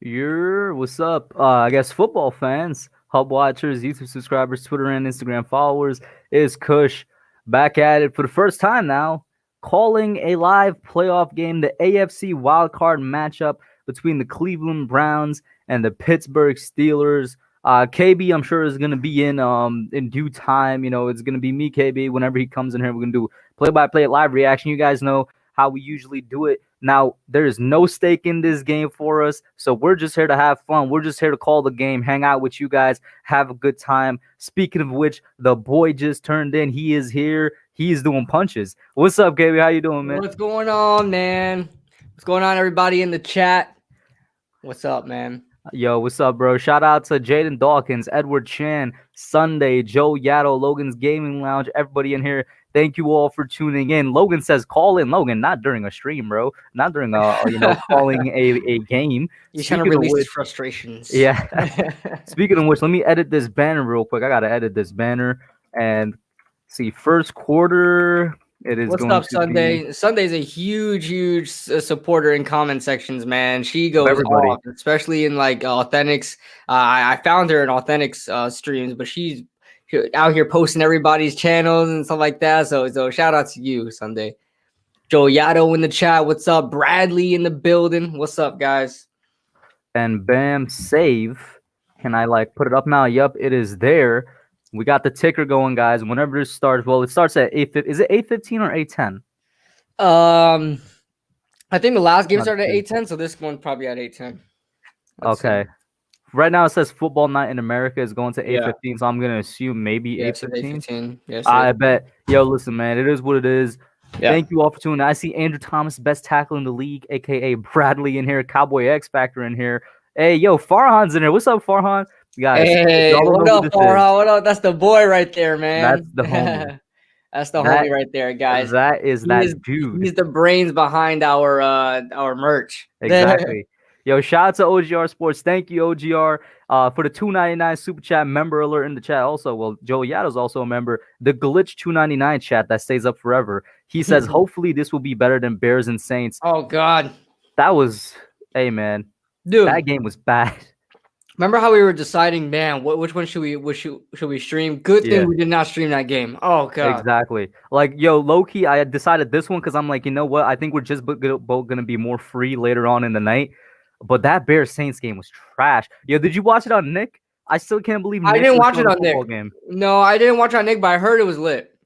What's up? I guess football fans, Hub watchers, YouTube subscribers, Twitter and Instagram followers, is Kush back at it for the first time now, calling a live playoff game, the AFC Wildcard matchup between the Cleveland Browns and the Pittsburgh Steelers. KB, I'm sure is gonna be in due time. You know, it's gonna be me, KB. Whenever he comes in here, we're gonna do play-by-play live reaction. You guys know how we usually do it. Now, there is no stake in this game for us, so we're just here to have fun. We're just here to call the game, hang out with you guys, have a good time. Speaking of which, the boy just turned in. He is here. He is doing punches. What's up, KB? How you doing, man? What's going on, man? What's going on, everybody in the chat? What's up, man? Yo, what's up, bro? Shout out to Jaden Dawkins, Edward Chan, Sunday, Joe Yato, Logan's Gaming Lounge, everybody in here. Thank you all for tuning in. Logan says, call in. Logan, not during a stream, bro. Not during calling a game. You're trying to release his frustrations. Yeah. Speaking of which, let me edit this banner real quick. I got to edit this banner. And see, first quarter, it is What's up, Sunday? Sunday's a huge supporter in comment sections, man. She goes off, especially in like Authentics. I found her in Authentics streams, but she's out here posting everybody's channels and stuff like that. So shout out to you, Sunday. Joe Yato in the chat. What's up? Bradley in the building. What's up, guys? And bam, save. Can I put it up now? Yup, it is there. We got the ticker going, guys. Whenever this starts, well, it starts at 8:15. Is it 8:15 or 8:10? I think the last game started at 8:10, so this one's probably at 8:10. Okay. Right now it says football night in America is going to 8:15, so I'm gonna assume maybe 8:15. Yes, I bet. Yo, listen, man, it is what it is. Yeah. Thank you all for tuning in. I see Andrew Thomas, best tackle in the league, aka Bradley in here, Cowboy X Factor in here. Hey, yo, Farhan's in here. What's up, Farhan? Guys, hey, what up, Farhan? What up? That's the boy right there, man. That's the homie. That's the homie right there, guys. That is dude. He's the brains behind our merch. Exactly. Yo, shout out to OGR Sports. Thank you, OGR, for the $2.99 super chat member alert in the chat. Also, well, Joe Yato's also a member. The Glitch $2.99 chat that stays up forever. He says, hopefully this will be better than Bears and Saints. Oh, God. That was, hey, man. Dude. That game was bad. Remember how we were deciding, man, which one should we stream? Good thing we did not stream that game. Oh, God. Exactly. Yo, low-key, I had decided this one because I'm like, you know what? I think we're just both going to be more free later on in the night. But that Bears Saints game was trash. Yo, did you watch it on Nick? I still can't believe Nick I didn't watch it on Nick. Game. No, I didn't watch it on Nick, but I heard it was lit.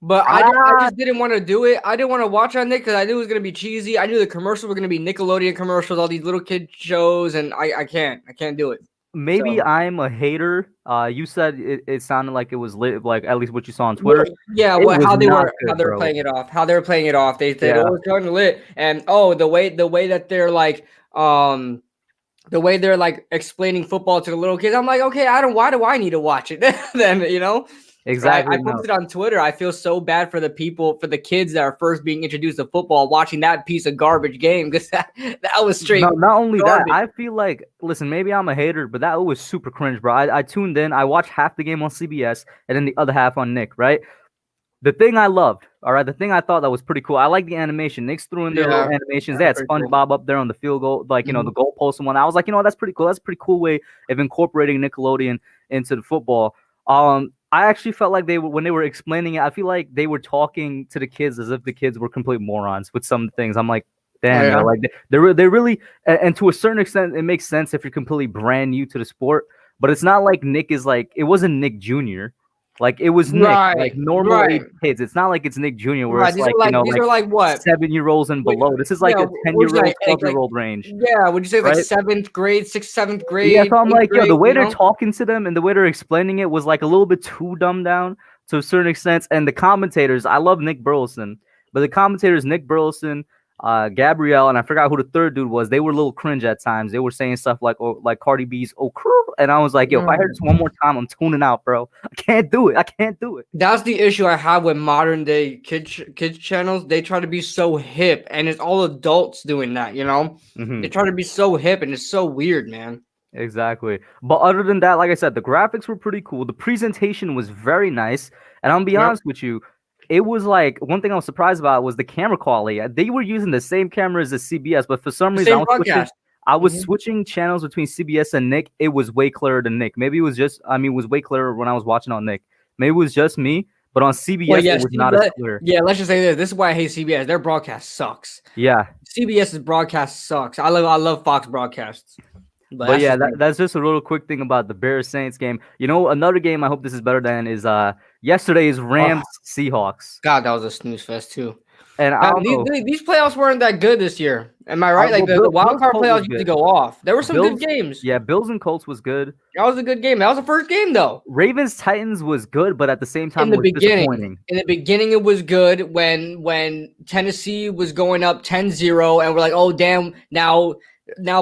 But I just didn't want to do it. I didn't want to watch on Nick because I knew it was going to be cheesy. I knew the commercials were going to be Nickelodeon commercials, all these little kid shows, and I can't do it. Maybe I'm a hater. You said it sounded like it was lit, like at least what you saw on Twitter. Yeah, how they were playing it off. How they were playing it off. They said it was kind of lit, and the way that they're like the way they're like explaining football to the little kids. I'm like, okay, why do I need to watch it then? You know. Exactly. I posted on Twitter. I feel so bad for the kids that are first being introduced to football, watching that piece of garbage game because that was straight. No, not only garbage. that, I feel like, listen, maybe I'm a hater, but that was super cringe, bro. I tuned in, I watched half the game on CBS and then the other half on Nick, right? The thing I loved, all right, the thing I thought that was pretty cool. I like the animation. Nick's threw in their little animations. They had SpongeBob up there on the field goal, the goalpost and one. I was like, that's pretty cool. That's a pretty cool way of incorporating Nickelodeon into the football. I actually felt like when they were explaining it, I feel like they were talking to the kids as if the kids were complete morons with some things. I'm like, damn, they're really, and to a certain extent, it makes sense if you're completely brand new to the sport. But it's not like Nick is it wasn't Nick Jr. Like it was Nick, like normal age kids. It's not like it's Nick Jr. where it's these are like what 7-year-olds and below. This is like a 10-year-old, 12-year-old range. Yeah, would you say like 7th grade, 6th, 7th grade? Yeah, so I'm like, grade, the way they're talking to them and the way they're explaining it was like a little bit too dumbed down to a certain extent. And the commentators, I love Nick Burleson, but the commentators, Nick Burleson, Gabrielle, and I forgot who the third dude was. They were a little cringe at times. They were saying stuff like Cardi B's and I was like, yo, if I heard this one more time, I'm tuning out, bro. I can't do it. That's the issue I have with modern day kids channels. They try to be so hip, and it's all adults doing that, you know? They try to be so hip, and it's so weird, man. Exactly. But other than that, like I said, the graphics were pretty cool. The presentation was very nice. And I'm gonna be honest with you, it was like one thing I was surprised about was the camera quality. They were using the same camera as the CBS, but for some reason I was switching channels between CBS and Nick. It was way clearer than Nick. Maybe it was just, it was way clearer when I was watching on Nick. Maybe it was just me, but on CBS, it was not as clear. Yeah, let's just say this. This is why I hate CBS. Their broadcast sucks. Yeah. CBS's broadcast sucks. I love Fox broadcasts. But yeah, that's just a little quick thing about the Bears Saints game. You know, another game I hope this is better than is yesterday's Rams Seahawks. God, that was a snooze fest too. And I don't know. These playoffs weren't that good this year. Am I right? Like the Wildcard playoffs used to go off. There were some good games. Yeah, Bills and Colts was good. That was a good game. That was the first game though. Ravens Titans was good, but at the same time, disappointing. In the beginning, it was good when Tennessee was going up 10-0, and we're like, oh damn, now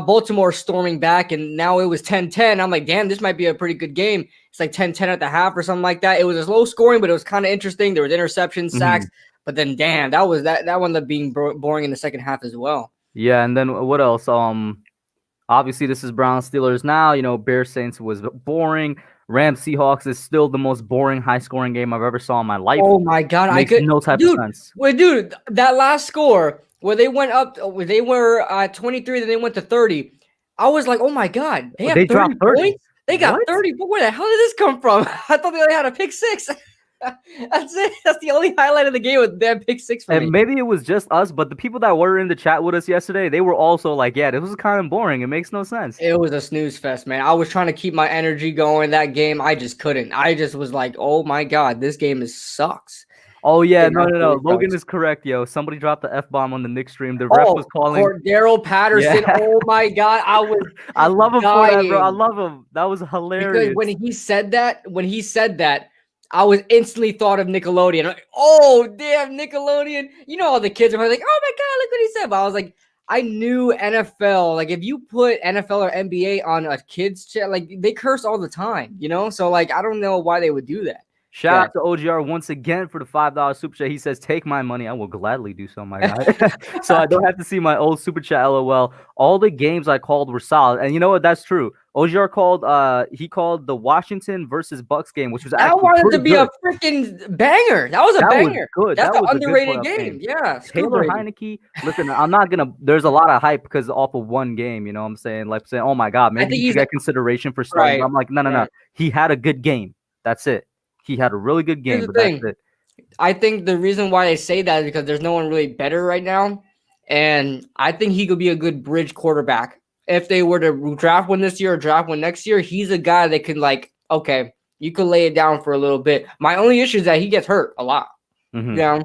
Baltimore storming back, and now it was 10-10. I'm like, damn, this might be a pretty good game. It's like 10-10 at the half or something like that. It was a low scoring, but it was kind of interesting. There was interceptions, sacks. But then, damn, that wound up being boring in the second half as well. Yeah, and then what else? Obviously, this is Browns Steelers now. You know, Bears Saints was boring. Rams Seahawks is still the most boring, high-scoring game I've ever saw in my life. Oh my god, Makes no type of sense. Wait, dude, that last score where they went up, they were 23, then they went to 30. I was like, oh my god, they dropped 30 points. They got 30. But where the hell did this come from? I thought they only had a pick 6. That's it. That's the only highlight of the game with that pick 6 for me. And maybe it was just us, but the people that were in the chat with us yesterday, they were also like, yeah, this was kind of boring. It makes no sense. It was a snooze fest, man. I was trying to keep my energy going that game. I just couldn't. I just was like, oh my god, this game sucks. Oh yeah, no. Logan is correct, yo. Somebody dropped the F-bomb on the Nick stream. The ref was calling Cordero Patterson. Yeah. Oh my god, I love him for that, bro. I love him. That was hilarious. Because when he said that, I was instantly thought of Nickelodeon. Like, oh damn, Nickelodeon! You know, all the kids are like, "Oh my god, look what he said!" But I was like, I knew NFL. Like, if you put NFL or NBA on a kids chat, like they curse all the time, you know. So like, I don't know why they would do that. Shout out to OGR once again for the $5 super chat. He says, "Take my money. I will gladly do so, my guy." So I don't have to see my old super chat. LOL. All the games I called were solid, and you know what? That's true. OGR called. He called the Washington versus Bucks game, which was actually I wanted to be a freaking banger. That was a banger. Was good. That's an underrated game. Yeah. Taylor Heineke. Listen, I'm not gonna. There's a lot of hype because off of one game. You know what I'm saying? Like saying, "Oh my god, maybe you get consideration for starting." Right. I'm like, no. He had a good game. That's it. He had a really good game, but that's it. I think the reason why they say that is because there's no one really better right now. And I think he could be a good bridge quarterback. If they were to draft one this year or draft one next year, he's a guy that can, like, okay, you could lay it down for a little bit. My only issue is that he gets hurt a lot. You know,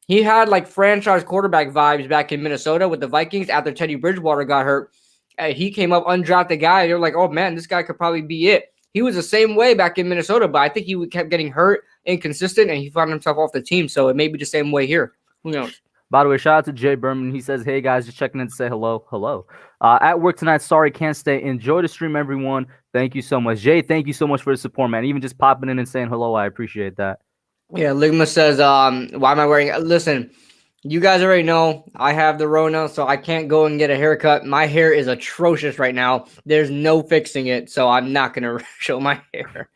he had like franchise quarterback vibes back in Minnesota with the Vikings after Teddy Bridgewater got hurt. He came up undrafted guy. They're like, oh man, this guy could probably be it. He was the same way back in Minnesota, but I think he kept getting hurt, inconsistent, and he found himself off the team. So it may be the same way here. Who knows? By the way, shout out to Jay Berman. He says, "Hey guys, just checking in to say hello. Hello. At work tonight. Sorry, can't stay. Enjoy the stream, everyone. Thank you so much, Jay. Thank you so much for the support, man. Even just popping in and saying hello, I appreciate that." Yeah, Ligma says, "Why am I wearing?" Listen. You guys already know I have the Rona, so I can't go and get a haircut. My hair is atrocious right now. There's no fixing it, so I'm not going to show my hair.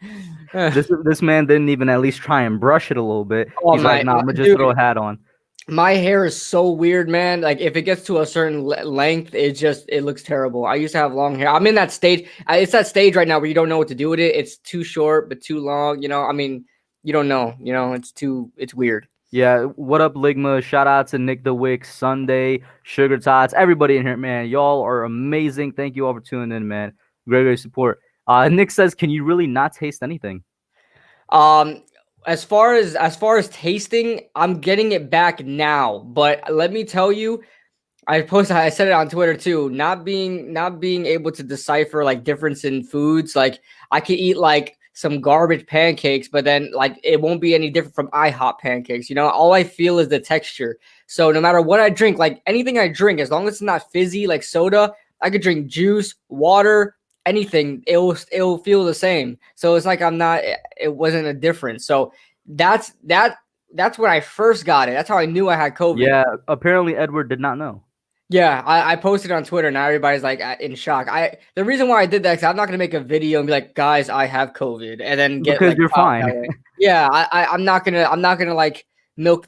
This man didn't even at least try and brush it a little bit. He's like, nah, I'm going to just throw a hat on. My hair is so weird, man. Like, if it gets to a certain length, it looks terrible. I used to have long hair. I'm in that stage. It's that stage right now where you don't know what to do with it. It's too short, but too long. You know, I mean, you don't know. You know, it's weird. Yeah, what up, Ligma? Shout out to Nick the Wick, Sunday, Sugar Tots, everybody in here, man. Y'all are amazing. Thank you all for tuning in, man. Great support. Nick says, "Can you really not taste anything?" As far as tasting, I'm getting it back now. But let me tell you, I said it on Twitter too. Not being able to decipher like difference in foods. Like I could eat like some garbage pancakes, but then like it won't be any different from IHOP pancakes. You know, all I feel is the texture. So no matter what I drink, like anything I drink, as long as it's not fizzy like soda, I could drink juice, water, anything. It'll feel the same. So it's like it wasn't a difference. So that's when I first got it. That's how I knew I had COVID. Yeah, apparently Edward did not know. Yeah, I posted on Twitter. Now everybody's like in shock. The reason why I did that is I'm not gonna make a video and be like, guys, I have COVID, and then get because you're fine. Yeah, I'm not gonna like milk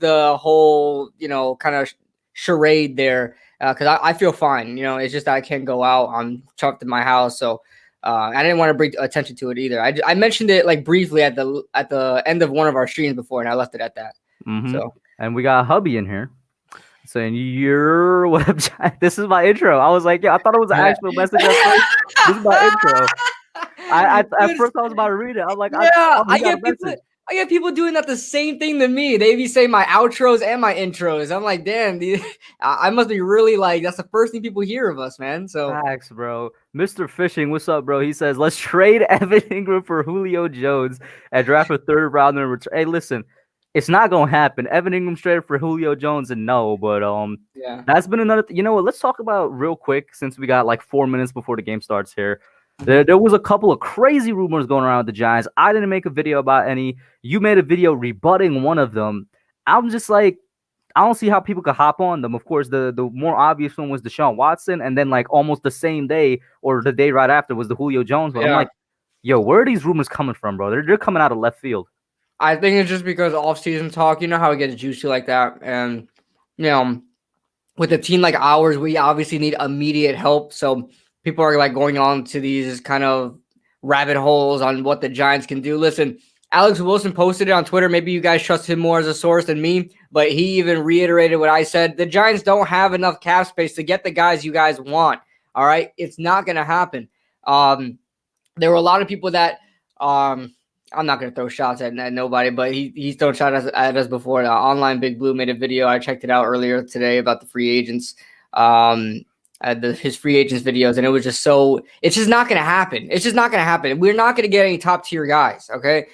the whole kind of charade there because I feel fine. You know, it's just that I can't go out. I'm trapped in my house, so I didn't want to bring attention to it either. I mentioned it like briefly at the end of one of our streams before, and I left it at that. Mm-hmm. So, and we got Hubby in here saying, "Your website." This is my intro. I was like, yeah, I thought it was an actual message. This is my intro. At first I was about to read it. I'm like, yeah, I get people doing that the same thing to me. They be saying my outros and my intros. I'm like, damn, dude, I must be really like, that's the first thing people hear of us, man. So facts, bro. Mr. Fishing, what's up, bro? He says, let's trade Evan Ingram for Julio Jones and draft a third rounder. Hey, listen, it's not gonna happen. Evan Ingram traded for Julio Jones, and no, but yeah, that's been another. You know what? Let's talk about real quick since we got like 4 minutes before the game starts here. There was a couple of crazy rumors going around with the Giants. I didn't make a video about any. You made a video rebutting one of them. I'm just like, I don't see how people could hop on them. Of course, the more obvious one was Deshaun Watson, and then like almost the same day or the day right after was the Julio Jones one. I'm like, yo, where are these rumors coming from, bro? They're coming out of left field. I think it's just because off-season talk. You know how it gets juicy like that, and you know, with a team like ours, we obviously need immediate help. So people are like going on to these kind of rabbit holes on what the Giants can do. Listen, Alex Wilson posted it on Twitter. Maybe you guys trust him more as a source than me, but he even reiterated what I said. The Giants don't have enough cap space to get the guys you guys want. All right. It's not going to happen. There were a lot of people that, I'm not going to throw shots at nobody, but he's thrown shots at us before. Online Big Blue made a video. I checked it out earlier today about the free agents. His free agents videos, and it was just so, it's just not going to happen. It's just not going to happen. We're not going to get any top tier guys. Okay.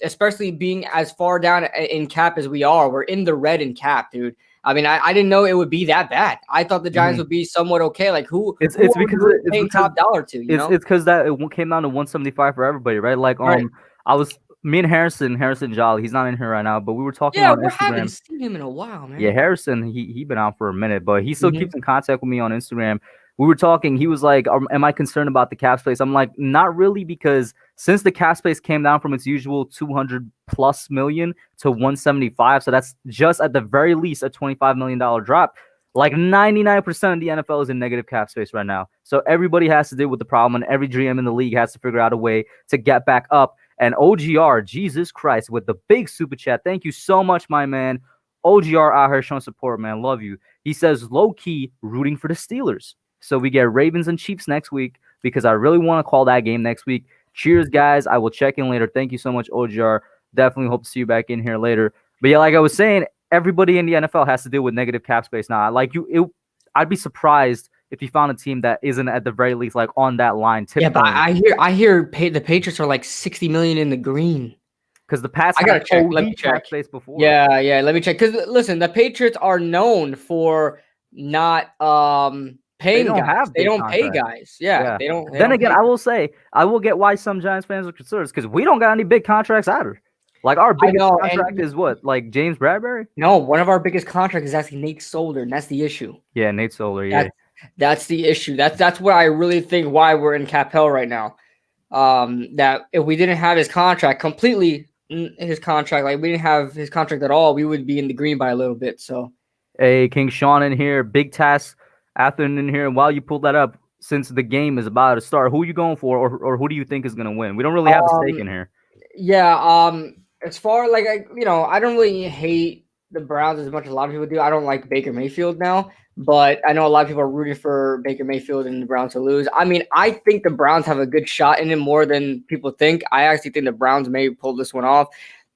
Especially being as far down in cap as we are. We're in the red in cap, dude. I mean, I didn't know it would be that bad. I thought the Giants would be somewhat okay. Like it's because it's paying top dollar to, you know? It's because that it came down to 175 for everybody, right? Like right. Me and Harrison Jolly, he's not in here right now, but we were talking on Instagram. I haven't seen him in a while, man. Yeah, Harrison, he been out for a minute, but he still keeps in contact with me on Instagram. We were talking, he was like, am I concerned about the cap space? I'm like, not really, because since the cap space came down from its usual 200 plus million to 175, so that's just at the very least a $25 million drop. Like 99% of the NFL is in negative cap space right now. So everybody has to deal with the problem, and every GM in the league has to figure out a way to get back up. And OGR, Jesus Christ, with the big super chat. Thank you so much, my man. OGR out here showing support, man. Love you. He says, low-key rooting for the Steelers. So we get Ravens and Chiefs next week because I really want to call that game next week. Cheers, guys. I will check in later. Thank you so much, OGR. Definitely hope to see you back in here later. But yeah, like I was saying, everybody in the NFL has to deal with negative cap space now. Like I'd be surprised if you found a team that isn't at the very least like on that line. Yeah, but I hear the Patriots are like 60 million in the green. Because the Pats, I gotta check. Let me check. Space before. Yeah. Let me check. Because listen, the Patriots are known for not paying guys. They don't pay guys. Yeah, they don't. Then again, I will say, I will get why some Giants fans are concerned because we don't got any big contracts either. Like our biggest contract is what? Like James Bradbury? No, one of our biggest contracts is actually Nate Solder, and that's the issue. Yeah, Nate Solder. Yeah. That's the issue. That's what I really think why we're in cap hell right now. That if we didn't have his contract completely, his contract, like we didn't have his contract at all, we would be in the green by a little bit. So, hey, King Sean in here, Big Task Athen in here. And while you pull that up, since the game is about to start, who are you going for, or who do you think is going to win? We don't really have a stake in here. Yeah. As far like I don't really hate the Browns as much as a lot of people do. I don't like Baker Mayfield now. But I know a lot of people are rooting for Baker Mayfield and the Browns to lose. I mean, I think the Browns have a good shot in it more than people think. I actually think the Browns may pull this one off.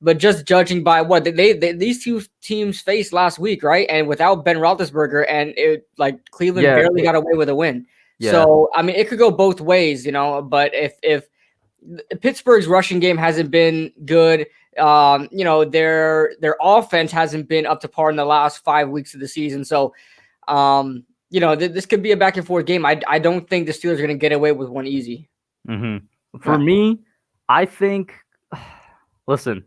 But just judging by what these two teams faced last week, right? And without Ben Roethlisberger, and Cleveland barely got away with a win. Yeah. So, I mean, it could go both ways, But if Pittsburgh's rushing game hasn't been good, their offense hasn't been up to par in the last 5 weeks of the season. So, this could be a back and forth game. I don't think the Steelers are going to get away with one easy. For me, I think, listen,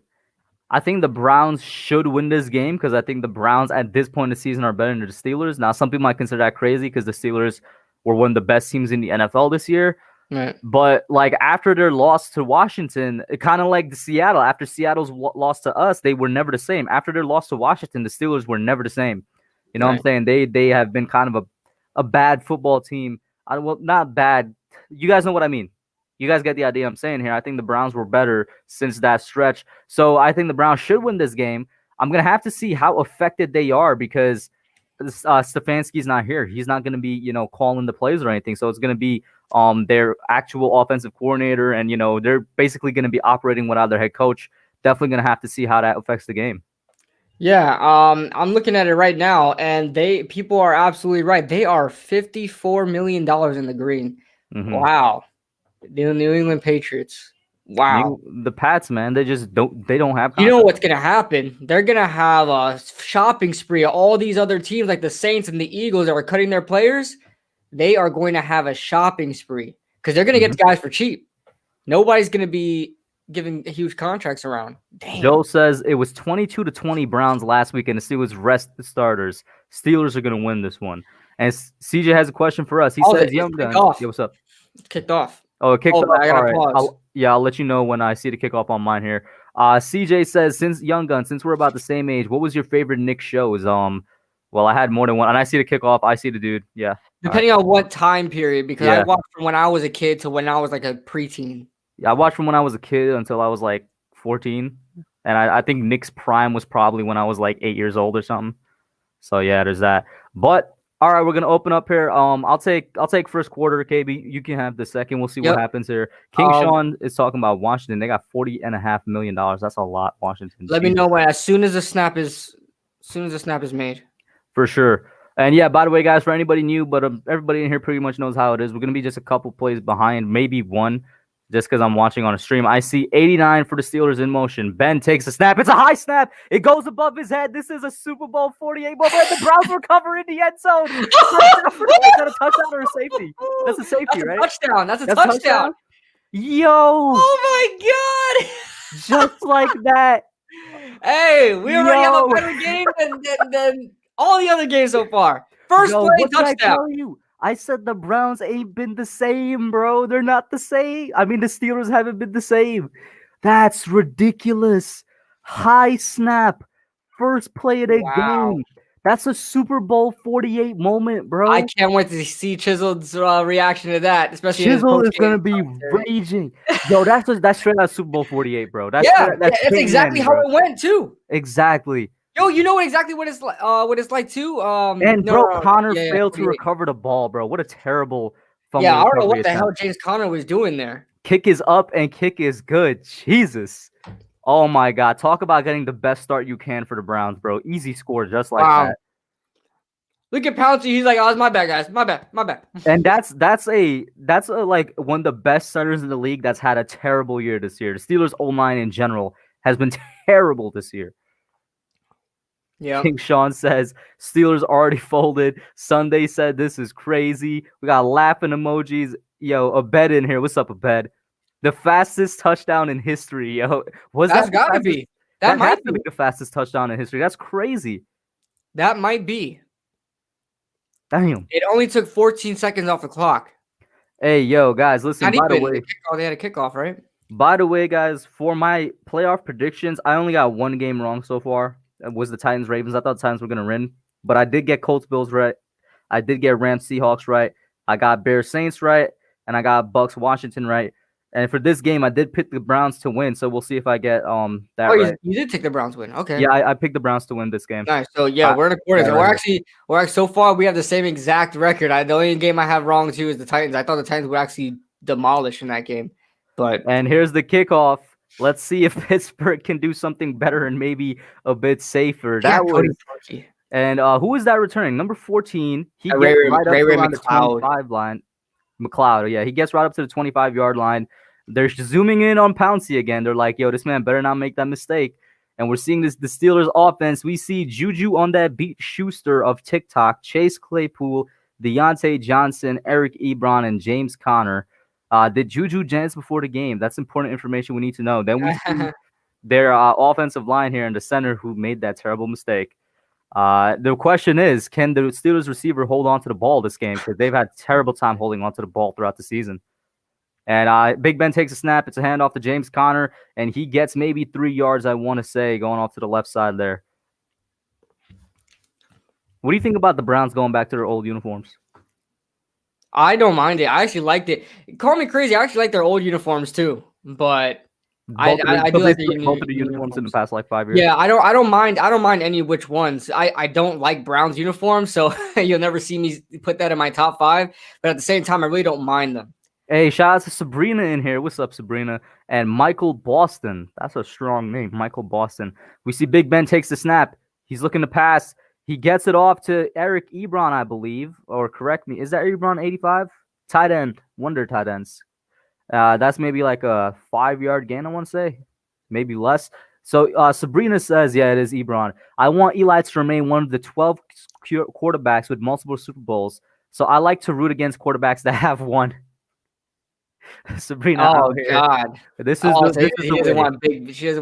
I think the Browns should win this game because I think the Browns at this point in the season are better than the Steelers. Now, some people might consider that crazy because the Steelers were one of the best teams in the NFL this year. Right. But like after their loss to Washington, kind of like the Seattle, after Seattle's loss to us, they were never the same. After their loss to Washington, the Steelers were never the same. You know what I'm saying? They have been kind of a bad football team. Well, not bad. You guys know what I mean. You guys get the idea I'm saying here. I think the Browns were better since that stretch. So I think the Browns should win this game. I'm going to have to see how affected they are because Stefanski's not here. He's not going to be, calling the plays or anything. So it's going to be their actual offensive coordinator, and, they're basically going to be operating without their head coach. Definitely going to have to see how that affects the game. Yeah, I'm looking at it right now, and people are absolutely right. They are $54 million in the green. Mm-hmm. Wow. The New England Patriots. Wow. The Pats, man, they just don't have confidence. You know what's going to happen? They're going to have a shopping spree of all these other teams like the Saints and the Eagles that are cutting their players. They are going to have a shopping spree because they're going to get guys for cheap. Nobody's going to be giving huge contracts around. Damn. Joe says it was 22-20 Browns last week, and the Steelers rest the starters. Steelers are going to win this one. And CJ has a question for us. He says, "Young Gun, yo, what's up?" It's kicked off. Oh, it kicked off. All right. I'll let you know when I see the kickoff on mine here. CJ says, since we're about the same age, what was your favorite Nick shows? Well, I had more than one, and I see the kickoff. I see the dude. Yeah. Depending on what time period, because I watched from when I was a kid to when I was like a preteen. Yeah, I watched from when I was a kid until I was like 14, and I think Nick's prime was probably when I was like 8 years old or something. So yeah, there's that. But all right, we're gonna open up here. I'll take first quarter, KB. You can have the second. We'll see what happens here. King Sean is talking about Washington. They got $40.5 million. That's a lot, Washington. Let me know when as soon as the snap is made. For sure. And yeah, by the way, guys, for anybody new, but everybody in here pretty much knows how it is. We're gonna be just a couple plays behind, maybe one, just because I'm watching on a stream. I see 89 for the Steelers in motion. Ben takes a snap. It's a high snap. It goes above his head. This is a Super Bowl 48 moment. The Browns recover in the end zone. Is that a touchdown or a safety? That's a safety, right? Touchdown. That's a touchdown. Yo. Oh, my God. Just like that. Hey, we already have a better game than all the other games so far. First play, touchdown. I tell you? I said the Browns ain't been the same, bro. They're not the same. I mean, the Steelers haven't been the same. That's ridiculous. High snap. First play of the game. That's a Super Bowl 48 moment, bro. I can't wait to see Chisel's reaction to that, especially Chisel is going to be raging. Yo, that's straight out Super Bowl 48, bro. That's exactly how it went, too. Exactly. Yo, you know exactly what it's like too. Connor failed to recover the ball, bro. What a terrible fumble. Yeah, I don't know what the hell James Conner was doing there. Kick is up and kick is good. Jesus. Oh my God. Talk about getting the best start you can for the Browns, bro. Easy score just like that. Look at Pouncey. He's like, "Oh, it's my bad, guys. My bad." And that's like one of the best centers in the league that's had a terrible year this year. The Steelers O-line in general has been terrible this year. Yeah. King Sean says Steelers already folded. Sunday said this is crazy. We got laughing emojis. Yo, Abed in here. What's up, Abed? The fastest touchdown in history. Yo, that's gotta be. That might be the fastest touchdown in history. That's crazy. That might be. Damn. It only took 14 seconds off the clock. Hey, yo, guys, listen. By the way, they had a kickoff, right? By the way, guys, for my playoff predictions, I only got one game wrong so far. It was the Titans-Ravens. I thought the Titans were going to win, but I did get Colts-Bills right. I did get Rams-Seahawks right. I got Bears-Saints right, and I got Bucks-Washington right. And for this game, I did pick the Browns to win, so we'll see if I get that right. You did take the Browns win. Okay. Yeah, I picked the Browns to win this game. Nice. So yeah, we're in accordance. We're actually so far we have the same exact record. The only game I have wrong too is the Titans. I thought the Titans would actually demolish in that game. And here's the kickoff. Let's see if Pittsburgh can do something better and maybe a bit safer. And who is that returning? Number 14. He gets right up around the 25 line. McLeod, yeah, he gets right up to the 25-yard line. They're zooming in on Pouncey again. They're like, yo, this man better not make that mistake. And we're seeing the Steelers offense. We see Juju on that beat Schuster of TikTok, Chase Claypool, Deontay Johnson, Eric Ebron, and James Conner. Did Juju dance before the game? That's important information we need to know. Then we see their offensive line here in the center who made that terrible mistake. The question is, can the Steelers receiver hold on to the ball this game? Because they've had a terrible time holding on to the ball throughout the season. And Big Ben takes a snap. It's a handoff to James Conner, and he gets maybe 3 yards, I want to say, going off to the left side there. What do you think about the Browns going back to their old uniforms? I don't mind it. I actually liked it. Call me crazy. I actually like their old uniforms too, but I do like the both of the uniforms in the past like 5 years. Yeah, I don't mind any of which ones. I don't like Browns uniforms, so you'll never see me put that in my top 5. But at the same time, I really don't mind them. Hey, shout out to Sabrina in here. What's up, Sabrina? And Michael Boston. That's a strong name, Michael Boston. We see Big Ben takes the snap. He's looking to pass. He gets it off to Eric Ebron, I believe. Or correct me. Is that Ebron 85? Tight end. Wonder tight ends. That's maybe like a 5-yard gain, I want to say. Maybe less. So Sabrina says, yeah, it is Ebron. I want Eli to remain one of the 12 quarterbacks with multiple Super Bowls. So I like to root against quarterbacks that have one. Sabrina. Oh God! This is she doesn't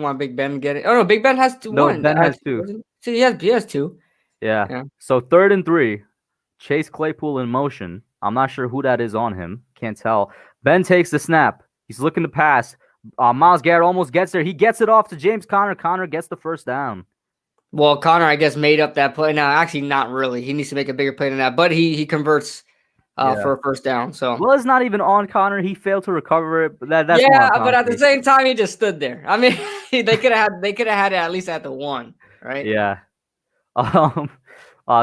want Big Ben get it. Oh no, Big Ben has two. No, Ben has 2. So he has 2. Yeah. So 3rd and 3. Chase Claypool in motion. I'm not sure who that is on him. Can't tell. Ben takes the snap. He's looking to pass. Myles Garrett almost gets there. He gets it off to James Conner. Conner gets the first down. Well, Conner, I guess, made up that play. No, actually, not really. He needs to make a bigger play than that. But he converts for a first down. So it's not even on Conner. He failed to recover it. But that's but at the same time, he just stood there. I mean, they could have had it at least at the 1, right? Yeah.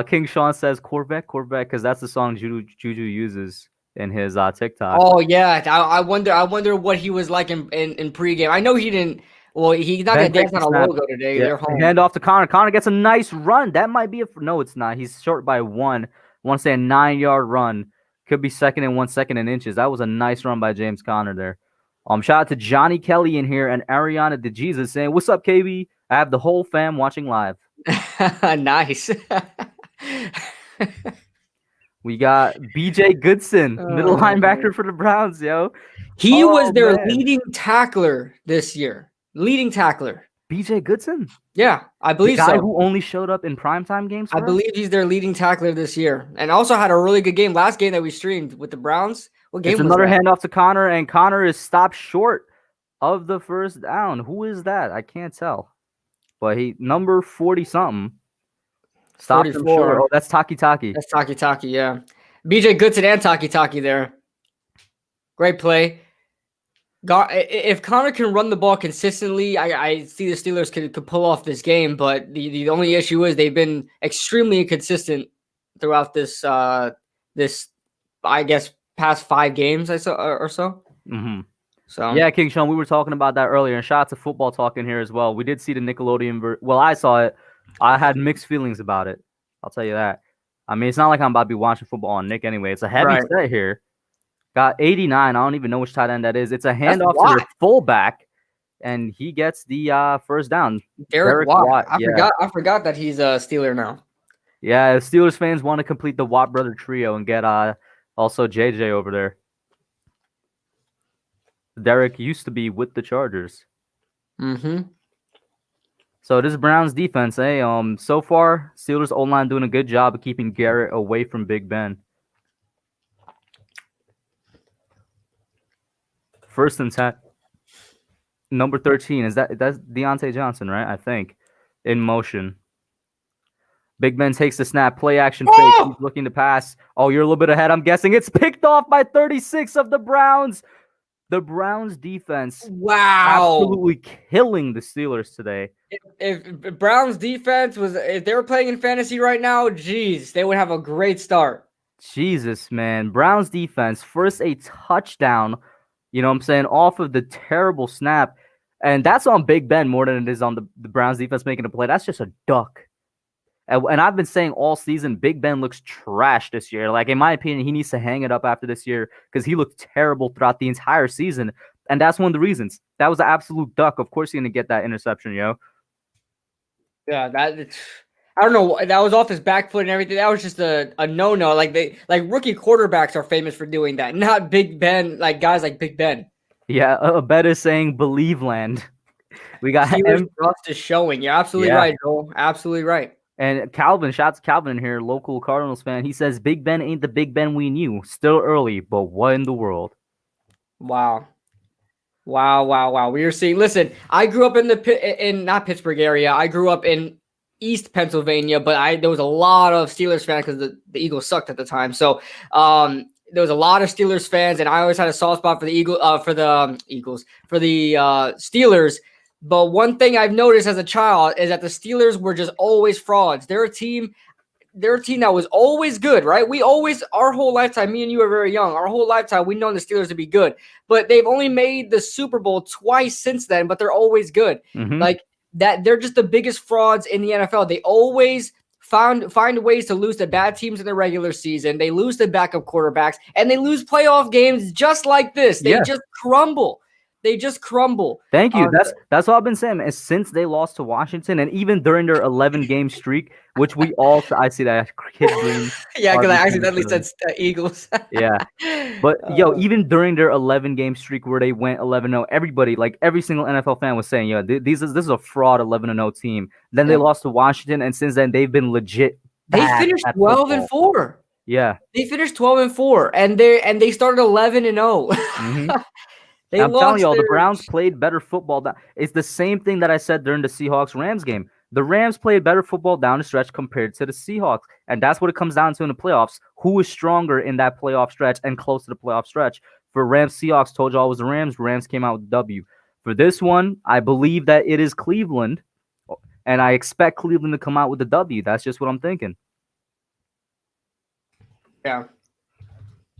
King Sean says Corvette, because that's the song Juju uses in his TikTok. Oh yeah, I wonder what he was like in pregame. I know he didn't. Well, he's not gonna dance on a logo today. Yeah. They're home. Hand off to Conner. Conner gets a nice run. That might be no, it's not. He's short by 1. I want to say a 9-yard run. Could be 2nd and 1 second in inches. That was a nice run by James Conner there. Shout out to Johnny Kelly in here and Ariana DeJesus saying, "What's up, KB? I have the whole fam watching live." Nice. We got BJ Goodson, middle linebacker for the Browns, yo. He was their leading tackler this year. Leading tackler. BJ Goodson? Yeah, I believe the guy who only showed up in primetime games? I believe he's their leading tackler this year. And also had a really good game. Last game that we streamed with the Browns. What game was another that? handoff to Conner, and Conner is stopped short of the first down. Who is that? I can't tell. But he number 40-something. Stopped him short. Oh, that's Taki. That's Taki, yeah. BJ Goodson and Taki there. Great play. If Conner can run the ball consistently, I see the Steelers could pull off this game. But the only issue is they've been extremely inconsistent throughout this I guess past 5 games or so. Mm-hmm. So yeah, King Sean, we were talking about that earlier, and shout out to Football Talk in here as well. We did see the Nickelodeon. Well, I saw it. I had mixed feelings about it. I'll tell you that. I mean, it's not like I'm about to be watching football on Nick anyway. It's a heavy set here. Got 89. I don't even know which tight end that is. It's a handoff to their fullback, and he gets the first down. Derek Watt. I forgot that he's a Steeler now. Yeah, Steelers fans want to complete the Watt brother trio and get also JJ over there. Derek used to be with the Chargers. Mm-hmm. So this Browns defense, so far, Steelers O-line doing a good job of keeping Garrett away from Big Ben. 1st and 10. Number 13, that's Deontay Johnson, right? I think. In motion. Big Ben takes the snap, play action fake. He's looking to pass. Oh, you're a little bit ahead, I'm guessing. It's picked off by 36 of the Browns. The Browns defense, absolutely killing the Steelers today. If Browns defense if they were playing in fantasy right now, geez, they would have a great start. Jesus, man. Browns defense, first a touchdown, you know what I'm saying, off of the terrible snap. And that's on Big Ben more than it is on the Browns defense making a play. That's just a duck. And I've been saying all season, Big Ben looks trash this year. Like, in my opinion, he needs to hang it up after this year because he looked terrible throughout the entire season. And that's one of the reasons. That was an absolute duck. Of course, he's going to get that interception, yo. Yeah, I don't know. That was off his back foot and everything. That was just a no-no. Like rookie quarterbacks are famous for doing that, not Big Ben, like guys like Big Ben. Yeah, a bet is saying believe land. We got Rust is showing. You're absolutely right, Joel. Absolutely right. And Calvin, shout out to Calvin in here, local Cardinals fan. He says, Big Ben ain't the Big Ben we knew. Still early, but what in the world? Wow. We are seeing, listen, I grew up in not Pittsburgh area. I grew up in East Pennsylvania, but there was a lot of Steelers fans because the Eagles sucked at the time. So there was a lot of Steelers fans, and I always had a soft spot for the Steelers. But one thing I've noticed as a child is that the Steelers were just always frauds. They're a team that was always good, right? Our whole lifetime, me and you are very young. Our whole lifetime, we've known the Steelers to be good, but they've only made the Super Bowl twice since then, but they're always good. Like that, they're just the biggest frauds in the NFL. They always find ways to lose to bad teams in the regular season. They lose to backup quarterbacks, and they lose playoff games just like this. They just crumble. They just crumble. Thank you. That's what I've been saying. And since they lost to Washington, and even during their 11-game streak, which I see that kid green. Yeah, because I accidentally said Eagles. Yeah, but even during their 11-game streak where they went 11-0, everybody, like every single NFL fan was saying, this is a fraud 11-0 team. Then they lost to Washington, and since then they've been legit. They finished 12-4. Yeah, they finished 12-4, and they started 11-0. I'm telling y'all, the Browns played better football. It's the same thing that I said during the Seahawks-Rams game. The Rams played better football down the stretch compared to the Seahawks, and that's what it comes down to in the playoffs. Who is stronger in that playoff stretch and close to the playoff stretch? For Rams-Seahawks, told y'all it was the Rams. Rams came out with the W. For this one, I believe that it is Cleveland, and I expect Cleveland to come out with the W. That's just what I'm thinking. Yeah.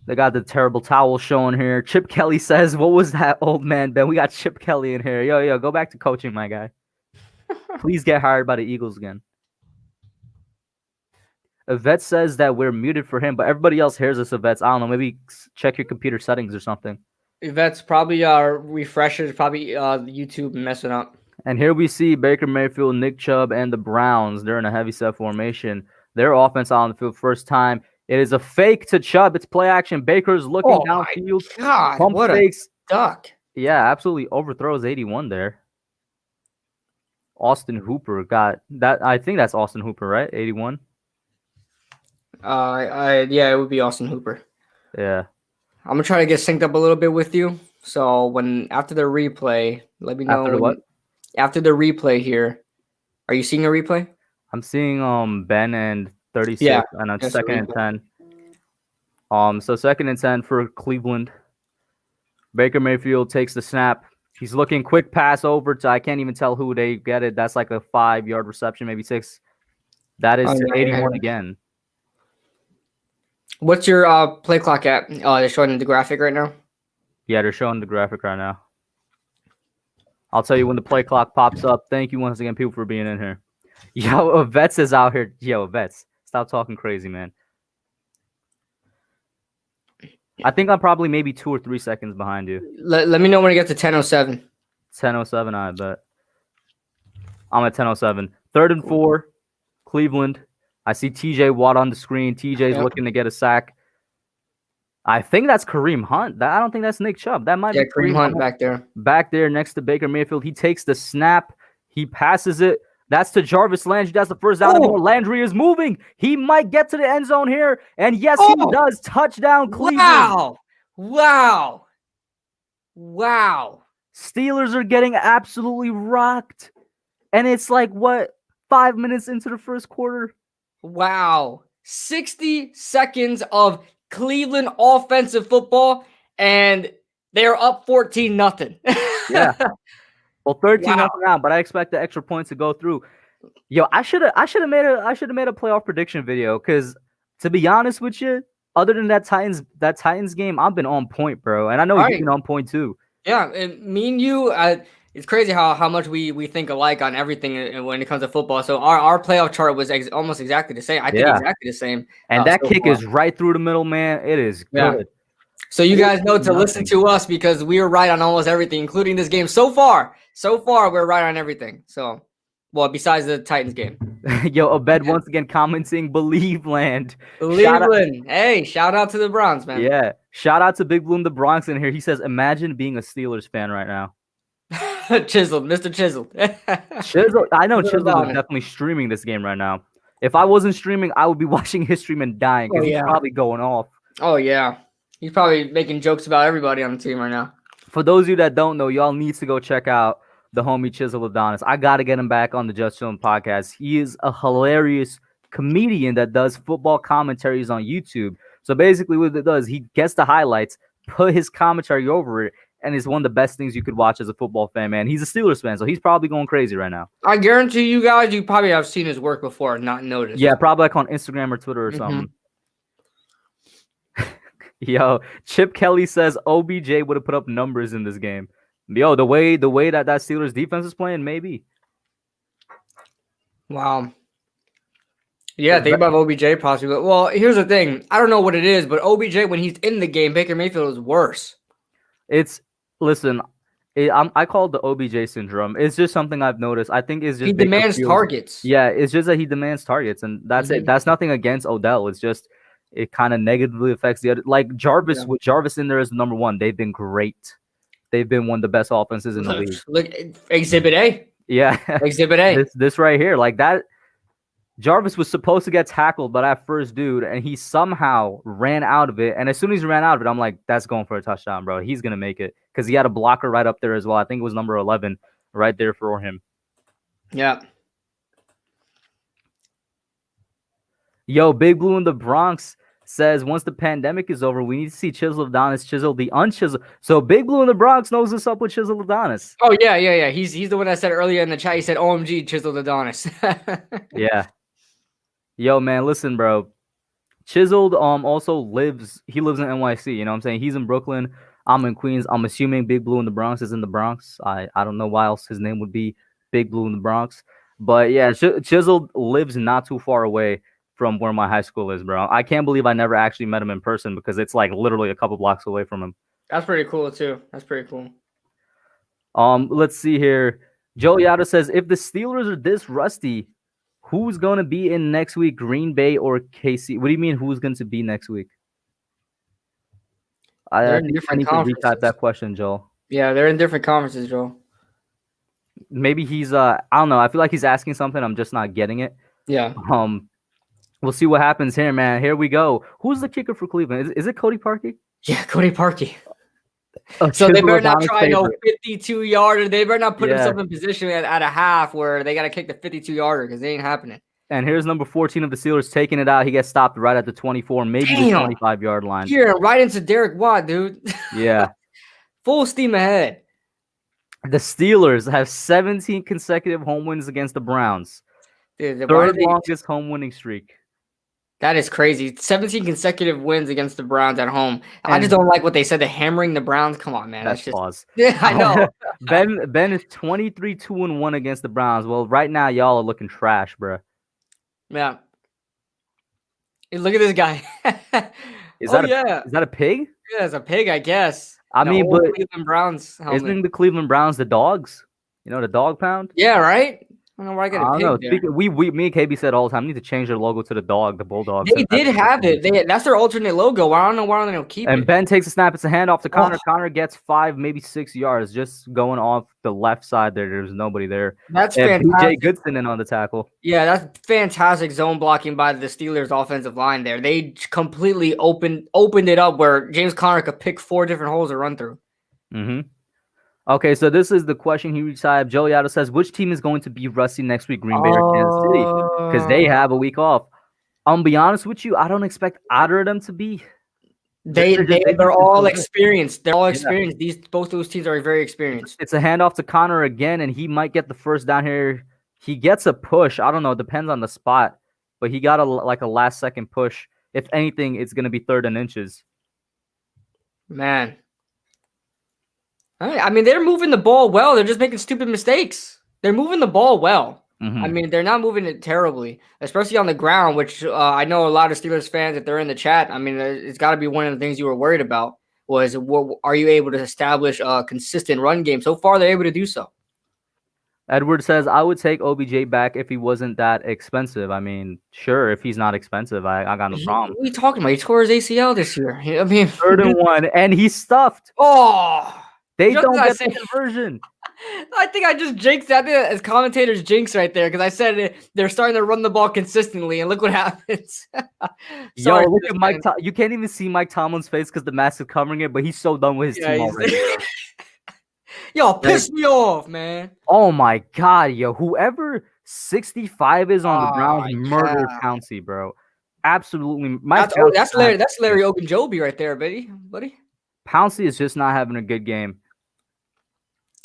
They got the terrible towel showing here. Chip Kelly says, what was that, old man Ben? We got Chip Kelly in here. Yo, go back to coaching, my guy. Please get hired by the Eagles again. Yvette says that we're muted for him, but everybody else hears us, Yvette. I don't know. Maybe check your computer settings or something. Yvette's probably refreshers, probably YouTube messing up. And here we see Baker Mayfield, Nick Chubb, and the Browns. They're in a heavy set formation. Their offense on the field first time. It is a fake to Chubb. It's play action. Baker's looking downfield. God, what fakes. A duck. Yeah, absolutely overthrows 81 there. Austin Hooper got that. I think that's Austin Hooper, right? 81. Yeah, it would be Austin Hooper. Yeah. I'm gonna try to get synced up a little bit with you. So after the replay, let me know. After the replay here, are you seeing a replay? I'm seeing Ben and 36 and a second and 10. So second and 10 for Cleveland. Baker Mayfield takes the snap. He's looking, quick pass over to, I can't even tell who they get it. That's like a 5-yard reception, maybe 6. That is 81 again. What's your play clock at? They're showing the graphic right now? Yeah, they're showing the graphic right now. I'll tell you when the play clock pops up. Thank you once again, people, for being in here. Yo, Vets is out here. Yo, Vets. Stop talking crazy, man. I think I'm probably maybe 2 or 3 seconds behind you. Let me know when it gets to 10:07. 10:07, I bet. I'm at 10:07. 3rd and 4, Cleveland. I see TJ Watt on the screen. TJ's looking to get a sack. I think that's Kareem Hunt. I don't think that's Nick Chubb. That might be Kareem Hunt back there. Back there next to Baker Mayfield. He takes the snap. He passes it. That's to Jarvis Landry. That's the first down. Landry is moving. He might get to the end zone here. And yes, he does. Touchdown, Cleveland. Wow. Steelers are getting absolutely rocked. And it's like, 5 minutes into the first quarter? Wow. 60 seconds of Cleveland offensive football, and they're up 14-0. Yeah. Well, 13-0 now, but I expect the extra points to go through. Yo, I should have made a playoff prediction video, because to be honest with you, other than that Titans game, I've been on point, bro. And I know you've been on point too. Yeah, and me and you, it's crazy how much we think alike on everything when it comes to football. So our playoff chart was almost exactly the same. I think exactly the same. And that kick is right through the middle, man. It is good. So you guys know to listen to us, because we were right on almost everything, including this game. So far, we're right on everything. So, besides the Titans game. Yo, Abed once again commenting, Believe Land. Hey, shout out to the Browns, man. Yeah. Shout out to Big Bloom the Bronx in here. He says, imagine being a Steelers fan right now. Chiseled, Mr. Chiseled. Chiseled. I know Chiseled is definitely streaming this game right now. If I wasn't streaming, I would be watching his stream and dying, because he's probably going off. Oh, yeah. He's probably making jokes about everybody on the team right now. For those of you that don't know, y'all need to go check out the homie Chisel Adonis. I got to get him back on the Just Chillin' podcast. He is a hilarious comedian that does football commentaries on YouTube. So basically what it does, he gets the highlights, put his commentary over it, and it's one of the best things you could watch as a football fan, man. He's a Steelers fan, so he's probably going crazy right now. I guarantee you guys, you probably have seen his work before and not noticed. Yeah, probably like on Instagram or Twitter or something. Yo, Chip Kelly says OBJ would have put up numbers in this game. Yo, the way that Steelers defense is playing, maybe. Wow. Yeah, think about OBJ possibly. Well, here's the thing. I don't know what it is, but OBJ, when he's in the game, Baker Mayfield is worse. I call it the OBJ syndrome. It's just something I've noticed. I think it's just he demands targets. Yeah, it's just that he demands targets, and that's it. That's nothing against Odell. It's just it kind of negatively affects the other. Like Jarvis, with Jarvis in there as number one, they've been great. They've been one of the best offenses in the league. Look, Exhibit A. Yeah, Exhibit A. This right here, like that. Jarvis was supposed to get tackled by that first dude, and he somehow ran out of it. And as soon as he ran out of it, I'm like, that's going for a touchdown, bro. He's going to make it because he had a blocker right up there as well. I think it was number 11 right there for him. Yeah. Yo, Big Blue in the Bronx says, once the pandemic is over, we need to see Chisel Adonis chisel the unchiseled. So Big Blue in the Bronx knows what's up with Chisel Adonis. Oh, yeah. He's the one that said earlier in the chat, he said, OMG, Chisel Adonis. Yeah. Yo, man, listen, bro. Chiseled also lives in NYC, you know what I'm saying? He's in Brooklyn. I'm in Queens. I'm assuming Big Blue in the Bronx is in the Bronx. I don't know why else his name would be Big Blue in the Bronx. But yeah, Chiseled lives not too far away from where my high school is, bro. I can't believe I never actually met him in person because it's like literally a couple blocks away from him. That's pretty cool too. That's pretty cool. Let's see here. Joe Yada says, if the Steelers are this rusty, who's going to be in next week, Green Bay or KC? What do you mean who's going to be next week? I need to retype that question, Joel. Yeah, they're in different conferences, Joel. Maybe he's I don't know. I feel like he's asking something. I'm just not getting it. Yeah. We'll see what happens here, man. Here we go. Who's the kicker for Cleveland? Is it Cody Parkey? Yeah, Cody Parkey. So they better not try no 52-yarder. They better not put himself in position at a half where they got to kick the 52-yarder because it ain't happening. And here's number 14 of the Steelers taking it out. He gets stopped right at the 24, maybe the 25-yard line. Yeah, right into Derek Watt, dude. Yeah. Full steam ahead. The Steelers have 17 consecutive home wins against the Browns. Dude, third longest home winning streak. That is crazy. 17 consecutive wins against the Browns at home. And I just don't like what they said. They're hammering the Browns. Come on, man. That's just pause. Yeah, I know. Ben is 23-2-1 against the Browns. Well, right now, y'all are looking trash, bro. Yeah. Hey, look at this guy. Is that a pig? Yeah, it's a pig, I guess. I mean, but Cleveland Browns helmet. Isn't the Cleveland Browns the dogs? You know, the dog pound? Yeah, right? I don't know why I got a pig there. Me and KB said all the time, need to change their logo to the dog, the bulldog. They did have it. That's their alternate logo. I don't know why they don't keep it. And Ben takes a snap. It's a handoff to Connor. Connor gets 5, maybe 6 yards just going off the left side there. There's nobody there. That's fantastic. BJ Goodson in on the tackle. Yeah, that's fantastic zone blocking by the Steelers offensive line there. They completely opened it up where James Conner could pick 4 different holes to run through. Mm-hmm. Okay, so this is the question he retyped. Joe Yada says, which team is going to be rusty next week, Green Bay or Kansas City? Because they have a week off. I'll be honest with you, I don't expect either of them to be. They're all experienced. They're all experienced. Both those teams are very experienced. It's a handoff to Connor again, and he might get the first down here. He gets a push. I don't know. It depends on the spot. But he got a last-second push. If anything, it's going to be 3rd and inches. Man. I mean, they're moving the ball well. They're just making stupid mistakes. They're moving the ball well. Mm-hmm. I mean, they're not moving it terribly, especially on the ground, which I know a lot of Steelers fans, if they're in the chat, I mean, it's got to be one of the things you were worried about was, are you able to establish a consistent run game? So far, they're able to do so. Edward says, I would take OBJ back if he wasn't that expensive. I mean, sure, if he's not expensive, I got no problem. What are you talking about? He tore his ACL this year. I mean, 3rd and 1, and he's stuffed. Oh! They don't get the conversion. I think I just jinxed that as commentators jinx right there because I said they're starting to run the ball consistently, and look what happens. Yo, look at Mike. You can't even see Mike Tomlin's face because the mask is covering it, but he's so done with his team already. Y'all piss me off, man. Oh my god, yo. Whoever 65 is on the Browns Oh, murdered yeah. Pouncey, bro. Absolutely. That's Larry Ogunjobi right there, buddy. Pouncey is just not having a good game.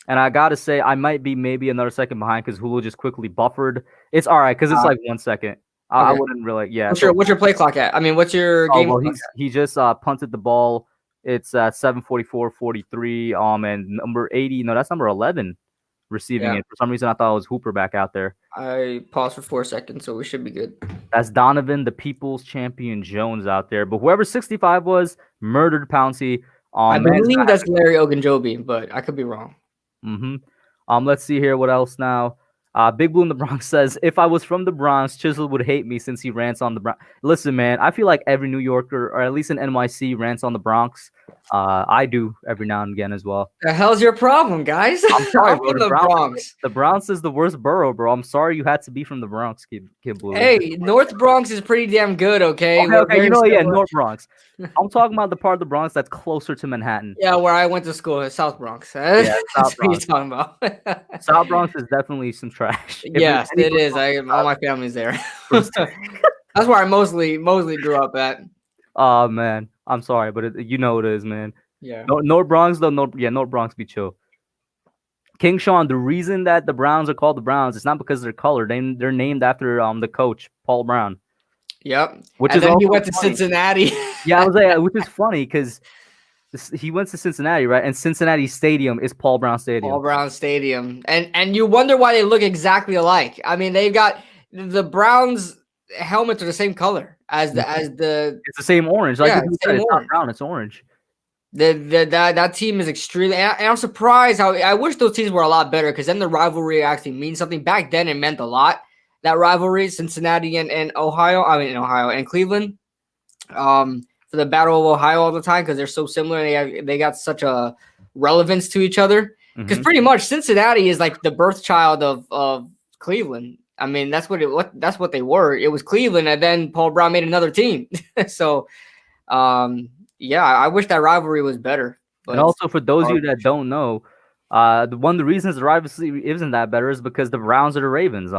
And I gotta say, I might be maybe another second behind because Hulu just quickly buffered. It's all right because it's like 1 second. I wouldn't really. Yeah. What's your play clock at? I mean, what's your game? Well, he just punted the ball. It's 7:44:43. And number 80. No, that's number 11 receiving it. For some reason, I thought it was Hooper back out there. I paused for 4 seconds, so we should be good. That's Donovan, the People's Champion Jones out there. But whoever 65 was murdered Pouncey. I believe that's Larry Ogunjobi, but I could be wrong. Let's see here. What else now? Big Blue in the Bronx says, if I was from the Bronx, Chisel would hate me since he rants on the Bronx. Listen, man, I feel like every New Yorker, or at least in NYC, rants on the Bronx. I do every now and again as well. The hell's your problem, guys? I'm sorry, bro. The Bronx. The Bronx is the worst borough, bro. I'm sorry you had to be from the Bronx, Kid Blue. Hey, North Bronx is pretty damn good, okay? Okay, you know, yeah, North Bronx. I'm talking about the part of the Bronx that's closer to Manhattan. Yeah, where I went to school, South Bronx. Yeah, South Bronx. What you're talking about. South Bronx is definitely some trash. Yes, it is. All my family's there. That's where I mostly grew up at. Oh man, I'm sorry, but you know it is, man. Yeah. North Bronx though. North Bronx be chill. King Sean, the reason that the Browns are called the Browns, it's not because of their color. They're named after the coach Paul Brown. Yep. And then he went to Cincinnati. Yeah, I was like, which is funny because he went to Cincinnati, right? And Cincinnati Stadium is Paul Brown Stadium. Paul Brown Stadium, and you wonder why they look exactly alike. I mean, they've got the Browns helmets are the same color as the. It's the same orange. Like it's not brown, it's orange. That team is extremely, and I'm surprised how I wish those teams were a lot better because then the rivalry actually means something. Back then, it meant a lot. That rivalry, Cincinnati and Ohio and Cleveland, for the Battle of Ohio all the time because they're so similar. And they got such a relevance to each other because pretty much Cincinnati is like the birth child of Cleveland. I mean, that's what they were. It was Cleveland, and then Paul Brown made another team. So, yeah, I wish that rivalry was better. And also, for those of you that don't know, one of the reasons the rivalry isn't that better is because the Browns are the Ravens.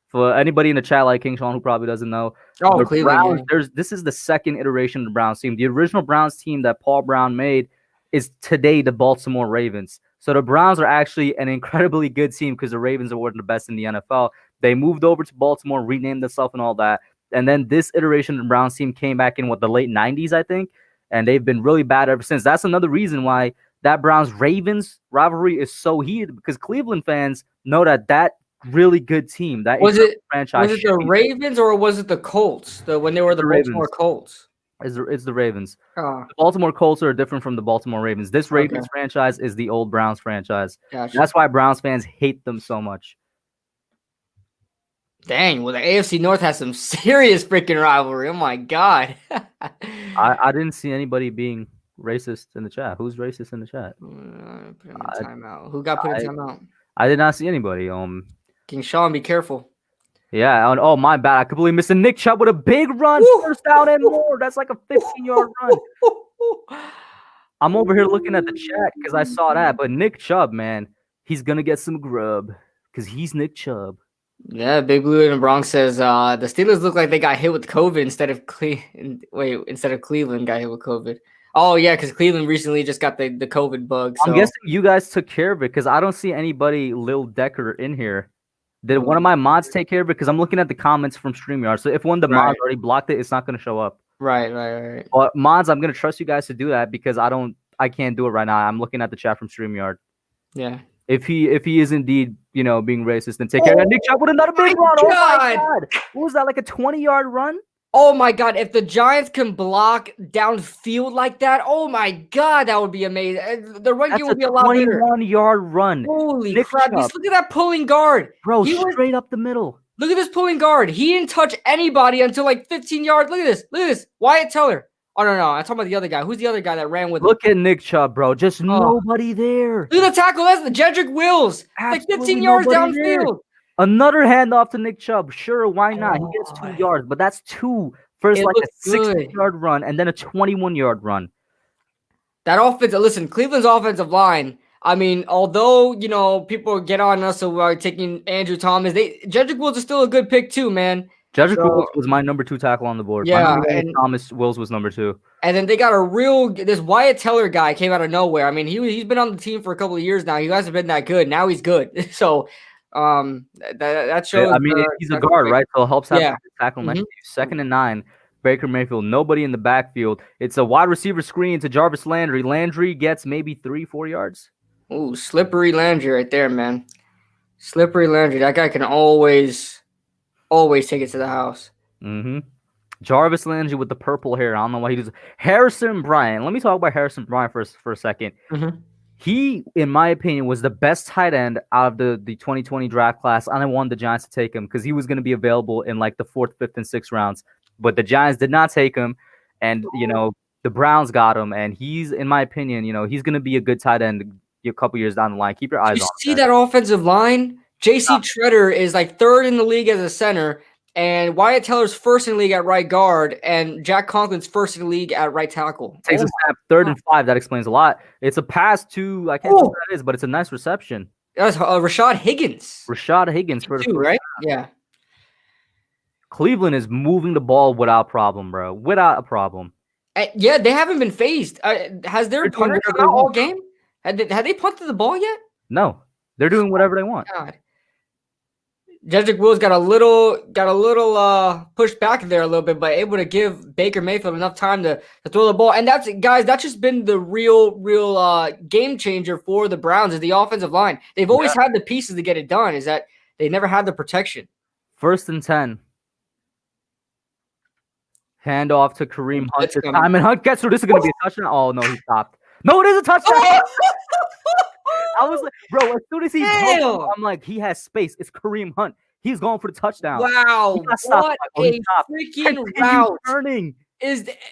For anybody in the chat like King Sean who probably doesn't know, Cleveland, this is the second iteration of the Browns team. The original Browns team that Paul Brown made is today the Baltimore Ravens. So the Browns are actually an incredibly good team because the Ravens are one of the best in the NFL. They moved over to Baltimore, renamed themselves and all that. And then this iteration of the Browns team came back in the late 90s, I think. And they've been really bad ever since. That's another reason why that Browns-Ravens rivalry is so heated because Cleveland fans know that really good team. Franchise. Was it the Ravens or was it the Colts? When they were the Baltimore Colts? It's the Ravens. The Baltimore Colts are different from the Baltimore Ravens. This Ravens franchise is the old Browns franchise. Gotcha. That's why Browns fans hate them so much. Dang, well, the AFC North has some serious freaking rivalry. Oh, my God. I didn't see anybody being racist in the chat. Who's racist in the chat? Put him in timeout. Who got put in timeout? I did not see anybody. King Sean, be careful. Yeah. Oh, my bad. I completely missed Nick Chubb with a big run. First down and more. That's like a 15-yard run. I'm over here looking at the chat because I saw that. But Nick Chubb, man, he's going to get some grub because he's Nick Chubb. Yeah, Big Blue in the Bronx says the Steelers look like they got hit with COVID instead of Cleveland got hit with COVID. Oh yeah, because Cleveland recently just got the COVID bug. So. I'm guessing you guys took care of it because I don't see anybody Lil Decker in here. Did one of my mods take care of it? Because I'm looking at the comments from StreamYard. So if one of the mods already blocked it, it's not going to show up. Right. But mods, I'm going to trust you guys to do that because I can't do it right now. I'm looking at the chat from StreamYard. Yeah. If he is indeed, being racist, then take care of it. Nick Chubb with another big run. Oh my God. What was that, like a 20-yard run? Oh my God. If the Giants can block downfield like that, oh my God, that would be amazing. The run game would be a lot better. 21-yard run. Holy crap. Look at that pulling guard. Bro, straight up the middle. Look at this pulling guard. He didn't touch anybody until like 15 yards. Look at this. Wyatt Teller. Oh, no. I'm talking about the other guy. Who's the other guy that ran with him? Look at Nick Chubb, bro. Just nobody there. Look at the tackle. That's the Jedrick Wills. Like 15 yards downfield. Another handoff to Nick Chubb. Sure, why not? He gets 2 yards, but that's two. First, like a 60-yard run and then a 21-yard run. That offense, listen, Cleveland's offensive line, I mean, although, people get on us about taking Andrew Thomas, Jedrick Wills is still a good pick too, man. Jedrick Wills was my number 2 tackle on the board. My Yeah, number 1 was Thomas. Wills was number 2. And then they got this Wyatt Teller guy came out of nowhere. I mean, he's been on the team for a couple of years now. He hasn't been that good. Now he's good. So, that shows. I mean, he's a guard, right? So it helps have a tackle next to you. 2nd and 9. Baker Mayfield, nobody in the backfield. It's a wide receiver screen to Jarvis Landry. Landry gets maybe 3-4 yards. Ooh, slippery Landry right there, man. Slippery Landry. That guy can always take it to the house. Mm-hmm. Jarvis Landry with the purple hair. I don't know why he does. Harrison Bryant. Let me talk about Harrison Bryant for a second. Mm-hmm. He, in my opinion, was the best tight end out of the 2020 draft class, and I wanted the Giants to take him because he was going to be available in like the 4th, 5th, and 6th rounds. But the Giants did not take him, and the Browns got him, and he's, in my opinion, he's going to be a good tight end a couple years down the line. Keep your eyes on him. See that offensive line? J.C. Treader is like 3rd in the league as a center, and Wyatt Teller's 1st in the league at right guard, and Jack Conklin's 1st in the league at right tackle. Takes a snap, 3rd and 5. That explains a lot. It's a pass to, I can't know what that is, but it's a nice reception. That's Rashad Higgins. Rashad Higgins for the right? Yeah. Cleveland is moving the ball without problem, bro. Without a problem. Yeah, they haven't been phased. Has their punter come out all game? Had they punted the ball yet? No. They're doing whatever they want. God. Jedrick Wills got a little pushed back there a little bit, but able to give Baker Mayfield enough time to throw the ball. And that's just been the real game changer for the Browns is the offensive line. They've always had the pieces to get it done. Is that they never had the protection. 1st and 10. Hand off to Kareem Hunt. And Hunt gets through. This is going to be a touchdown. Oh, no, he stopped. No, it is a touchdown. I was like, bro, as soon as he goes, I'm like, he has space. It's Kareem Hunt. He's going for the touchdown. Wow. What a freaking route. Turning.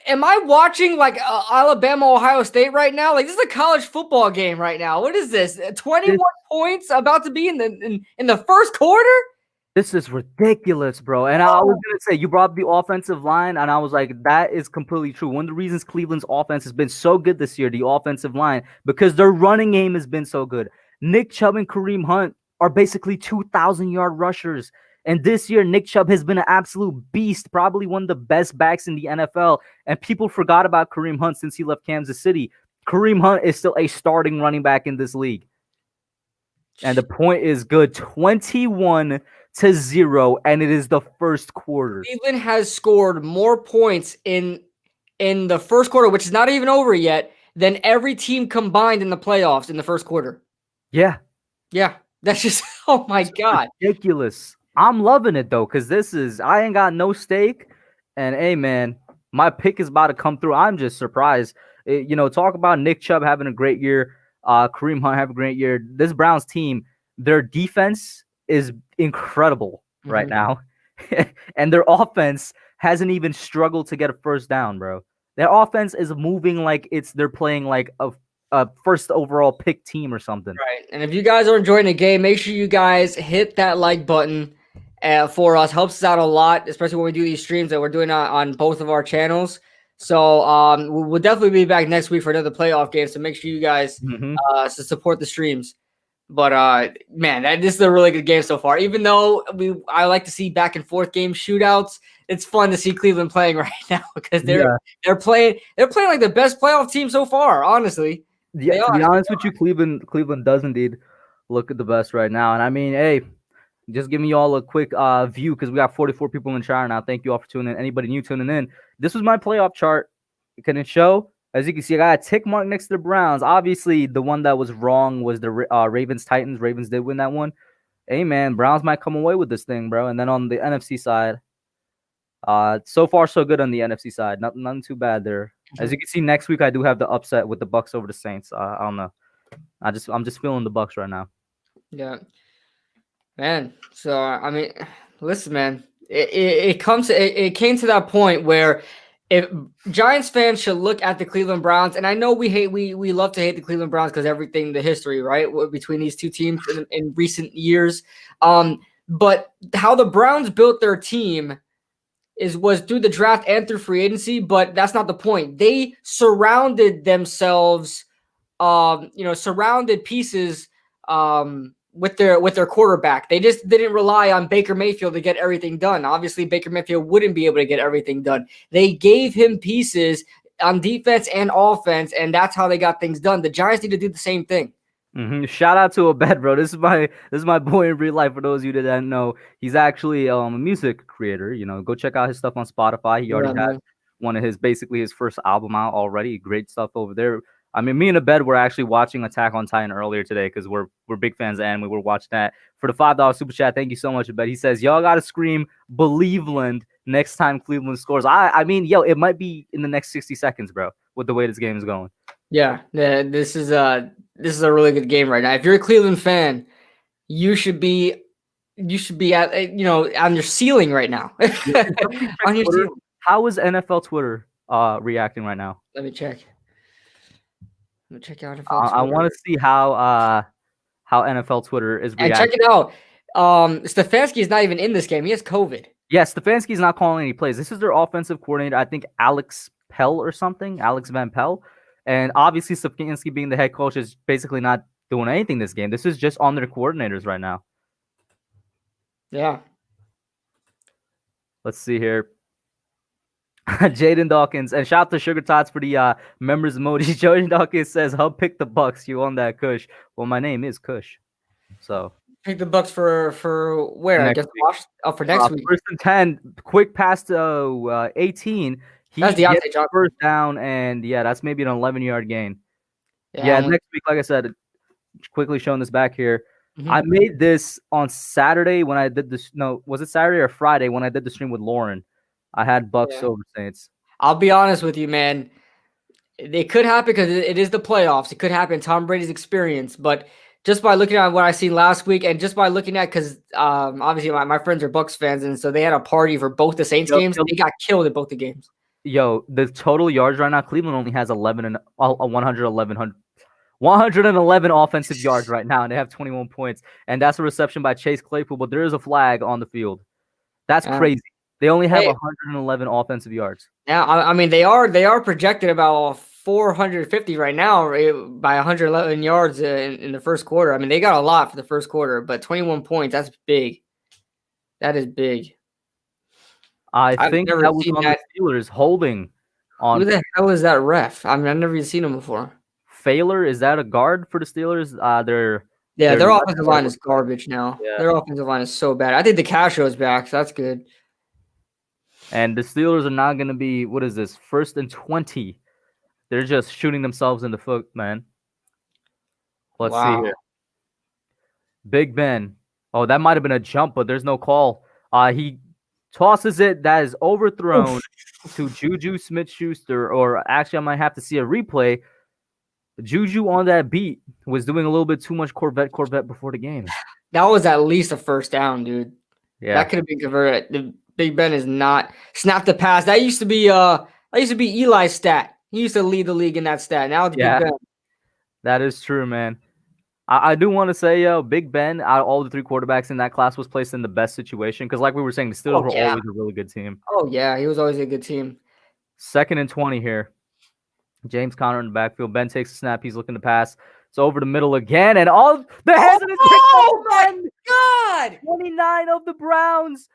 Am I watching like Alabama, Ohio State right now? Like, this is a college football game right now. What is this? 21 points about to be in the first quarter? This is ridiculous, bro. And I was going to say, you brought up the offensive line, and I was like, that is completely true. One of the reasons Cleveland's offense has been so good this year, the offensive line, because their running game has been so good. Nick Chubb and Kareem Hunt are basically 2,000-yard rushers. And this year, Nick Chubb has been an absolute beast, probably one of the best backs in the NFL. And people forgot about Kareem Hunt since he left Kansas City. Kareem Hunt is still a starting running back in this league. And the point is good. 21-0, and it is the first quarter. Cleveland has scored more points in the first quarter, which is not even over yet, than every team combined in the playoffs in the first quarter. Yeah. That's just, oh my God. Ridiculous. I'm loving it, though, because I ain't got no stake. And, hey, man, my pick is about to come through. I'm just surprised. Talk about Nick Chubb having a great year. Kareem Hunt having a great year. This Browns team, their defense is incredible right now. And their offense hasn't even struggled to get a first down, bro. Their offense is moving like they're playing like a first overall pick team or something. Right. And if you guys are enjoying the game, make sure you guys hit that like button for us. Helps us out a lot, especially when we do these streams that we're doing on both of our channels. So we'll definitely be back next week for another playoff game. So make sure you guys support the streams. But man, this is a really good game so far. Even though I like to see back and forth game shootouts, it's fun to see Cleveland playing right now because they're playing like the best playoff team so far. Honestly, yeah. To be honest with you, Cleveland does indeed look at the best right now. And I mean, hey, just give me all a quick view because we got 44 people in the chat now. Thank you all for tuning in. Anybody new tuning in? This was my playoff chart. Can it show? As you can see, I got a tick mark next to the Browns. Obviously, the one that was wrong was the Ravens-Titans. Ravens did win that one. Hey, man, Browns might come away with this thing, bro. And then on the NFC side, so far so good on the NFC side. Nothing too bad there. As you can see, next week I do have the upset with the Bucks over the Saints. I don't know. I'm just feeling the Bucks right now. Yeah, man. So I mean, listen, man. It came to that point where if Giants fans should look at the Cleveland Browns, and I know we love to hate the Cleveland Browns because everything, the history, right, between these two teams in recent years. But how the Browns built their team was through the draft and through free agency, but that's not the point. They surrounded themselves surrounded pieces with their quarterback. They just didn't rely on Baker Mayfield to get everything done. Obviously, Baker Mayfield wouldn't be able to get everything done. They gave him pieces on defense and offense, and that's how they got things done. The Giants need to do the same thing. Mm-hmm. Shout out to Abed, bro. This is my boy in real life. For those of you that didn't know, he's actually a music creator. Go check out his stuff on Spotify. He already has one of his first album out already. Great stuff over there. I mean, me and Abed were actually watching Attack on Titan earlier today because we're big fans of anime. We were watching that for the $5 super chat. Thank you so much, Abed. He says, y'all gotta scream Believeland next time Cleveland scores. I mean, it might be in the next 60 seconds, bro, with the way this game is going. Yeah, this is a really good game right now. If you're a Cleveland fan, you should be at on your ceiling right now. On your ceiling. How is NFL Twitter reacting right now? Let me check. Let me check out NFL Twitter. I want to see how NFL Twitter is reacting. And check it out. Stefanski is not even in this game. He has COVID. Yeah, Stefanski's not calling any plays. This is their offensive coordinator. I think Alex Van Pell. And obviously, Stefanski being the head coach is basically not doing anything this game. This is just on their coordinators right now. Yeah. Let's see here. Jaden Dawkins. And shout out to Sugar Tots for the members emoji. Jaden Dawkins says, Hub pick the Bucks. You on that Kush. Well, my name is Kush. So. Pick the Bucks for where? I guess for next week. 1st and 10. Quick pass to 18. That's the first down, and that's maybe an 11-yard gain. Yeah, next week, like I said, quickly showing this back here. Mm-hmm. I made this on Saturday when I did this. No, was it Saturday or Friday when I did the stream with Lauren? I had Bucks over Saints. I'll be honest with you, man. It could happen because it is the playoffs. It could happen. Tom Brady's experience, but just by looking at what I seen last week, and just by looking at because obviously my friends are Bucks fans, and so they had a party for both the Saints games. They got killed in both the games. Yo, the total yards right now, Cleveland only has 111 offensive yards right now, and they have 21 points. And that's a reception by Chase Claypool, but there is a flag on the field. That's crazy. They only have 111 offensive yards. Yeah, I mean, they are projected about 450 right now by 111 yards in the first quarter. I mean, they got a lot for the first quarter, but 21 points, that's big. That is big. I think that was on the Steelers holding on. Who the hell is that ref? I mean, I've never even seen him before. Failer, is that a guard for the Steelers? Their offensive line is garbage now. Yeah. Their offensive line is so bad. I think the Castro is back, so that's good. And the Steelers are not going to be, what is this, 1st and 20. They're just shooting themselves in the foot, man. Let's see here. Big Ben. Oh, that might have been a jump, but there's no call. He tosses it. That is overthrown to Juju Smith-Schuster, or actually I might have to see a replay. Juju on that beat was doing a little bit too much Corvette before the game. That was at least a first down, dude. Yeah. That could have been converted. The Big Ben is not snap the pass. That used to be Eli's stat. He used to lead the league in that stat. Now it's Big Ben. That is true, man. I do want to say, Big Ben, out of all the 3 quarterbacks in that class, was placed in the best situation because, like we were saying, the Steelers were always a really good team. Oh, yeah. He was always a good team. 2nd and 20 here. James Conner in the backfield. Ben takes a snap. He's looking to pass. It's over the middle again. And all the hands of his Oh, my God. 29 of the Browns.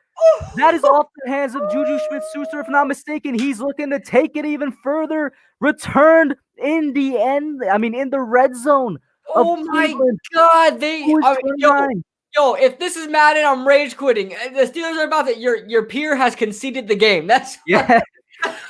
That is off the hands of Juju Smith-Schuster, if not mistaken. He's looking to take it even further. Returned in the end. I mean, in the red zone. Oh my God! Yo, if this is Madden, I'm rage quitting. The Steelers are about to. Your peer has conceded the game. That's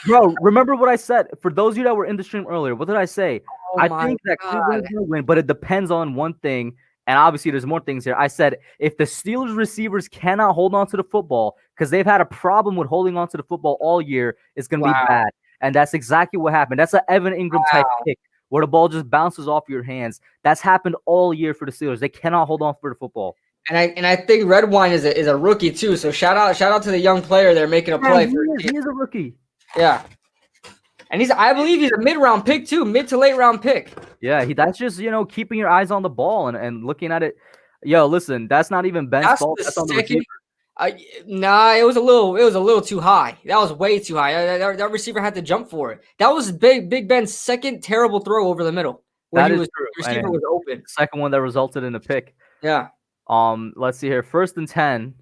bro. Remember what I said. For those of you that were in the stream earlier, what did I say? I think that Cleveland's gonna win, but it depends on one thing. And obviously, there's more things here. I said if the Steelers receivers cannot hold on to the football because they've had a problem with holding on to the football all year, it's gonna be bad. And that's exactly what happened. That's an Evan Ingram type kick, where the ball just bounces off your hands. That's happened all year for the Steelers. They cannot hold on for the football. And I think Redwine is a rookie too. So shout out to the young player there making a play. He is a rookie. Yeah. And I believe he's a mid-round pick too, mid to late round pick. Yeah, that's just keeping your eyes on the ball and looking at it. Yo, listen, that's not even Ben's fault. That's on the receiver. Nah, it was a little too high. That was way too high. That receiver had to jump for it. That was Big Ben's second terrible throw over the middle. when That he is was true. receiver And was open. second one that resulted in a pick. Yeah. Let's see here. 1st and 10.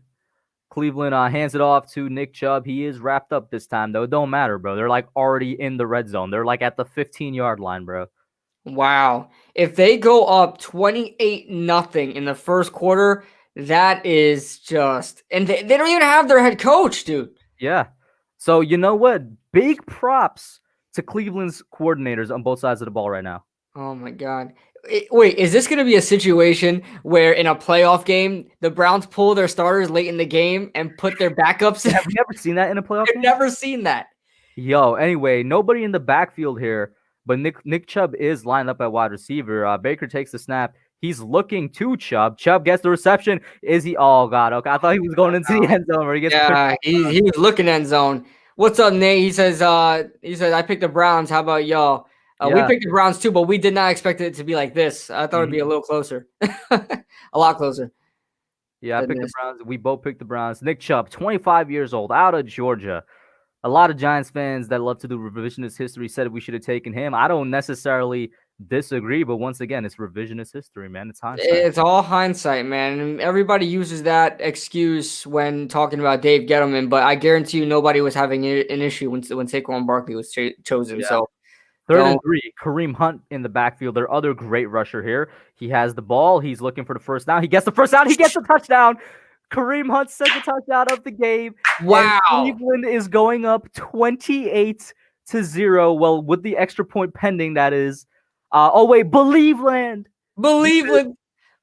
Cleveland hands it off to Nick Chubb. He is wrapped up this time, though. It don't matter, bro. They're like already in the red zone. They're like at the 15-yard line, bro. Wow. If they go up 28-0 in the first quarter, that is just, and they don't even have their head coach, dude. Yeah. So you know what? Big props to Cleveland's coordinators on both sides of the ball right now. Oh my God. Wait, is this going to be a situation where in a playoff game, the Browns pull their starters late in the game and put their backups in? Have you ever seen that in a playoff I've game? never seen that. Yo, anyway, nobody in the backfield here, but Nick Chubb is lined up at wide receiver. Baker takes the snap. He's looking to Chubb. Chubb gets the reception. Is he? Oh, God. Okay. I thought he was going into the end zone where he gets he was looking end zone. What's up, Nate? He says, I picked the Browns. How about y'all? We picked the Browns too, but we did not expect it to be like this. I thought it'd be a little closer. A lot closer. Yeah, I picked the Browns. We both picked the Browns. Nick Chubb, 25 years old, out of Georgia. A lot of Giants fans that love to do revisionist history said we should have taken him. I don't necessarily disagree, but once again, it's revisionist history, man. It's hindsight. It's all hindsight, man. And everybody uses that excuse when talking about Dave Gettleman, but I guarantee you nobody was having an issue when Saquon Barkley was chosen. Yeah. So 3rd and 3, Kareem Hunt in the backfield. Their other great rusher here. He has the ball. He's looking for the first down. He gets the first down. He gets the touchdown. Kareem Hunt set the touchdown of the game. Wow. And Cleveland is going up 28-0. Well, with the extra point pending, that is. Believeland. Believeland.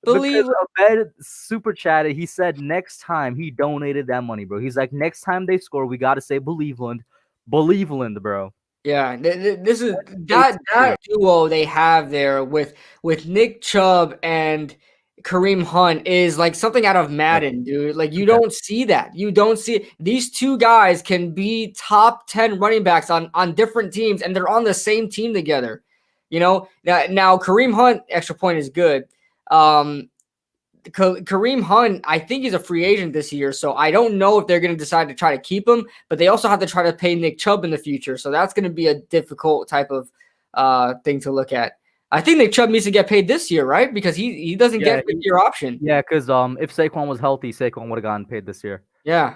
Abed super chatted. He said next time he donated that money, bro. He's like, next time they score, we got to say Believeland. Believeland, bro. Yeah, this is that duo they have there with Nick Chubb and Kareem Hunt is like something out of Madden, dude. Like you don't see that. You don't see these two guys can be top 10 running backs on different teams, and they're on the same team together. You know, now Kareem Hunt extra point is good. Kareem Hunt, I think he's a free agent this year, so I don't know if they're going to decide to try to keep him, but they also have to try to pay Nick Chubb in the future, so that's going to be a difficult type of thing to look at. I think Nick Chubb needs to get paid this year, right? Because he doesn't get a year option. Yeah, because if Saquon was healthy, Saquon would have gotten paid this year. Yeah.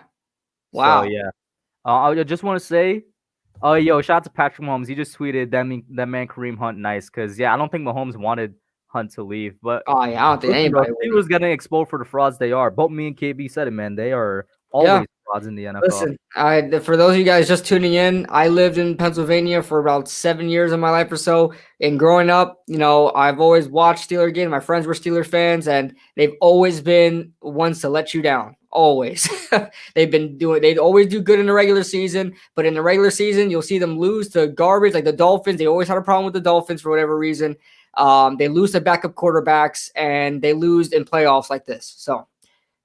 Wow. So, yeah. I just want to say, shout out to Patrick Mahomes. He just tweeted that man Kareem Hunt nice because, I don't think Mahomes wanted Hunt to leave, but I don't think anybody he was getting exposed for the frauds they are. Both me and KB said it, man. They are always frauds in the NFL. Listen, for those of you guys just tuning in, I lived in Pennsylvania for about 7 years of my life or so. And growing up, I've always watched Steeler games. My friends were Steeler fans, and they've always been ones to let you down. Always. They always do good in the regular season, but in the regular season, you'll see them lose to garbage like the Dolphins. They always had a problem with the Dolphins for whatever reason. They lose their backup quarterbacks, and they lose in playoffs like this. So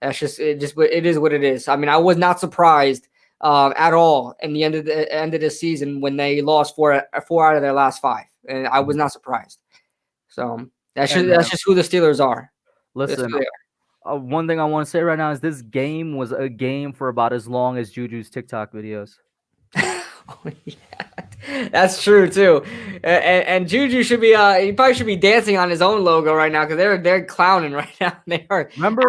that's it is what it is. I mean, I was not surprised at all in the end of the season when they lost four out of their last 5, and I was not surprised. So that's just who the Steelers are. Listen, one thing I want to say right now is this game was a game for about as long as Juju's TikTok videos. Oh, yeah, that's true too. And Juju should be he probably should be dancing on his own logo right now because they're clowning right now. They are. Remember,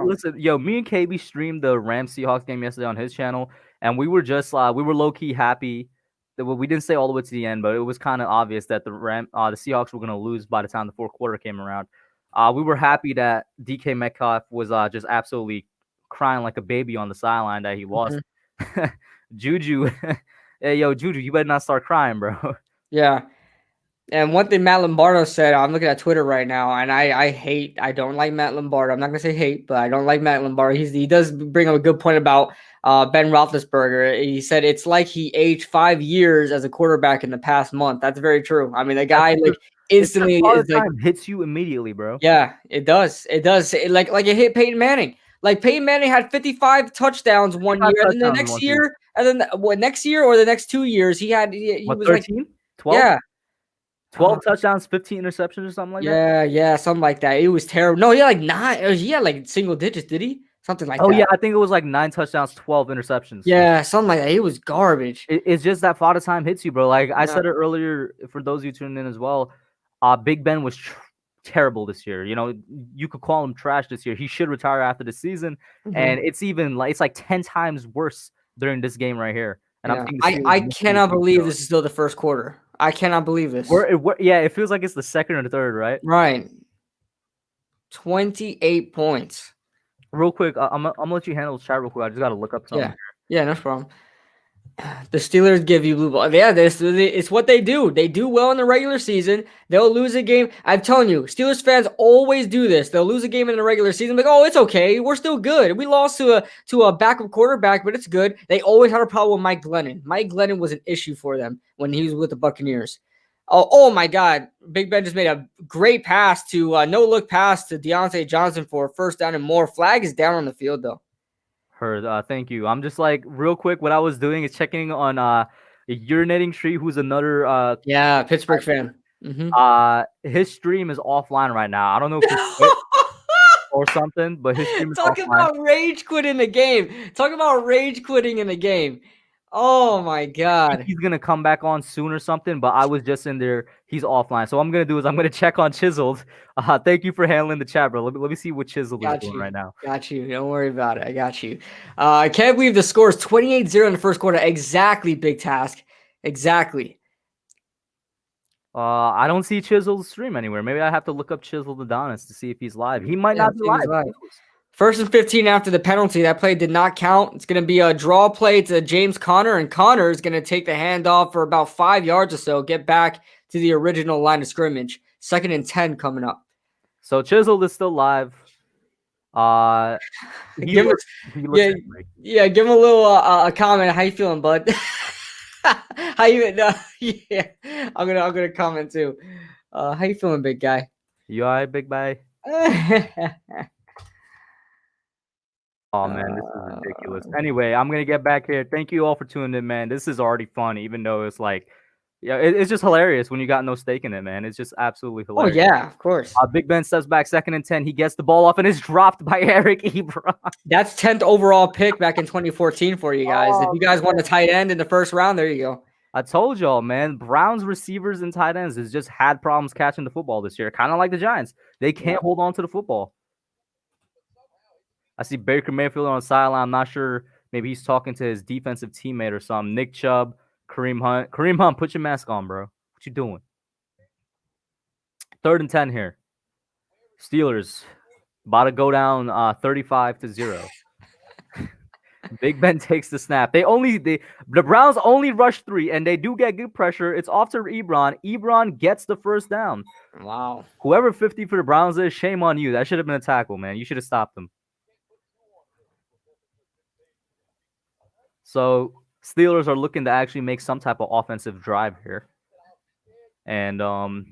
listen, me and KB streamed the Rams Seahawks game yesterday on his channel, and we were just we were low key happy that we didn't say all the way to the end, but it was kind of obvious that the Seahawks were going to lose by the time the fourth quarter came around. We were happy that DK Metcalf was just absolutely crying like a baby on the sideline that he lost. Mm-hmm. Juju, hey, Juju, you better not start crying, bro. Yeah. And one thing Matt Lombardo said, I'm looking at Twitter right now, and I don't like Matt Lombardo. I'm not going to say hate, but I don't like Matt Lombardo. He does bring up a good point about Ben Roethlisberger. He said it's like he aged 5 years as a quarterback in the past month. That's very true. I mean, the guy instantly is hits you immediately, bro. Yeah, it does. It does. Like it hit Peyton Manning. Like Peyton Manning had 55 touchdowns one year, and then the next year, and then next year or the next 2 years, he was 13? like 12? Yeah. 12 touchdowns, 15 interceptions, or something like that. Yeah, something like that. It was terrible. No, he had like 9. He had like single digits, did he? Something like that. Oh yeah, I think it was like 9 touchdowns, 12 interceptions. Yeah, something like that. It was garbage. It's just that Father time hits you, bro. Like I said it earlier, for those of you tuning in as well. Big Ben was terrible this year. You know, you could call him trash this year. He should retire after the season, and it's like 10 times worse during this game right here. And yeah. I cannot believe this is still the first quarter. I cannot believe this. Yeah, it feels like it's the second or the third, right? Right. 28 points. Real quick, I'm gonna let you handle the chat real quick. I just gotta look up something. Yeah, no problem. The Steelers give you blue ball. Yeah, it's what they do. They do well in the regular season. They'll lose a game. I'm telling you, Steelers fans always do this. They'll lose a game in the regular season. Like, oh, it's okay. We're still good. We lost to a backup quarterback, but it's good. They always had a problem with Mike Glennon. Mike Glennon was an issue for them when he was with the Buccaneers. Oh my God. Big Ben just made a great pass to no-look pass to Deontay Johnson for a first down and more. Flag is down on the field, though. Heard. Thank you. I'm just like, real quick, what I was doing is checking on Urinating Tree, who's another Pittsburgh fan. Mm-hmm. His stream is offline right now. I don't know if he's quit or something, but his stream is Talking about rage quit in the game. Talking about rage quitting in the game. Oh my God. He's gonna come back on soon or something, but I was just in there. He's offline. So what I'm gonna do is I'm gonna check on Chiseled. Thank you for handling the chat, bro. Let me see what Chiseled is doing right now. Got you. Don't worry about it. I got you. I can't believe the score is 28-0 in the first quarter. Exactly, Big Task. Exactly. I don't see Chiseled stream anywhere. Maybe I have to look up Chiseled Adonis to see if he's live. He might not be live. First and 15 after the penalty. That play did not count. It's going to be a draw play to James Conner, and Conner is going to take the handoff for about 5 yards or so, get back to the original line of scrimmage. 2nd and 10 coming up. So Chiseled is still live. Give him a little comment. How you feeling, bud? How you? Yeah, I'm gonna comment too. How you feeling, big guy? You all right, big guy? Oh, man, this is ridiculous. Anyway, I'm going to get back here. Thank you all for tuning in, man. This is already fun, even though it's like, it's just hilarious when you got no stake in it, man. It's just absolutely hilarious. Oh, yeah, of course. Big Ben steps back, 2nd and 10. He gets the ball off and is dropped by Eric Ebron. That's 10th overall pick back in 2014 for you guys. If you guys want a tight end in the first round, there you go. I told y'all, man, Browns receivers and tight ends has just had problems catching the football this year. Kind of like the Giants. They can't hold on to the football. I see Baker Mayfield on the sideline. I'm not sure. Maybe he's talking to his defensive teammate or something. Nick Chubb, Kareem Hunt. Kareem Hunt, put your mask on, bro. What you doing? 3rd and 10 here. Steelers about to go down 35-0. Big Ben takes the snap. The Browns only rush 3, and they do get good pressure. It's off to Ebron. Ebron gets the first down. Wow. Whoever 50 for the Browns is, shame on you. That should have been a tackle, man. You should have stopped them. So Steelers are looking to actually make some type of offensive drive here. And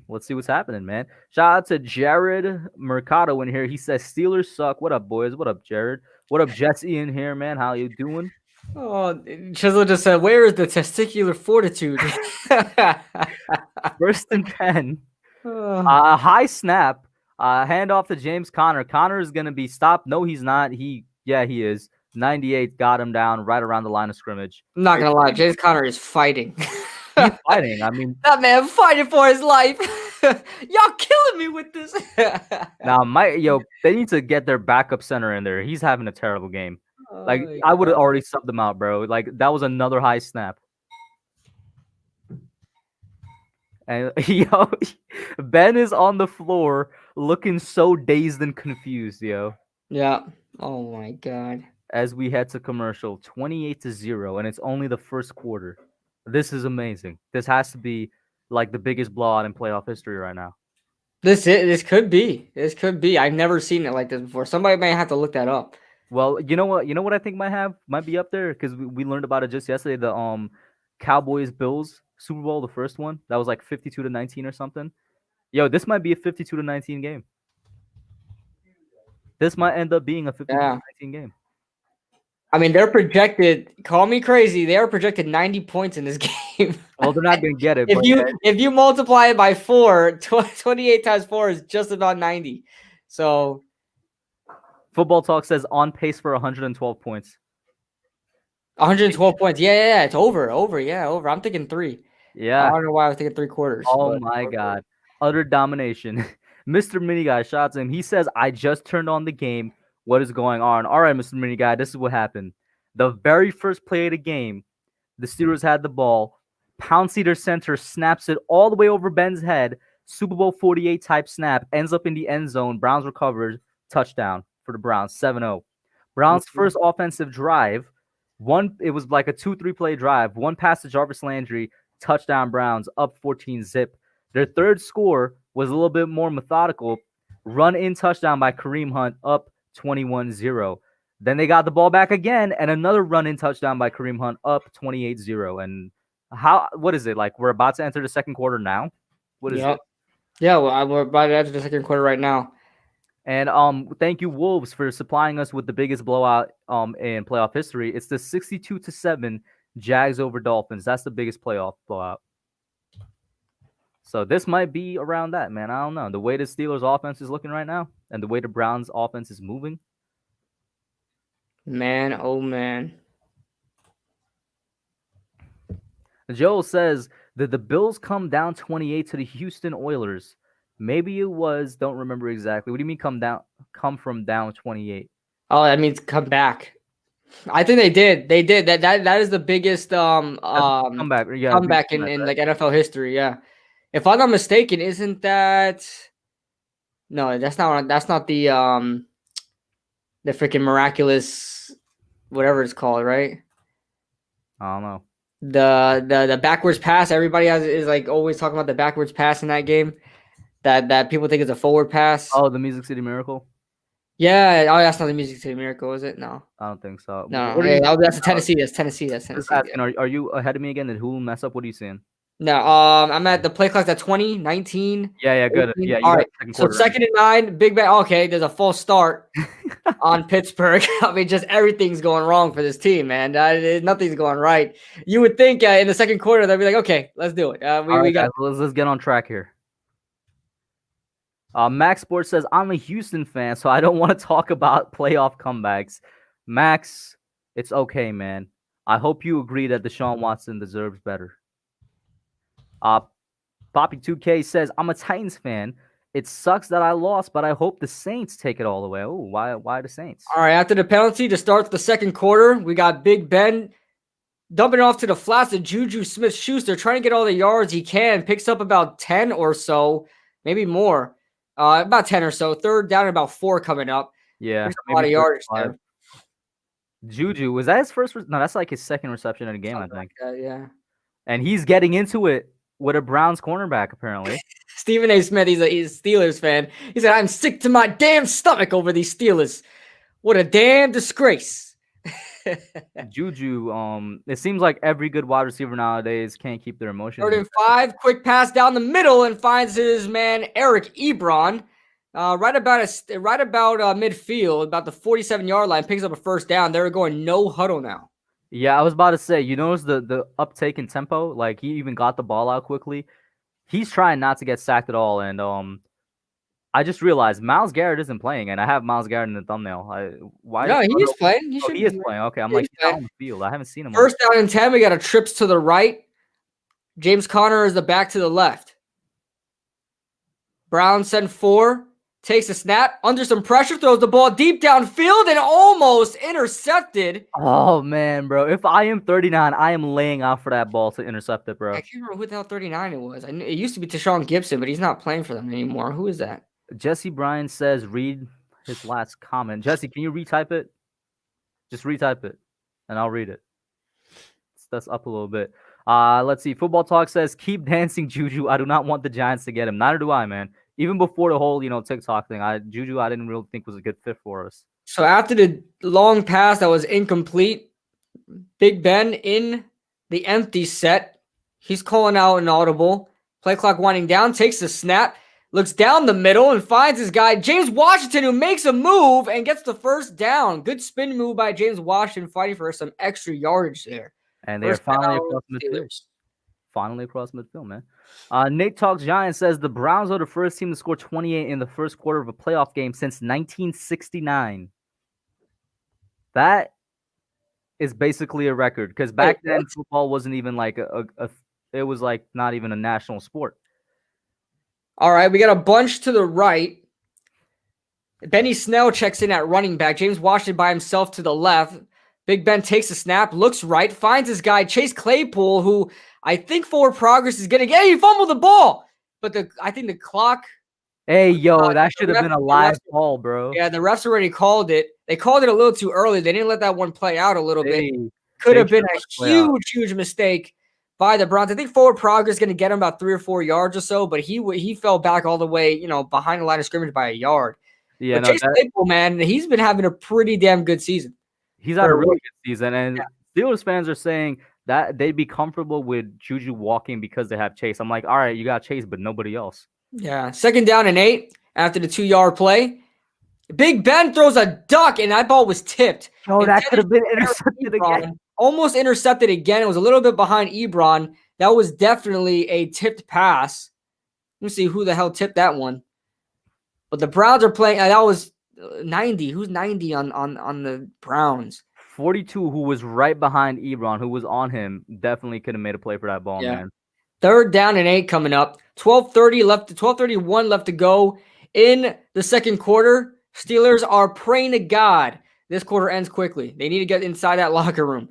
let's see what's happening, man. Shout out to Jared Mercado in here. He says Steelers suck. What up, boys? What up, Jared? What up, Jesse in here, man? How you doing? Oh, Chisel just said, where is the testicular fortitude? 1st and 10. High snap. Handoff to James Conner. Conner is going to be stopped. No, he's not. He is. 98 got him down right around the line of scrimmage. I'm not going to lie. James Conner is fighting. He's fighting. I mean, that man fighting for his life. Y'all killing me with this. Now, they need to get their backup center in there. He's having a terrible game. Like, I would have already subbed him out, bro. Like, that was another high snap. And Ben is on the floor looking so dazed and confused, yo. Yeah. Oh my God. As we head to commercial, 28-0, and it's only the first quarter. This is amazing. This has to be like the biggest blowout in playoff history right now. This could be. This could be. I've never seen it like this before. Somebody may have to look that up. Well, you know what? You know what I think might be up there, because we learned about it just yesterday. The Cowboys Bills Super Bowl, the first one, that was like 52-19 or something. Yo, this might be a 52-19 game. This might end up being a 52-19 game. I mean, they're projected. Call me crazy. They are projected 90 points in this game. Well, they're not going to get it. If you multiply it by 4, 28 times 4 is just about 90. So, Football Talk says on pace for 112 points. 112 points. Yeah. It's over. Yeah, over. I'm thinking 3. Yeah. I don't know why I was thinking 3 quarters. Oh my God. utter domination. Mr. Mini Guy, shout out to him. He says, I just turned on the game. What is going on? All right, Mr. Mini Guy, this is what happened. The very first play of the game, the Steelers had the ball. Pouncey, their center, snaps it all the way over Ben's head. Super Bowl 48 type snap, ends up in the end zone. Browns recovered. Touchdown for the Browns, 7-0. Browns' first offensive drive. It was like a 2-3 play drive. One pass to Jarvis Landry, touchdown Browns, up 14-zip. Their third score was a little bit more methodical. Run in touchdown by Kareem Hunt, up 21-0. Then they got the ball back again, and another run in touchdown by Kareem Hunt, up 28-0. And what is it? Like, we're about to enter the second quarter now? What is it? Yeah, well, we're about to enter the second quarter right now. And thank you, Wolves, for supplying us with the biggest blowout in playoff history. It's the 62-7 Jags over Dolphins. That's the biggest playoff blowout. So this might be around that, man. I don't know. The way the Steelers' offense is looking right now, and the way the Browns' offense is moving. Man, oh man. Joel says, did the Bills come down 28 to the Houston Oilers? Maybe it was. Don't remember exactly. What do you mean come from down 28? Oh, that means come back. I think they did. They did. That is the biggest comeback. Yeah, comeback in like NFL history. Yeah. If I'm not mistaken, isn't that? No, that's not the freaking miraculous whatever it's called, right? I don't know. The backwards pass. Everybody is like always talking about the backwards pass in that game. That people think is a forward pass. Oh, the Music City Miracle? Yeah. Oh, that's not the Music City Miracle, is it? No. I don't think so. No. That's Tennessee. That's Tennessee. That's Tennessee. Just asking, are you ahead of me again? Did Hulu mess up? What are you seeing? No. I'm at the play clock's at 20, 19. Yeah, good. 18. Yeah, all right. So second and 9, Big Ben. Okay, there's a full start on Pittsburgh. I mean, just everything's going wrong for this team, man. Nothing's going right. You would think in the second quarter they'd be like, okay, let's do it. Let's get on track here. Max Sports says, I'm a Houston fan, so I don't want to talk about playoff comebacks. Max, it's okay, man. I hope you agree that Deshaun Watson deserves better. Poppy2K says, I'm a Titans fan. It sucks that I lost, but I hope the Saints take it all the way. Oh, why the Saints? All right, after the penalty to start the second quarter, we got Big Ben dumping off to the flats of Juju Smith-Schuster, trying to get all the yards he can. Picks up about 10 or so, maybe more. About 10 or so. Third down and about 4 coming up. Yeah. There's a lot of yards there. Juju, was that his first? No, that's like his second reception in a game, something I think. Like that, yeah. And he's getting into it with a Browns cornerback, apparently. Stephen A. Smith, he's a Steelers fan. He said, I'm sick to my damn stomach over these Steelers. What a damn disgrace. Juju, it seems like every good wide receiver nowadays can't keep their emotions. 3rd and 5, quick pass down the middle and finds his man Eric Ebron right about midfield, about the 47-yard line, picks up a first down. They're going no huddle now. Yeah, I was about to say, you notice the uptake in tempo? Like, he even got the ball out quickly. He's trying not to get sacked at all, and I just realized Myles Garrett isn't playing, and I have Myles Garrett in the thumbnail. No, he is playing. He is playing. Okay, I'm like, he's not on the field. I haven't seen him. First down and 10. We got a trips to the right. James Conner is the back to the left. Brown send 4. Takes a snap. Under some pressure. Throws the ball deep downfield and almost intercepted. Oh, man, bro. If I am 39, I am laying out for that ball to intercept it, bro. I can't remember who the hell 39 it was. It used to be Tashawn Gibson, but he's not playing for them anymore. Who is that? Jesse Bryan says, read his last comment. Jesse, can you retype it? Just retype it, and I'll read it. That's up a little bit. Let's see. Football Talk says, keep dancing, Juju. I do not want the Giants to get him. Neither do I, man. Even before the whole, TikTok thing, Juju, I didn't really think was a good fit for us. So after the long pass that was incomplete, Big Ben in the empty set. He's calling out an audible. Play clock winding down, takes the snap, looks down the middle and finds his guy, James Washington, who makes a move and gets the first down. Good spin move by James Washington, fighting for some extra yardage there. And they're finally across midfield. Finally across midfield, man. Nate Talks Giants says the Browns are the first team to score 28 in the first quarter of a playoff game since 1969. That is basically a record, because back then football wasn't even like it was like not even a national sport. All right, we got a bunch to the right. Benny Snell checks in at running back. James Washington by himself to the left. Big Ben takes a snap, looks right, finds his guy, Chase Claypool, who I think forward progress is getting. Hey, he fumbled the ball. But I think the clock. Hey, yo, that should have been a live call, bro. Yeah, the refs already called it. They called it a little too early. They didn't let that one play out a little bit. Could have been a huge mistake by the Browns. I think forward progress is going to get him about 3 or 4 yards or so, but he fell back all the way, behind the line of scrimmage by a yard. Yeah, but Chase Claypool, man, he's been having a pretty damn good season. He's had a really good season, and Steelers fans are saying that they'd be comfortable with Juju walking because they have Chase. I'm like, all right, you got Chase, but nobody else. Yeah, 2nd down and 8 after the 2-yard play. Big Ben throws a duck, and that ball was tipped. Oh, that could have been intercepted again. Almost intercepted again. It was a little bit behind Ebron. That was definitely a tipped pass. Let me see who the hell tipped that one. But the Browns are playing. That was 90. Who's 90 on the Browns? 42, who was right behind Ebron, who was on him, definitely could have made a play for that ball, man. 3rd down and 8 coming up. 12:31 left to go in the second quarter. Steelers are praying to God this quarter ends quickly. They need to get inside that locker room.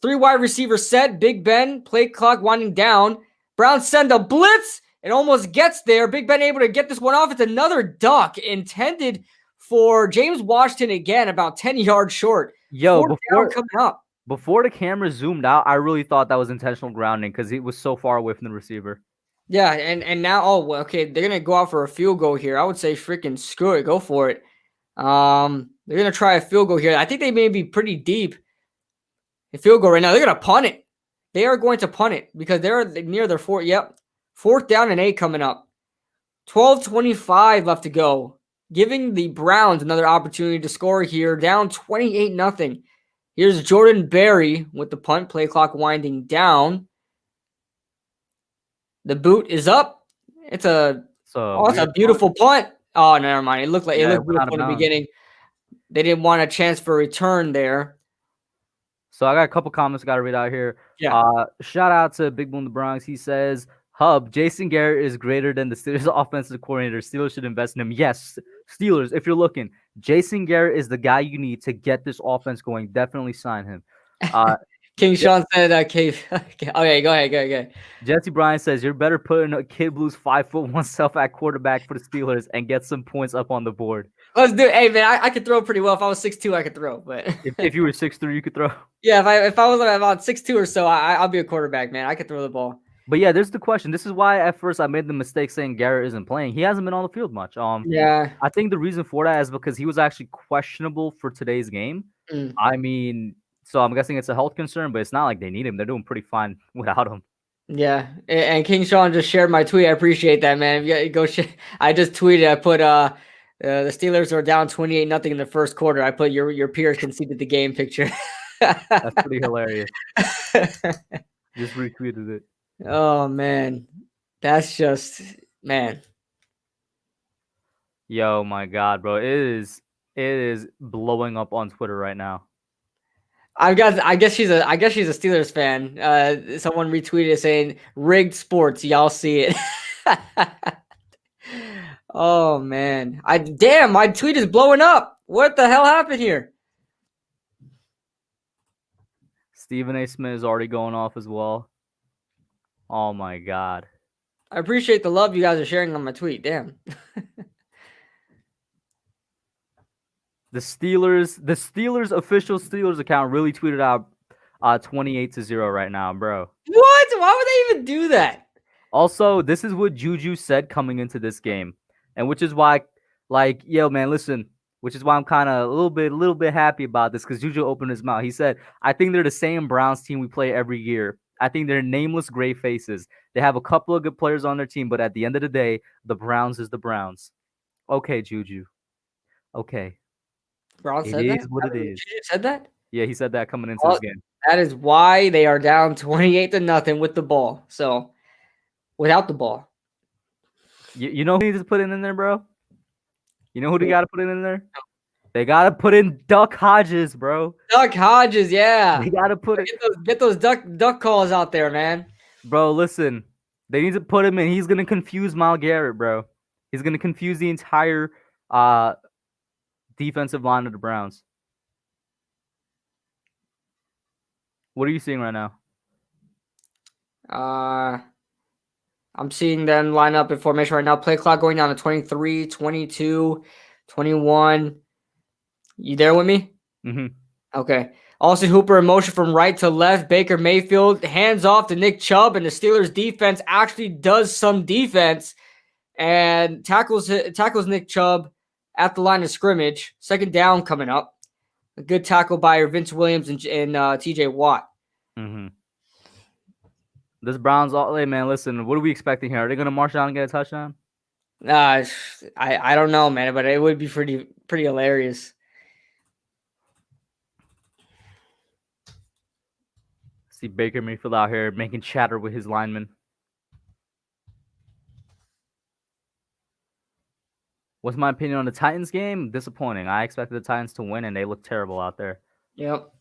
3 wide receivers set. Big Ben, play clock winding down. Browns send a blitz. It almost gets there. Big Ben able to get this one off. It's another duck intended for James Washington again, about 10 yards short. Yo, before the camera zoomed out, I really thought that was intentional grounding because he was so far away from the receiver. Yeah, and now, okay, they're going to go out for a field goal here. I would say freaking screw it. Go for it. They're going to try a field goal here. I think they may be pretty deep. A field goal right now. They're going to punt it. They are going to punt it because they're near their 4th down and 8 coming up. 12:25 left to go. Giving the Browns another opportunity to score here. Down 28-0. Here's Jordan Berry with the punt. Play clock winding down. The boot is up. It's a beautiful punt. Oh, never mind. It looked beautiful in the beginning. They didn't want a chance for a return there. So I got a couple comments I got to read out here. Yeah. Shout out to Big Boom the Bronx. He says, Hub, Jason Garrett is greater than the Steelers offensive coordinator. Steelers should invest in him. Yes, Steelers, if you're looking, Jason Garrett is the guy you need to get this offense going. Definitely sign him. King Sean said, Cave. Okay, go ahead. Jesse Bryan says, you're better putting a Kid Blues 5'1" self at quarterback for the Steelers and get some points up on the board. Let's do it. Hey, man, I could throw pretty well. If I was 6'2", I could throw. But if you were 6'3", you could throw. Yeah, if I was about 6'2" or so, I'll be a quarterback, man. I could throw the ball. But yeah, there's the question. This is why at first I made the mistake saying Garrett isn't playing. He hasn't been on the field much. Yeah. I think the reason for that is because he was actually questionable for today's game. I mean, so I'm guessing it's a health concern, but it's not like they need him. They're doing pretty fine without him. Yeah, and King Sean just shared my tweet. I appreciate that, man. I just tweeted. I put the Steelers are down 28-0 in the first quarter. I put your peers conceded the game picture. That's pretty hilarious. Just retweeted it. Oh man, that's just man. Yo, my God, bro, it is blowing up on Twitter right now. I guess she's a Steelers fan. Someone retweeted saying rigged sports. Y'all see it. Oh man, my tweet is blowing up. What the hell happened here? Stephen A. Smith is already going off as well. Oh my God. I appreciate the love you guys are sharing on my tweet. Damn. The Steelers official Steelers account really tweeted out 28-0 right now, bro. What? Why would they even do that? Also, this is what Juju said coming into this game. And which is why, like, yo, man, listen, which is why I'm kind of a little bit happy about this because Juju opened his mouth. He said, I think they're the same Browns team we play every year. I think they're nameless gray faces. They have a couple of good players on their team, but at the end of the day, the Browns is the Browns. Okay, Juju. Okay. Browns said that? It is what it is. Juju said that? Yeah, he said that coming into this game. That is why they are down 28-0 with the ball. So, without the ball. You know who needs to put it in there, bro? You know who they got to put it in there? They got to put in Duck Hodges, bro. Duck Hodges, yeah. They got to put it. Get those duck calls out there, man. Bro, listen. They need to put him in. He's gonna confuse Myles Garrett, bro. He's gonna confuse the entire defensive line of the Browns. What are you seeing right now? I'm seeing them line up in formation right now. Play clock going down to 23, 22, 21. You there with me? Mm-hmm. Okay. Austin Hooper in motion from right to left. Baker Mayfield hands off to Nick Chubb, and the Steelers defense actually does some defense and tackles Nick Chubb at the line of scrimmage. Second down coming up. A good tackle by Vince Williams and TJ Watt. Mm-hmm. This Browns, hey man, listen, what are we expecting here? Are they gonna march down and get a touchdown? I don't know, man, but it would be pretty hilarious. See Baker Mayfield out here making chatter with his linemen. What's my opinion on the Titans game? Disappointing. I expected the Titans to win, and they look terrible out there. Yep.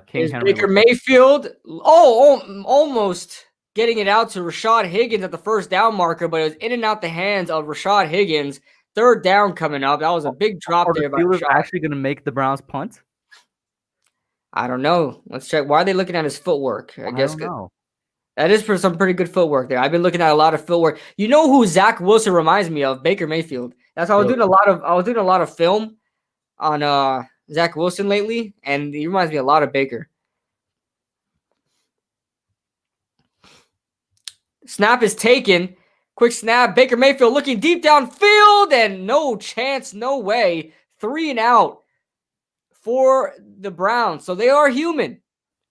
King Henry Baker Mayfield, almost getting it out to Rashad Higgins at the first down marker, but it was in and out the hands of Rashad Higgins. Third down coming up. That was a big drop there. Are the Steelers actually going to make the Browns punt? I don't know. Let's check. Why are they looking at his footwork? I guess don't know. That is for some pretty good footwork there. I've been looking at a lot of footwork. You know who Zach Wilson reminds me of? Baker Mayfield. That's how I was doing a lot of film on Zach Wilson lately, and he reminds me a lot of Baker. Snap is taken. Quick snap. Baker Mayfield looking deep downfield, and no chance, no way. 3 and out for the Browns. So they are human.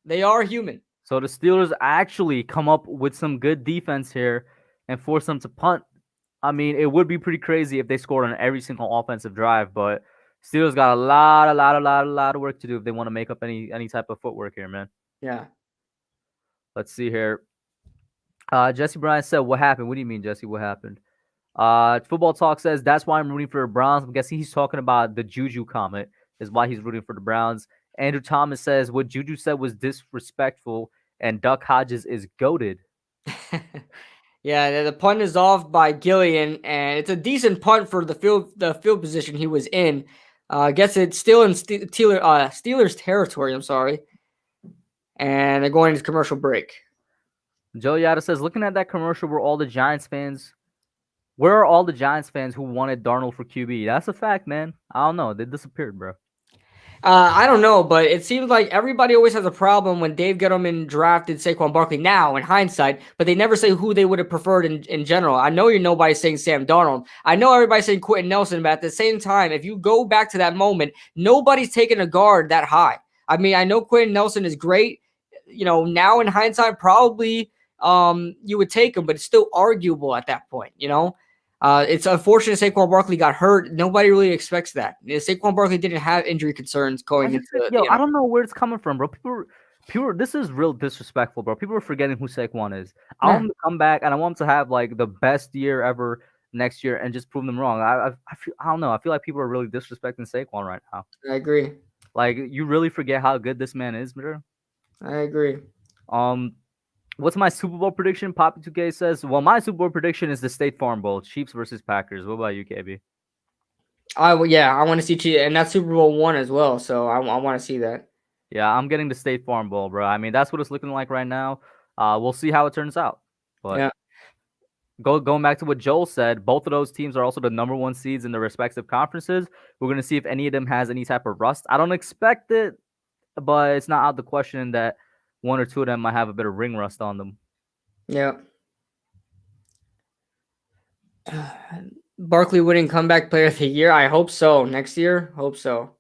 They are human. So the Steelers actually come up with some good defense here and force them to punt. I mean, it would be pretty crazy if they scored on every single offensive drive, but Steelers got a lot of work to do if they want to make up any type of footwork here, man. Yeah. Let's see here. Jesse Bryan said, "What happened?" What do you mean, Jesse? What happened? Football Talk says, "That's why I'm rooting for the Browns." I'm guessing he's talking about the Juju comment is why he's rooting for the Browns. Andrew Thomas says, "What Juju said was disrespectful, and Duck Hodges is goated." Yeah, the punt is off by Gillian, and it's a decent punt for the field position he was in. I guess it's still in Steelers territory. I'm sorry, and they're going into commercial break. Joe Yada says, "Looking at that commercial, where all the Giants fans, where are all the Giants fans who wanted Darnold for QB?" That's a fact, man. I don't know. They disappeared, bro. I don't know, but it seems like everybody always has a problem when Dave Gettleman drafted Saquon Barkley now in hindsight, but they never say who they would have preferred in general. I know nobody's saying Sam Darnold. I know everybody's saying Quentin Nelson, but at the same time, if you go back to that moment, nobody's taking a guard that high. I mean, I know Quentin Nelson is great. You know, now in hindsight, probably you would take him, but it's still arguable at that point, you know? It's unfortunate Saquon Barkley got hurt. Nobody really expects that. Saquon Barkley didn't have injury concerns going into. I don't know where it's coming from, bro. People, this is real disrespectful, bro. People are forgetting who Saquon is. I want him to come back, and I want him to have like the best year ever next year, and just prove them wrong. I don't know. I feel like people are really disrespecting Saquon right now. I agree. Like, you really forget how good this man is, bro. I agree. What's my Super Bowl prediction? Poppy 2K says, "Well, my Super Bowl prediction is the State Farm Bowl, Chiefs versus Packers." What about you, KB? I want to see Chiefs, and that's Super Bowl 1 as well. So I want to see that. Yeah, I'm getting the State Farm Bowl, bro. I mean, that's what it's looking like right now. We'll see how it turns out. But yeah. Going back to what Joel said, both of those teams are also the number 1 seeds in their respective conferences. We're going to see if any of them has any type of rust. I don't expect it, but it's not out of the question that 1 or 2 of them might have a bit of ring rust on them. Yeah. Barkley winning comeback player of the year. I hope so. Next year, hope so.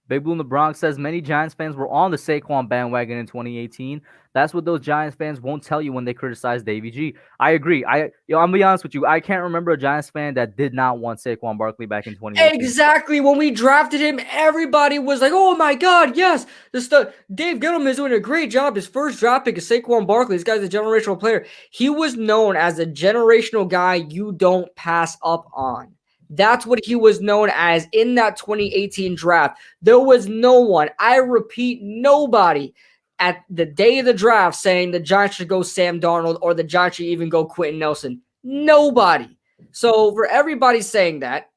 Big Blue in the Bronx says many Giants fans were on the Saquon bandwagon in 2018. That's what those Giants fans won't tell you when they criticize Davey G. I agree. I'm gonna be honest with you. I can't remember a Giants fan that did not want Saquon Barkley back in 2018. Exactly. When we drafted him, everybody was like, "Oh my God, yes, Dave Gettleman is doing a great job. His first draft pick is Saquon Barkley. This guy's a generational player." He was known as a generational guy you don't pass up on. That's what he was known as in that 2018 draft. There was no one, I repeat, nobody at the day of the draft saying the Giants should go Sam Darnold or the Giants should even go Quentin Nelson. Nobody. So for everybody saying that,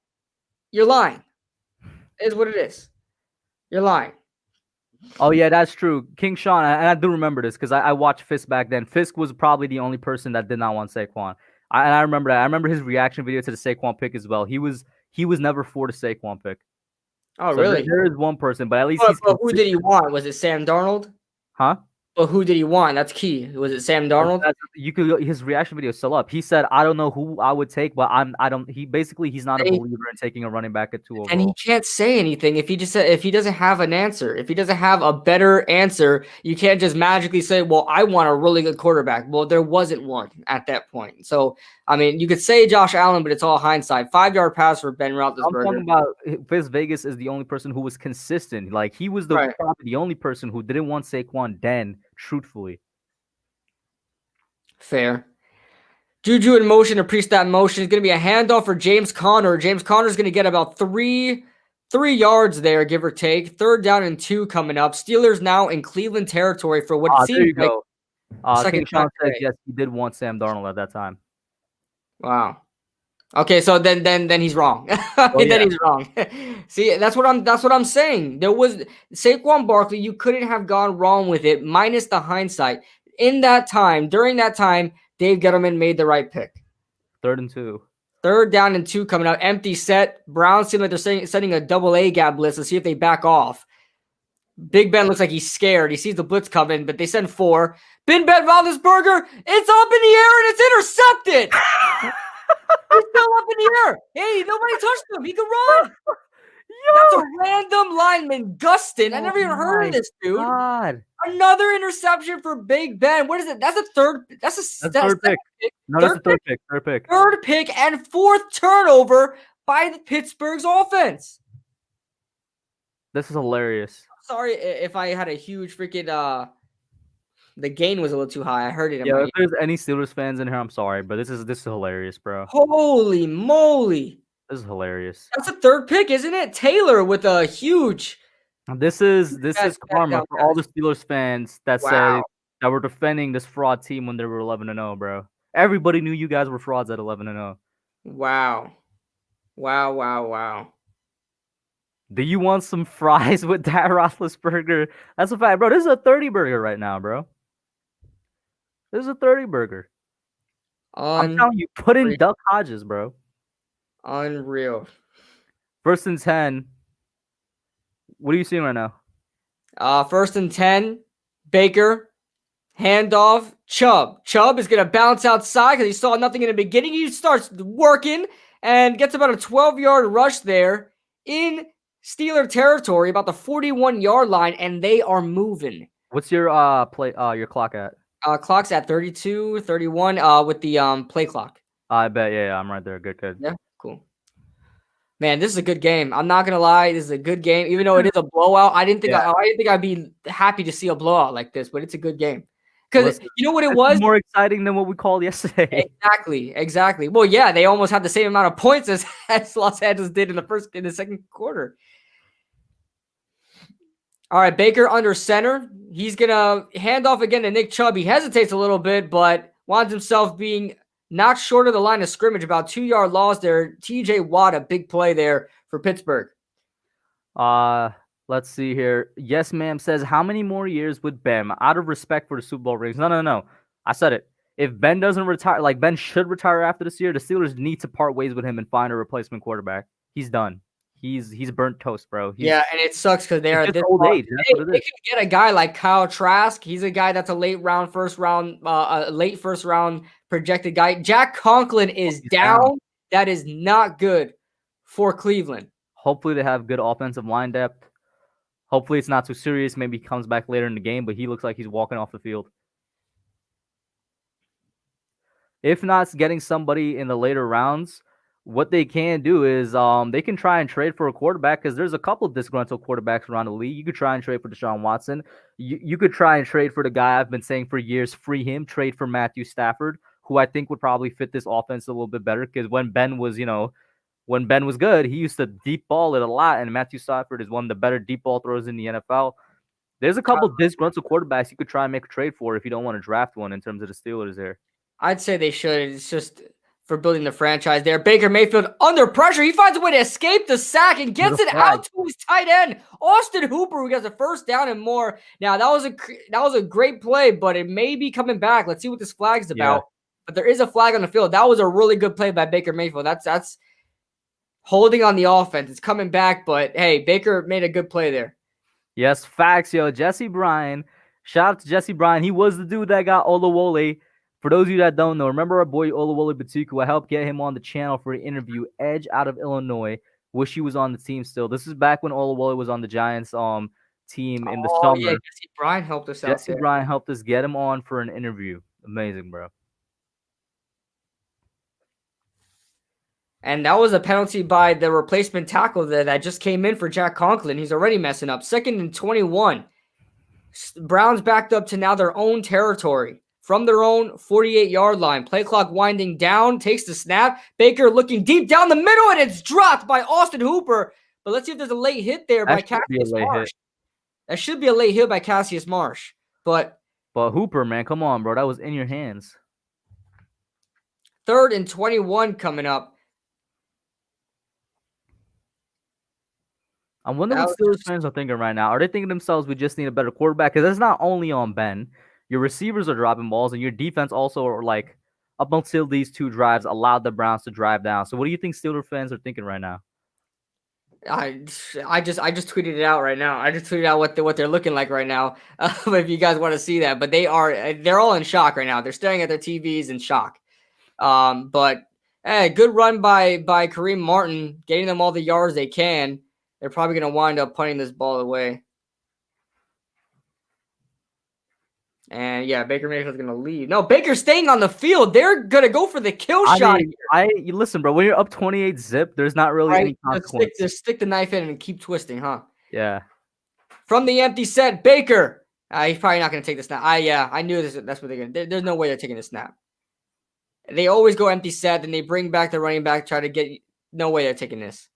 you're lying. Is what it is. You're lying. Oh yeah, that's true. King Sean, and I do remember this because I watched Fisk back then. Fisk was probably the only person that did not want Saquon. And I remember that. I remember his reaction video to the Saquon pick as well. He was never for the Saquon pick. Oh, So really? there is one person, but at least but who did he want? Was it Sam Darnold? Huh? But who did he want? That's key. Was it Sam Darnold? His reaction video is still up. He said, "I don't know who I would take, but he's not a believer in taking a running back at 2 overall." And he can't say anything if he doesn't have an answer. If he doesn't have a better answer, you can't just magically say, "Well, I want a really good quarterback." Well, there wasn't one at that point. So, I mean, you could say Josh Allen, but it's all hindsight. 5-yard pass for Ben Roethlisberger. I'm talking about Fizz Vegas is the only person who was consistent. Like he was probably the only person who didn't want Saquon then, truthfully. Fair. Juju in motion or pre-snap motion is going to be a handoff for James Conner. James Conner is going to get about three yards there, give or take. 3rd down and 2 coming up. Steelers now in Cleveland territory for what seems there you like go. King Sean says yes, he did want Sam Darnold at that time. Wow. Okay, so then he's wrong. Then he's wrong. See, that's what I'm saying. There was Saquon Barkley. You couldn't have gone wrong with it, minus the hindsight. During that time, Dave Gettleman made the right pick. 3rd and 2. 3rd down and 2 coming out. Empty set. Browns seem like they're setting a double A gap blitz to see if they back off. Big Ben looks like he's scared. He sees the blitz coming, but they send 4. Ben Roethlisberger, it's up in the air and it's intercepted. He's still up in the air. Hey, nobody touched him. He can run. That's a random lineman, Gustin. I never even heard of this dude. God. Another interception for Big Ben. What is it? That's a third. That's a third pick. No, that's a third pick. Third pick and 4th turnover by the Pittsburgh's offense. This is hilarious. Sorry if I had a huge freaking the gain was a little too high. I heard it. Yeah, if there's any Steelers fans in here, I'm sorry, but this is hilarious, bro. Holy moly. This is hilarious. That's a 3rd pick, isn't it? Taylor with a huge. This is karma for all the Steelers fans that said that were defending this fraud team when they were 11-0, bro. Everybody knew you guys were frauds at 11-0. Wow. Do you want some fries with that Roethlisberger? That's a fact, bro. This is a 30 burger right now, bro. This is a 30 burger. I'm telling you, put in Duck Hodges, bro. Unreal. 1st and 10. What are you seeing right now? 1st and 10. Baker. Handoff. Chubb. Chubb is going to bounce outside because he saw nothing in the beginning. He starts working and gets about a 12-yard rush there in Steeler territory, about the 41-yard line, and they are moving. What's your your clock at? Clock's at 32, 31 with the play clock. I bet. Yeah, I'm right there. Good. Yeah, cool. Man, this is a good game. I'm not gonna lie, this is a good game. Even though it is a blowout, I didn't think I'd be happy to see a blowout like this, but it's a good game. Because you know what it was? More exciting than what we called yesterday. Exactly. Well, yeah, they almost had the same amount of points as Los Angeles did in the 2nd quarter. All right, Baker under center. He's gonna hand off again to Nick Chubb. He hesitates a little bit, but winds himself being knocked short of the line of scrimmage, about 2-yard loss there. TJ Watt, a big play there for Pittsburgh. Let's see here. Yes, ma'am says, how many more years with Ben? Out of respect for the Super Bowl rings. No. I said it. If Ben doesn't retire, like Ben should retire after this year, the Steelers need to part ways with him and find a replacement quarterback. He's done. He's burnt toast, bro. And it sucks because they are this old age. They can get a guy like Kyle Trask. He's a guy that's a late first round projected guy. Jack Conklin is down. That is not good for Cleveland. Hopefully they have good offensive line depth. Hopefully it's not too serious. Maybe he comes back later in the game, but he looks like he's walking off the field. If not getting somebody in the later rounds, what they can do is they can try and trade for a quarterback because there's a couple of disgruntled quarterbacks around the league. You could try and trade for Deshaun Watson. You could try and trade for the guy I've been saying for years, free him, trade for Matthew Stafford, who I think would probably fit this offense a little bit better because when Ben was good, he used to deep ball it a lot, and Matthew Stafford is one of the better deep ball throwers in the NFL. There's a couple disgruntled quarterbacks you could try and make a trade for if you don't want to draft one in terms of the Steelers there. I'd say they should. It's just for building the franchise there. Baker Mayfield under pressure. He finds a way to escape the sack and gets it out to his tight end, Austin Hooper, who gets a first down and more. Now, that was a great play, but it may be coming back. Let's see what this flag's about. Yeah. But there is a flag on the field. That was a really good play by Baker Mayfield. That's holding on the offense. It's coming back, but hey, Baker made a good play there. Yes, facts, yo. Jesse Bryan. Shout out to Jesse Bryan. He was the dude that got Olawole. For those of you that don't know, remember our boy Olawole Batuku? I helped get him on the channel for an interview. Edge out of Illinois. Wish he was on the team still. This is back when Olawole was on the Giants team in the summer. Yeah, Jesse Bryan helped us out. Jesse Bryan helped us get him on for an interview. Amazing, bro. And that was a penalty by the replacement tackle there that just came in for Jack Conklin. He's already messing up. 2nd and 21. Browns backed up to now their own territory. From their own 48-yard line. Play clock winding down. Takes the snap. Baker looking deep down the middle, and it's dropped by Austin Hooper. But let's see if there's a late hit there by Cassius Marsh. That should be a late hit by Cassius Marsh. But Hooper, man, come on, bro. That was in your hands. 3rd and 21 coming up. I wonder what Steelers fans are thinking right now. Are they thinking to themselves, we just need a better quarterback? Because that's not only on Ben. Your receivers are dropping balls, and your defense also are like, up until these 2 drives, allowed the Browns to drive down. So what do you think Steelers fans are thinking right now? I just tweeted it out right now. I just tweeted out what they're looking like right now. If you guys want to see that, but they're all in shock right now. They're staring at their TVs in shock. But hey, good run by Kareem Martin, getting them all the yards they can. They're probably going to wind up punting this ball away. And yeah, Baker Mayfield's going to leave. No, Baker's staying on the field. They're going to go for the kill shot. You listen, bro. When you're up 28-zip, there's not really any consequence. Just stick the knife in and keep twisting, huh? Yeah. From the empty set, Baker. He's probably not going to take the snap. I knew this. That's what they're going to. There's no way they're taking the snap. They always go empty set, then they bring back the running back, try to get. No way they're taking this.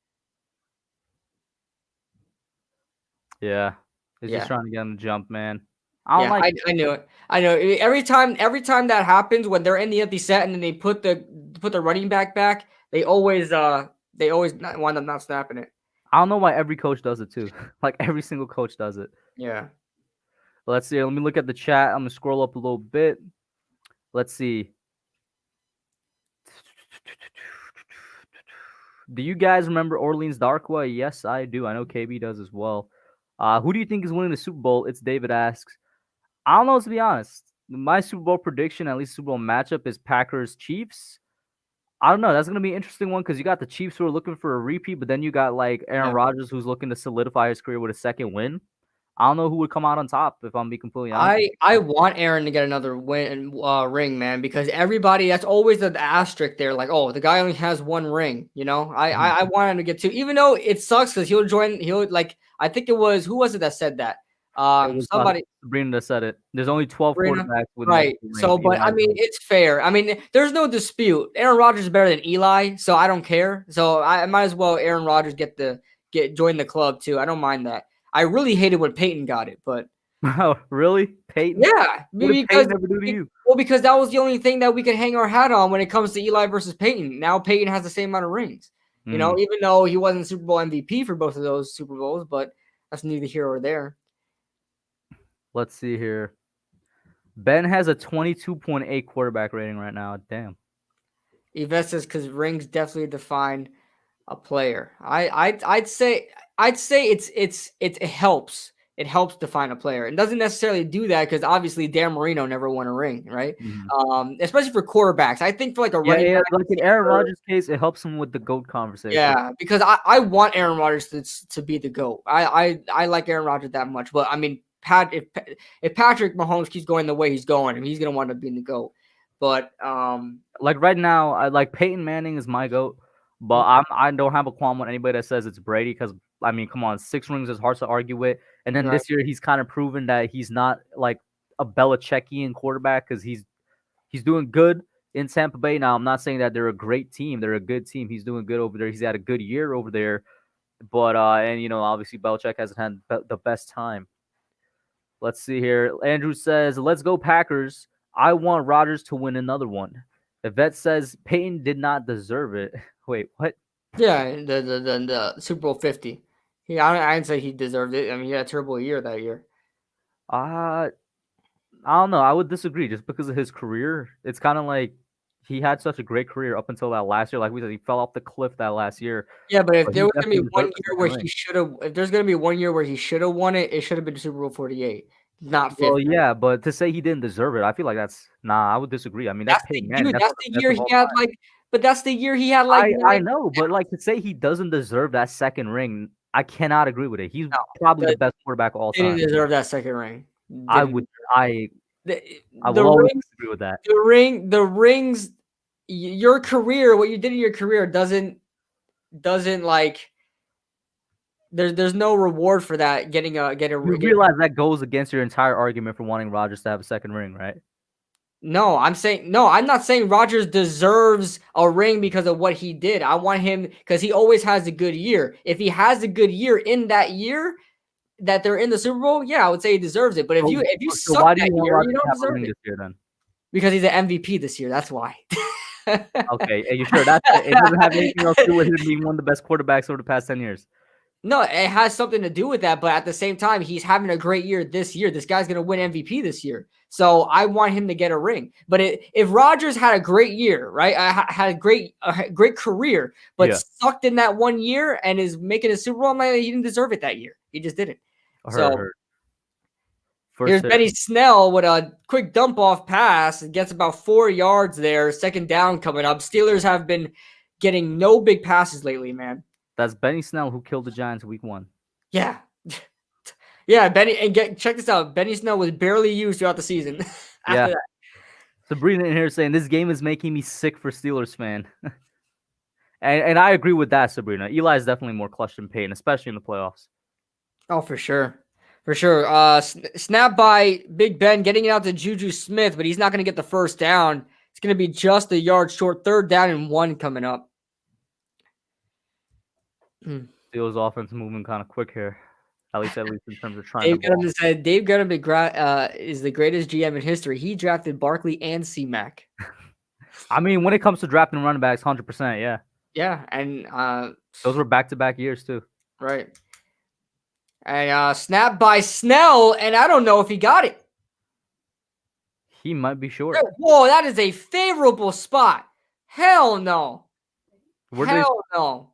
Yeah, he's just trying to get him to jump, man. I knew it. I know. Every time that happens, when they're in the empty set and then they put the running back, they always wind up not snapping it. I don't know why every coach does it too. Like every single coach does it. Yeah. Let's see. Let me look at the chat. I'm gonna scroll up a little bit. Let's see. Do you guys remember Orleans Darkwa? Yes, I do. I know KB does as well. Who do you think is winning the Super Bowl? It's David asks. I don't know, to be honest. My Super Bowl prediction, at least Super Bowl matchup, is Packers-Chiefs. I don't know. That's going to be an interesting one because you got the Chiefs who are looking for a repeat, but then you got like Aaron Rodgers who's looking to solidify his career with a second win. I don't know who would come out on top, if I'm being completely honest. I want Aaron to get another ring, man, because everybody, that's always the asterisk there. Like, oh, the guy only has 1 ring, you know? I want him to get 2, even though it sucks because I think it was, who was it that said that? Somebody. Sabrina that said it. There's only 12 quarterbacks with right. So, but I mean, it's fair. I mean, there's no dispute. Aaron Rodgers is better than Eli, so I don't care. So I might as well Aaron Rodgers join the club too. I don't mind that. I really hated when Peyton got it, but oh, really? Peyton? Yeah, what did Peyton ever do to you? Well, because that was the only thing that we could hang our hat on when it comes to Eli versus Peyton. Now Peyton has the same amount of rings. You know, even though he wasn't Super Bowl MVP for both of those Super Bowls, but that's neither here or there. Let's see here. Ben has a 22.8 quarterback rating right now. Damn. Yvette says because rings definitely define a player. I'd say it helps. It helps define a player. It doesn't necessarily do that because obviously Dan Marino never won a ring, right? Especially for quarterbacks. I think for like a running back, like in Aaron Rodgers' case, it helps him with the GOAT conversation. Yeah, because I want Aaron Rodgers to be the GOAT. I like Aaron Rodgers that much, but I mean, if Patrick Mahomes keeps going the way he's going, he's gonna wind up being the GOAT. But like right now, I like Peyton Manning is my GOAT, but I don't have a qualm with anybody that says it's Brady because I mean, come on, 6 rings is hard to argue with. And then this year he's kind of proven that he's not like a Belichickian quarterback because he's doing good in Tampa Bay. Now, I'm not saying that they're a great team. They're a good team. He's doing good over there. He's had a good year over there. But, and, you know, obviously Belichick hasn't had the best time. Let's see here. Andrew says, "Let's go Packers. I want Rodgers to win another one." Yvette says, "Peyton did not deserve it." Wait, what? Yeah, the Super Bowl 50. I didn't say he deserved it. I mean, he had a terrible year that year. I don't know. I would disagree just because of his career. It's kind of like he had such a great career up until that last year. Like we said, he fell off the cliff that last year. Yeah, but if But there he was gonna be definitely one deserved the year second where ring. he should have, if there's gonna be one year where he should have won it, it should have been Super Bowl 48, not 50. Well, yeah, but to say he didn't deserve it, I feel like that's I would disagree. I mean, that's Peyton Manning. That's the year he had like, but that's the year he had like. I know, but like to say he doesn't deserve that second ring, I cannot agree with it. He's probably the best quarterback of all time. Didn't deserve that second ring. I will The always rings, agree with that. the rings, your career, what you did in your career doesn't like. There's no reward for that. You realize that goes against your entire argument for wanting Rodgers to have a second ring, right? No, I'm not saying Rodgers deserves a ring because of what he did. I want him because he always has a good year. If he has a good year in that year that they're in the Super Bowl, yeah, I would say he deserves it. But if you So suck why do that you want year, Rodgers you to don't have a deserve ring it. this year then? Because he's an MVP this year. That's why. Okay, are you sure it doesn't have anything else to do with him being one of the best quarterbacks over the past 10 years? No, it has something to do with that, but at the same time, he's having a great year this year. This guy's going to win MVP this year. So I want him to get a ring. But if Rodgers had a great year, right? Had a great career, but sucked in that one year and is making a Super Bowl, I'm like, he didn't deserve it that year. He just didn't. Here's Benny Snell with a quick dump off pass. It gets about 4 yards there. Second down coming up. Steelers have been getting no big passes lately, man. That's Benny Snell who killed the Giants week 1. Yeah. Yeah, Benny, and check this out. Benny Snell was barely used throughout the season. After that. Sabrina in here saying this game is making me sick for Steelers fan. and I agree with that, Sabrina. Eli is definitely more clutch than Peyton, especially in the playoffs. Oh, for sure. For sure. Snap by Big Ben, getting it out to Juju Smith, but he's not going to get the first down. It's going to be just a yard short. 3rd down and 1 coming up. Steelers offense moving kind of quick here. At least in terms of trying Dave Gunham said Dave Gunham is the greatest GM in history. He drafted Barkley and C-Mac. I mean, when it comes to drafting running backs, 100%, yeah. Yeah, and those were back-to-back years too. Right. And snap by Snell, and I don't know if he got it. He might be short. Whoa, that is a favorable spot. Hell no. Hell no.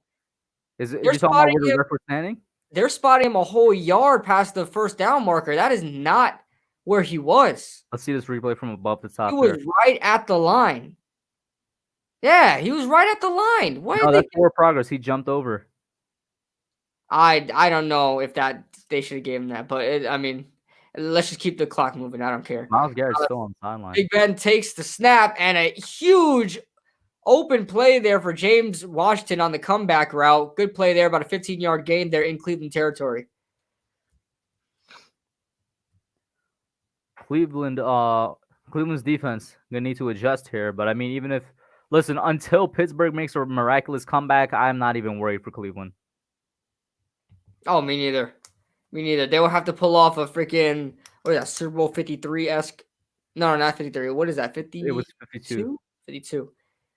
Is it? You talking about where the ref was standing? They're spotting him a whole yard past the first down marker. That is not where he was. Let's see this replay from above the top. He was right at the line. Yeah, he was right at the line. No, that's forward progress. He jumped over. I don't know if they should have gave him that, but I mean, let's just keep the clock moving. I don't care. Myles Garrett's still on the sideline. Big Ben takes the snap and a huge open play there for James Washington on the comeback route. Good play there, about a 15-yard gain there in Cleveland territory. Cleveland's defense gonna need to adjust here, but I mean, until Pittsburgh makes a miraculous comeback, I'm not even worried for Cleveland. Oh, me neither. Me neither. They will have to pull off a freaking Super Bowl 53-esque. No, not 53. What is that? 50? It was 52. 52.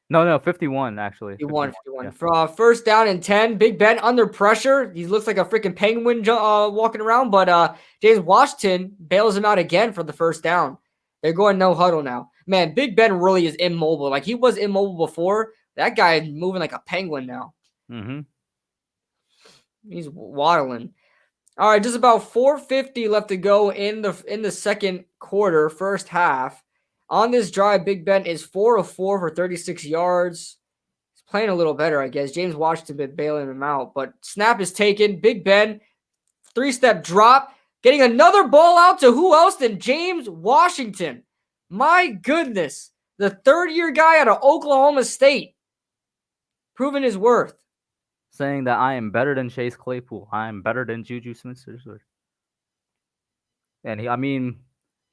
No, 51 actually. 51. Yeah. For first down and 10, Big Ben under pressure. He looks like a freaking penguin walking around, but James Washington bails him out again for the first down. They're going no huddle now. Man, Big Ben really is immobile. Like he was immobile before. That guy is moving like a penguin now. Mm-hmm. He's waddling. All right, just about 4:50 left to go in the second quarter, first half. On this drive, Big Ben is 4 of 4 for 36 yards. He's playing a little better, I guess. James Washington been bailing him out, but snap is taken. Big Ben, 3-step drop, getting another ball out to who else than James Washington. My goodness, the third-year guy out of Oklahoma State, proving his worth. Saying that I am better than Chase Claypool. I am better than Juju Smith-Schuster. And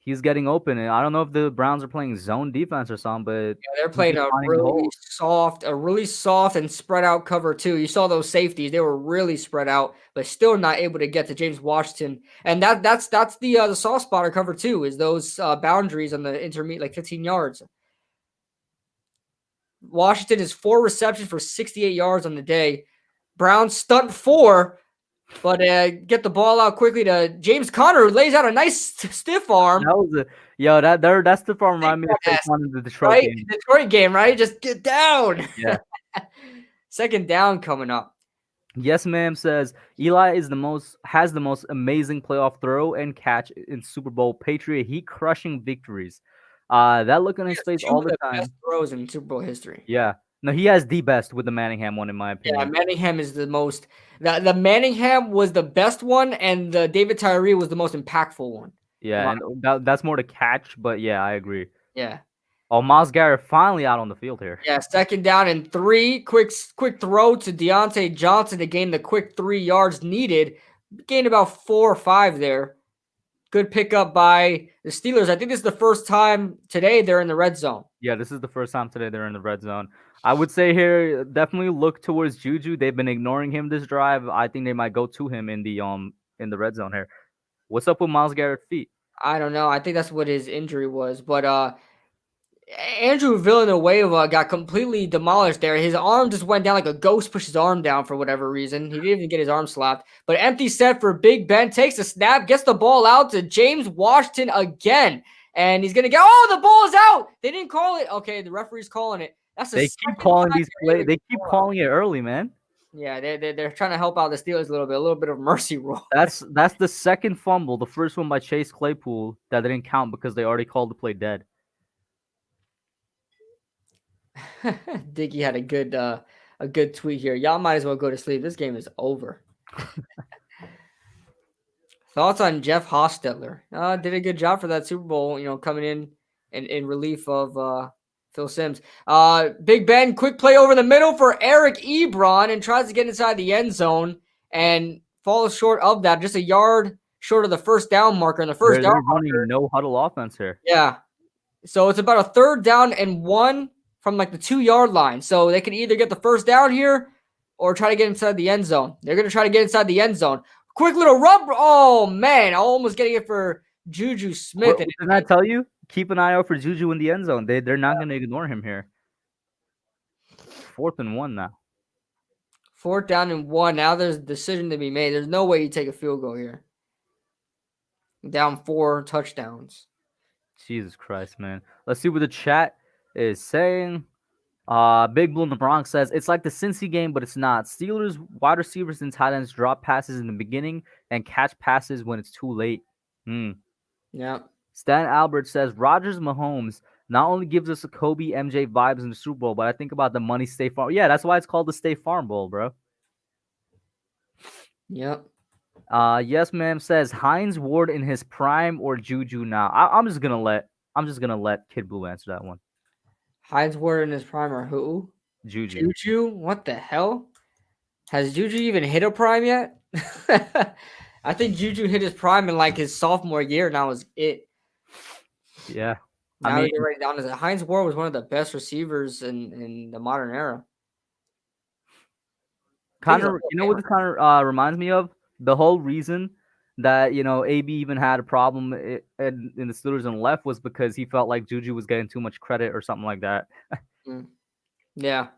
he's getting open. And I don't know if the Browns are playing zone defense or something, but They're he's playing just finding the holes. a really soft and spread out cover too. You saw those safeties; they were really spread out, but still not able to get to James Washington. And that's the soft spot of cover two is those boundaries on the intermediate, like 15 yards. Washington is 4 receptions for 68 yards on the day. Browns stunt 4, but get the ball out quickly to James Conner, who lays out a nice stiff arm. That was that stiff arm reminded me of Saquon in the Detroit game. Detroit game, right? Just get down. Yeah. Second down coming up. Yes, ma'am says Eli has the most amazing playoff throw and catch in Super Bowl Patriot Heat crushing victories. That look on his face all the time. Best throws in Super Bowl history. Yeah. No, he has the best with the Manningham one, in my opinion. Yeah, Manningham is the most. The Manningham was the best one, and the David Tyree was the most impactful one. Yeah, and that's more to catch, but yeah, I agree. Yeah. Oh, Myles Garrett finally out on the field here. Yeah, second down and 3. Quick throw to Deontay Johnson to gain the quick 3 yards needed. Gained about 4 or 5 there. Good pickup by the Steelers. I think this is the first time today they're in the red zone. Yeah, this is the first time today they're in the red zone. I would say here, definitely look towards Juju. They've been ignoring him this drive. I think they might go to him in the red zone here. What's up with Myles Garrett's feet? I don't know. I think that's what his injury was. But Andrew Villanueva got completely demolished there. His arm just went down like a ghost pushed his arm down for whatever reason. He didn't even get his arm slapped. But empty set for Big Ben. Takes a snap, gets the ball out to James Washington again. And he's going to go, oh, the ball is out. They didn't call it. Okay, the referee's calling it. They keep calling these plays. They keep calling it early, man. Yeah, they're trying to help out the Steelers a little bit of mercy rule. That's the second fumble, the first one by Chase Claypool that didn't count because they already called the play dead. Diggy had a good tweet here. Y'all might as well go to sleep. This game is over. Thoughts on Jeff Hostetler? Did a good job for that Super Bowl, coming in relief of Phil Simms. Big Ben, quick play over the middle for Eric Ebron and tries to get inside the end zone and falls short of that. Just a yard short of the first down marker. And the first down running no huddle offense here. Yeah. So it's about a 3rd down and 1 from like the 2-yard line. So they can either get the first down here or try to get inside the end zone. They're going to try to get inside the end zone. Quick little rub. Oh, man. Almost getting it for Juju Smith. Didn't I tell you? Keep an eye out for Juju in the end zone. They're not going to ignore him here. 4th and 1 now. 4th down and 1. Now there's a decision to be made. There's no way you take a field goal here. Down 4 touchdowns. Jesus Christ, man. Let's see what the chat is saying. Big Blue in the Bronx says, it's like the Cincy game, but it's not. Steelers wide receivers and tight ends drop passes in the beginning and catch passes when it's too late. Yeah. Stan Albert says, Rodgers Mahomes not only gives us a Kobe MJ vibes in the Super Bowl, but I think about the money State Farm. Yeah, that's why it's called the State Farm Bowl, bro. Yep. Yes, ma'am says Hines Ward in his prime or Juju now. I'm just gonna let Kid Blue answer that one. Hines Ward in his prime or who? Juju. What the hell? Has Juju even hit a prime yet? I think Juju hit his prime in like his sophomore year. And that was it. Yeah. Now you write it down as Hines Ward was one of the best receivers in the modern era. Connor, you know what this kind of reminds me of? The whole reason that, AB even had a problem in the Steelers and left was because he felt like Juju was getting too much credit or something like that. Yeah.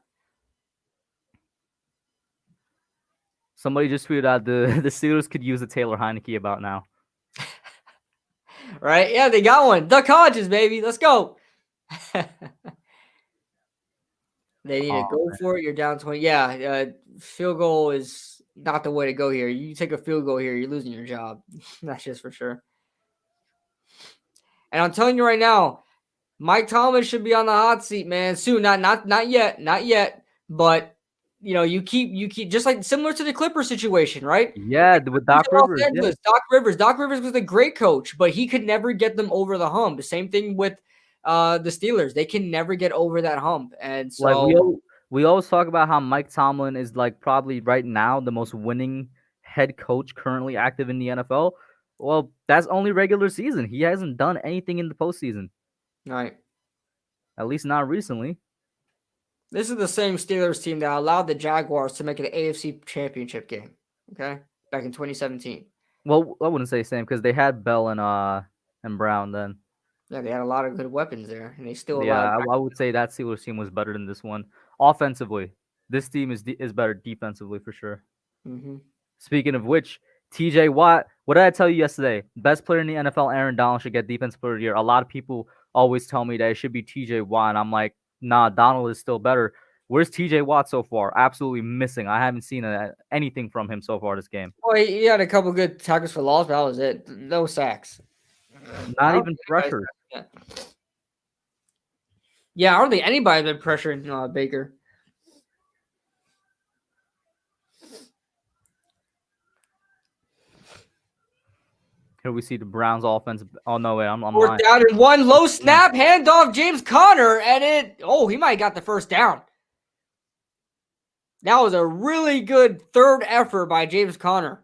Somebody just tweeted out the Steelers could use a Taylor Heineke about now. Right? Yeah, they got one. Duck Hodges, baby. Let's go. They need to go for it. You're down 20. Yeah, field goal is not the way to go here. You take a field goal here, you're losing your job. That's just for sure. And I'm telling you right now, Mike Tomlin should be on the hot seat, man. Soon. Not yet. But you keep just like similar to the Clippers situation, right? Yeah, with Doc Rivers. Yeah. Doc Rivers was a great coach, but he could never get them over the hump. The same thing with the Steelers. They can never get over that hump. And so like we always talk about how Mike Tomlin is like probably right now the most winning head coach currently active in the NFL. Well, that's only regular season. He hasn't done anything in the postseason. Right. At least not recently. This is the same Steelers team that allowed the Jaguars to make an AFC championship game. Okay. Back in 2017. Well, I wouldn't say same because they had Bell and Brown then. Yeah, they had a lot of good weapons there, and they still Yeah, allowed. I would say that Steelers team was better than this one. Offensively, this team is better defensively for sure. Mm-hmm. Speaking of which, TJ Watt, what did I tell you yesterday? Best player in the NFL, Aaron Donald, should get Defensive Player of the Year. A lot of people always tell me that it should be TJ Watt, and I'm like, nah, Donald is still better. Where's TJ Watt so far? Absolutely missing. I haven't seen anything from him so far this game. Well, he had a couple good tackles for loss, but that was it. No sacks. Not even pressure. Yeah, I don't think anybody's been pressuring Baker. Here we see the Browns offense. Oh, no, wait, I'm Fourth lying. down and one, low snap, handoff, James Conner, and he might have got the first down. That was a really good third effort by James Conner.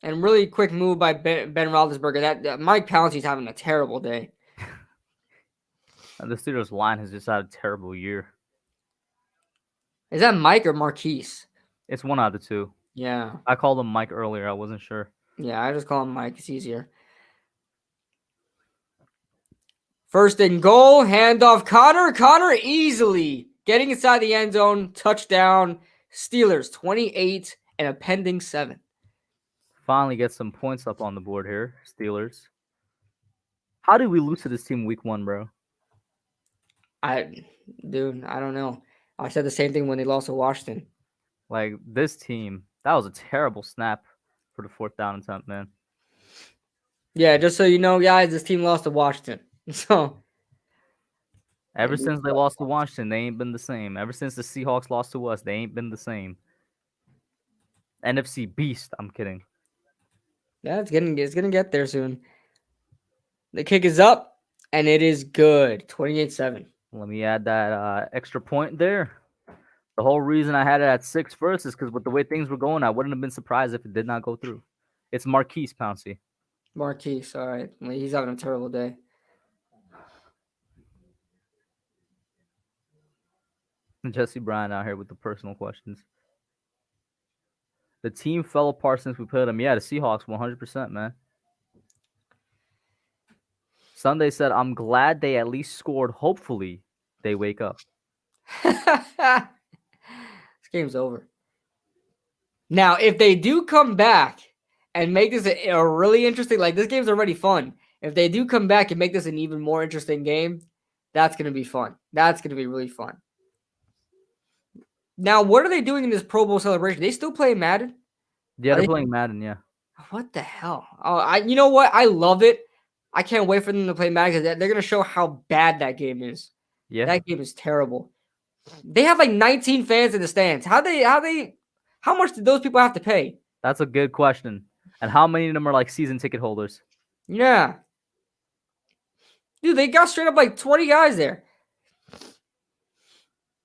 And really quick move by Ben Roethlisberger. That Mike Pouncey's having a terrible day. And the Steelers line has just had a terrible year. Is that Mike or Marquise? It's one out of the two. Yeah. I called him Mike earlier. I wasn't sure. Yeah, I just call him Mike. It's easier. First and goal, handoff Conner. Conner easily getting inside the end zone. Touchdown. Steelers 28 and a pending 7. Finally get some points up on the board here, Steelers. How did we lose to this team week 1, bro? I don't know. I said the same thing when they lost to Washington. Like, this team, that was a terrible snap for the 4th down attempt, man. Yeah, just so you know, guys, this team lost to Washington. So ever since they lost to Washington, they ain't been the same. Ever since the Seahawks lost to us, they ain't been the same. NFC beast, I'm kidding. Yeah, it's gonna get there soon. The kick is up, and it is good. 28-7. Let me add that extra point there. The whole reason I had it at 6 first is because with the way things were going, I wouldn't have been surprised if it did not go through. It's Marquise Pouncey. Marquise, all right. He's having a terrible day. Jesse Bryan out here with the personal questions. The team fell apart since we played them. Yeah, the Seahawks, 100%, man. Sunday said, I'm glad they at least scored. Hopefully, they wake up. This game's over. Now, if they do come back and make this a really interesting, like this game's already fun. If they do come back and make this an even more interesting game, that's going to be fun. That's going to be really fun. Now, what are they doing in this Pro Bowl celebration? They still play Madden? Yeah, they're playing Madden, yeah. What the hell? Oh, you know what? I love it. I can't wait for them to play Madden because they're going to show how bad that game is. Yeah. That game is terrible. They have like 19 fans in the stands. How much did those people have to pay? That's a good question. And how many of them are like season ticket holders? Yeah. Dude, they got straight up like 20 guys there.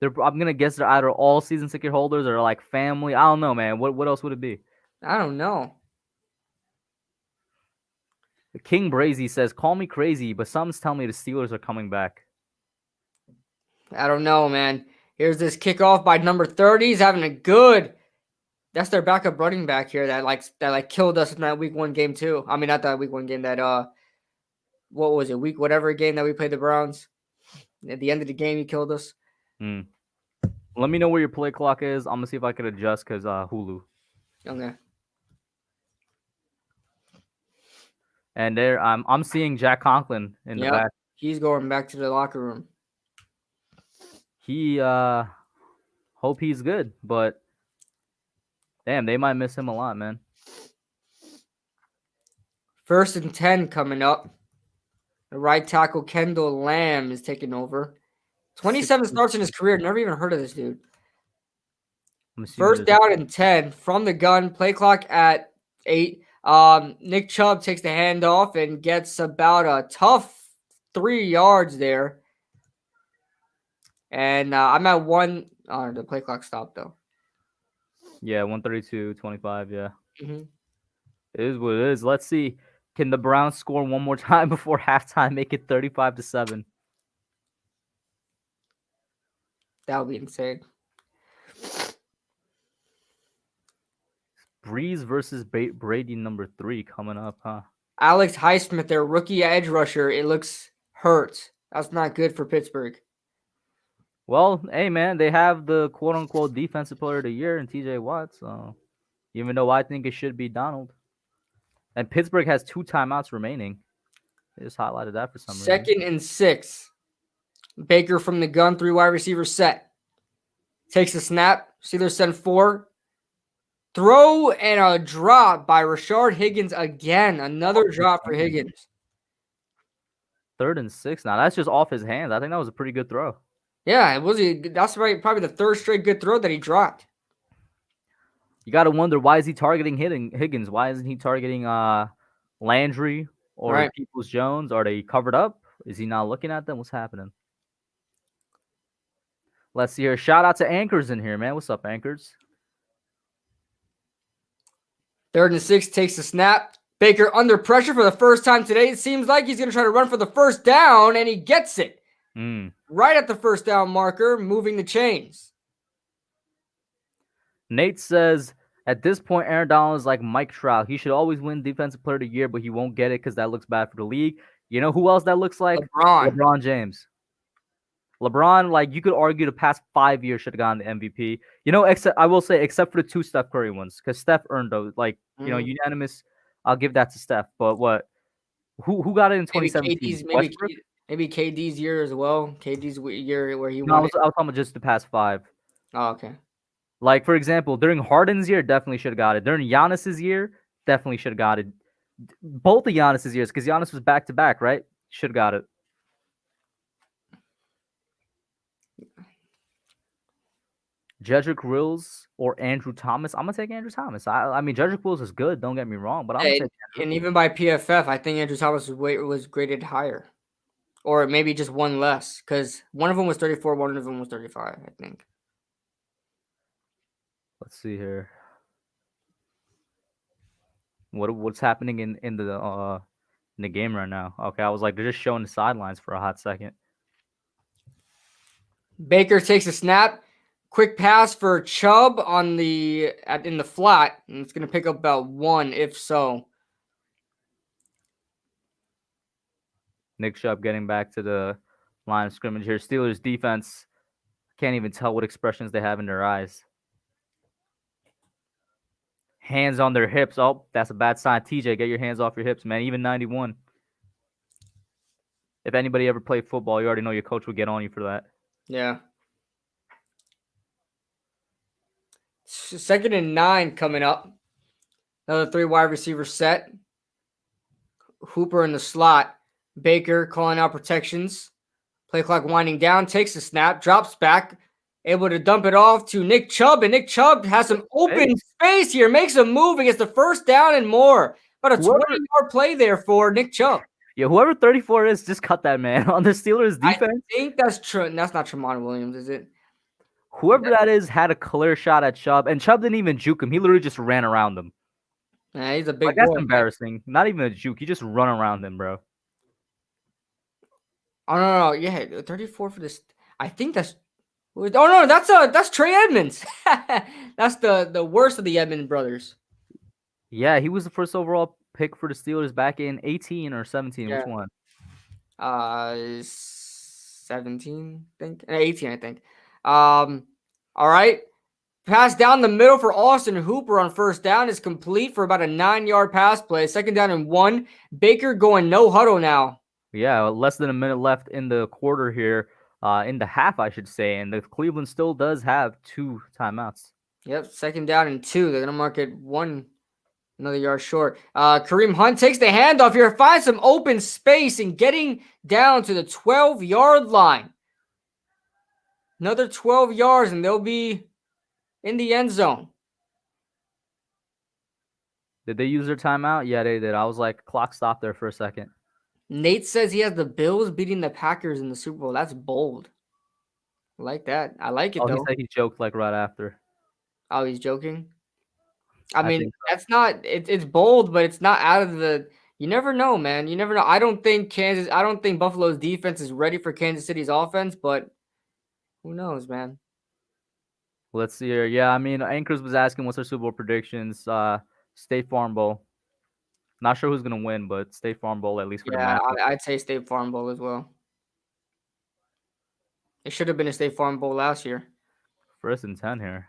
I'm going to guess they're either all season ticket holders or like family. I don't know, man. What else would it be? I don't know. King Brazy says, call me crazy, but some's telling me the Steelers are coming back. I don't know, man. Here's this kickoff by number 30. He's having a good. That's their backup running back here that killed us in that week 1 game too. I mean, not that week 1 game, that what was it, week whatever game that we played the Browns. At the end of the game, he killed us. Let me know where your play clock is. I'm gonna see if I can adjust because Hulu. Okay. And there, I'm seeing Jack Conklin in the back. He's going back to the locker room. He hope he's good, but damn, they might miss him a lot, man. 1st and 10 coming up. The right tackle Kendall Lamb is taking over. 27 starts in his career. Never even heard of this dude. 1st down and 10 from the gun. Play clock at 8. Nick Chubb takes the handoff and gets about a tough 3 yards there. And I'm at 1. The play clock stopped though. Yeah, 132-25. Yeah, Mm-hmm. it is what it is. Let's see. Can the Browns score one more time before halftime? Make it 35-7. That would be insane. Breeze versus Brady number 3 coming up, huh? Alex Highsmith, their rookie edge rusher, it looks hurt. That's not good for Pittsburgh. Well, hey man, they have the quote unquote defensive player of the year in TJ Watt, so even though I think it should be Donald. And Pittsburgh has 2 timeouts remaining. They just highlighted that for some reason. 2nd and 6. Baker from the gun, 3 wide receiver set. Takes a snap. Steelers send 4. Throw and a drop by Rashard Higgins again. Another drop for Higgins. 3rd and 6 now. That's just off his hands. I think that was a pretty good throw. Yeah, it was. That's right. Probably the 3rd straight good throw that he dropped. You got to wonder, why is he targeting Higgins? Why isn't he targeting Landry or Peoples-Jones? Are they covered up? Is he not looking at them? What's happening? Let's see here. Shout out to Anchors in here, man. What's up, Anchors? 3rd and 6, takes the snap. Baker under pressure for the first time today. It seems like he's going to try to run for the first down, and he gets it. Right at the first down marker, moving the chains. Nate says, at this point, Aaron Donald is like Mike Trout. He should always win Defensive Player of the Year, but he won't get it because that looks bad for the league. You know who else that looks like? LeBron James. LeBron, like, you could argue the past 5 years should have gotten the MVP. You know, except for the 2 Steph Curry ones, because Steph earned those. Like, you know, unanimous. I'll give that to Steph. But what? Who got it in 2017? Maybe KD's year as well. KD's year where he won. I was talking about just the past 5. Oh, okay. Like, for example, during Harden's year, definitely should have got it. During Giannis's year, definitely should have got it. Both of Giannis's years, because Giannis was back-to-back, right? Should have got it. Jedrick Wills or Andrew Thomas? I'm going to take Andrew Thomas. I mean, Jedrick Wills is good, don't get me wrong, but I'm going to take Andrew. And even by PFF, I think Andrew Thomas was graded higher. Or maybe just one less, because one of them was 34, one of them was 35, I think. Let's see here. What's happening in the game right now? Okay, I was like, they're just showing the sidelines for a hot second. Baker takes a snap. Quick pass for Chubb in the flat, and it's going to pick up about 1, if so. Nick Chubb getting back to the line of scrimmage here. Steelers defense, can't even tell what expressions they have in their eyes. Hands on their hips. Oh, that's a bad sign. TJ, get your hands off your hips, man. Even 91. If anybody ever played football, you already know your coach would get on you for that. Yeah. 2nd and 9 coming up. Another 3 wide receiver set. Hooper in the slot. Baker calling out protections. Play clock winding down. Takes the snap. Drops back. Able to dump it off to Nick Chubb. And Nick Chubb has some open space here. Makes a move and gets the first down and more. About a 20-yard play there for Nick Chubb. Yeah, whoever 34 is, just cut that man on the Steelers defense. I think that's true. That's not Tramon Williams, is it? Whoever that is had a clear shot at Chubb, and Chubb didn't even juke him. He literally just ran around him. Yeah, he's a big boy. That's embarrassing. Not even a juke. He just run around him, bro. Oh, no. Yeah, 34 for this. I think that's... Oh, no, that's Trey Edmonds. That's the worst of the Edmonds brothers. Yeah, he was the first overall pick for the Steelers back in 18 or 17. Yeah. Which one? 17, I think. 18, I think. All right. Pass down the middle for Austin Hooper on first down is complete for about a 9-yard pass play. 2nd down and 1. Baker going no huddle now. Yeah, less than a minute left in the quarter here. In the half, I should say. And the Cleveland still does have 2 timeouts. Yep, 2nd down and 2. They're going to mark it another yard short. Kareem Hunt takes the handoff here, finds some open space and getting down to the 12-yard line. Another 12 yards, and they'll be in the end zone. Did they use their timeout? Yeah, they did. I was like, clock stopped there for a second. Nate says he has the Bills beating the Packers in the Super Bowl. That's bold. I like that. I like it, though. He said he joked like right after. Oh, he's joking. I mean, think so. that's not. It's bold, but it's not out of the. You never know, man. You never know. I don't think Buffalo's defense is ready for Kansas City's offense, but who knows, man. Let's see here. Yeah, I mean, Anchors was asking what's our Super Bowl predictions. State Farm Bowl. Not sure who's gonna win, but State Farm Bowl at least for the Yeah, matchup. I'd say State Farm Bowl as well. It should have been a State Farm Bowl last year. 1st and 10 here.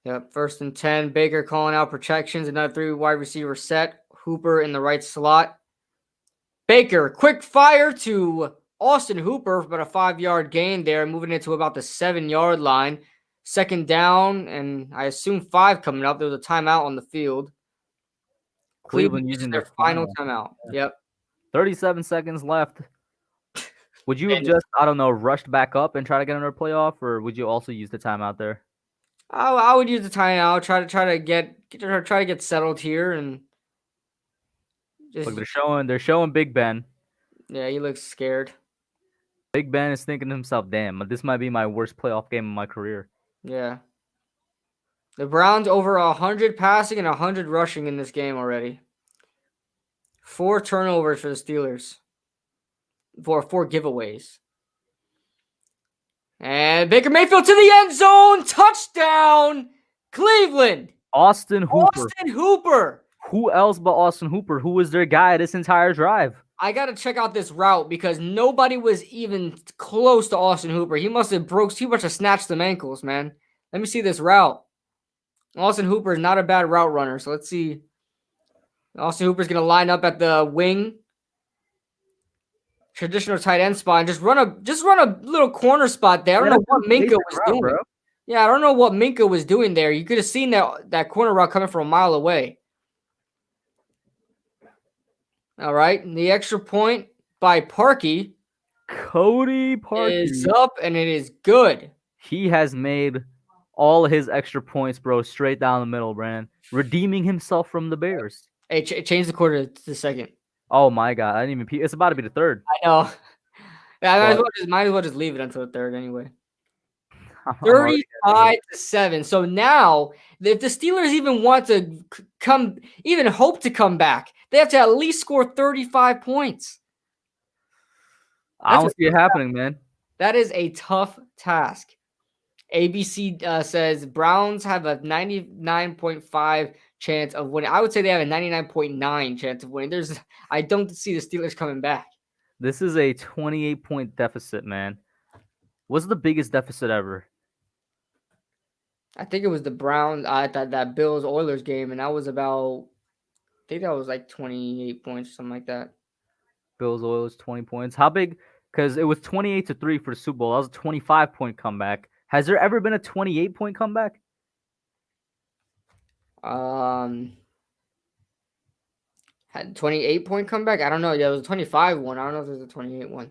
Yep, 1st and 10. Baker calling out protections. Another 3 wide receiver set. Hooper in the right slot. Baker, quick fire to Austin Hooper, about a 5-yard gain there, moving into about the 7-yard line. 2nd down, and I assume 5 coming up. There was a timeout on the field. Cleveland using their final timeout. Yep. 37 seconds left. Would you have just, I don't know, rushed back up and try to get another playoff, or would you also use the timeout there? I would use the timeout. Try to get settled here, and just. Look, they're showing Big Ben. Yeah, he looks scared. Big Ben is thinking to himself, "Damn, this might be my worst playoff game of my career." Yeah. The Browns over 100 passing and 100 rushing in this game already. 4 turnovers for the Steelers. 4 giveaways. And Baker Mayfield to the end zone. Touchdown, Cleveland. Austin Hooper. Who else but Austin Hooper? Who was their guy this entire drive? I got to check out this route because nobody was even close to Austin Hooper. He must have snatched some ankles, man. Let me see this route. Austin Hooper is not a bad route runner, so let's see. Austin Hooper's going to line up at the wing. Traditional tight end spot and just run a little corner spot there. I don't know what Minka was doing. Bro. Yeah, I don't know what Minka was doing there. You could have seen that corner route coming from a mile away. All right, the extra point by Parkey. Cody Parkey is up, and it is good. He has made all his extra points, bro, straight down the middle, man. Redeeming himself from the Bears. Hey, change the quarter to the 2nd. Oh my God! I didn't even. It's about to be the 3rd. I know. Yeah, might as well just leave it until the 3rd anyway. 35-7. So now, if the Steelers even want to hope to come back, they have to at least score 35 points. I don't see it happening, man. That is a tough task. ABC says Browns have a 99.5 chance of winning. I would say they have a 99.9 chance of winning. I don't see the Steelers coming back. This is a 28-point deficit, man. What's the biggest deficit ever? I think it was the Browns at that Bills-Oilers game, and that was about, I think that was like 28 points or something like that. Bills-Oilers, 20 points. How big? Because it was 28-3 for the Super Bowl. That was a 25-point comeback. Has there ever been a 28-point comeback? 28-point comeback? I don't know. Yeah, it was a 25 one. I don't know if there's a 28 one.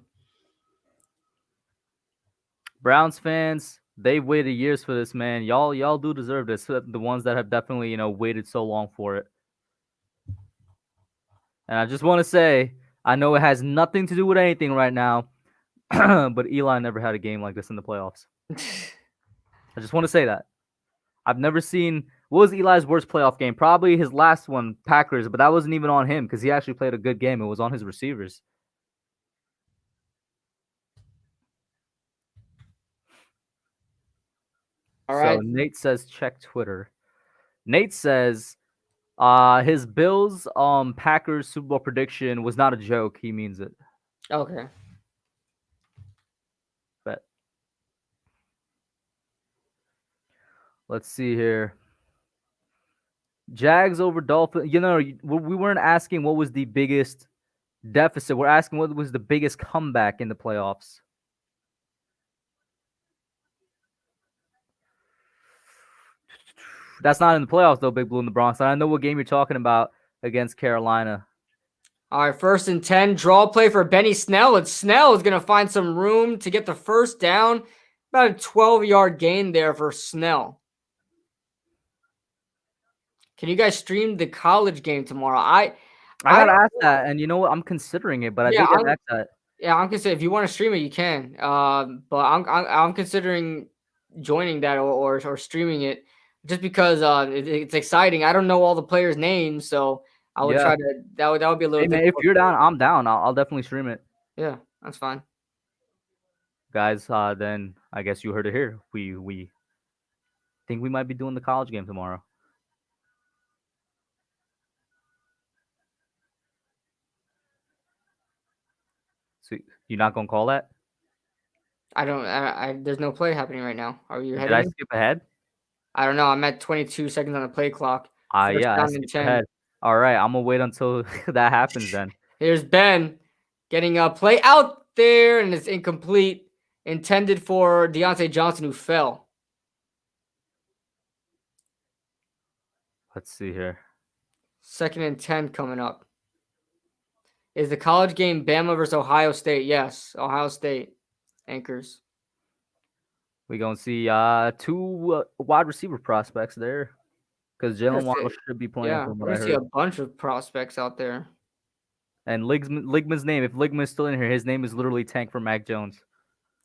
Browns fans, they've waited years for this, man. Y'all do deserve this. The ones that have definitely, waited so long for it. And I just want to say, I know it has nothing to do with anything right now, but Eli never had a game like this in the playoffs. I just want to say that. I've never seen. What was Eli's worst playoff game? Probably his last one, Packers, but that wasn't even on him because he actually played a good game. It was on his receivers. All right. So Nate says check Twitter. Nate says his Bills Packers Super Bowl prediction was not a joke. He means it. Okay. Bet. Let's see here. Jags over Dolphins. We weren't asking what was the biggest deficit. We're asking what was the biggest comeback in the playoffs. That's not in the playoffs, though, Big Blue in the Bronx. I know what game you're talking about against Carolina. All right, 1st and 10. Draw play for Benny Snell. And Snell is going to find some room to get the first down. About a 12-yard gain there for Snell. Can you guys stream the college game tomorrow? I got asked that, and you know what? I'm considering it, but I did get asked that. Yeah, I'm considering. If you want to stream it, you can. But I'm considering joining that or streaming it. just because it's exciting. I don't know all the players' names, so I would try to. That would be a little. Hey man, if you're down, I'm down. I'll definitely stream it. Yeah, that's fine. Guys, then I guess you heard it here. We think we might be doing the college game tomorrow. So you're not gonna call that? I don't. There's no play happening right now. Are you Did I heading? skip ahead? I don't know. I'm at 22 seconds on the play clock. First Yeah, I down and skipped 10. ahead. All right, I'm gonna wait until that happens then. Here's Ben getting a play out there, and it's incomplete. Intended for Deontay Johnson, who fell. Let's see here. 2nd and 10 coming up. Is the college game Bama versus Ohio State? Yes, Ohio State anchors. We gonna see 2 wide receiver prospects there, because Jalen Waddle should be playing. Yeah, From we're what I gonna see heard. a bunch of prospects out there. And Ligman's name, if Ligman's still in here, his name is literally Tank for Mac Jones.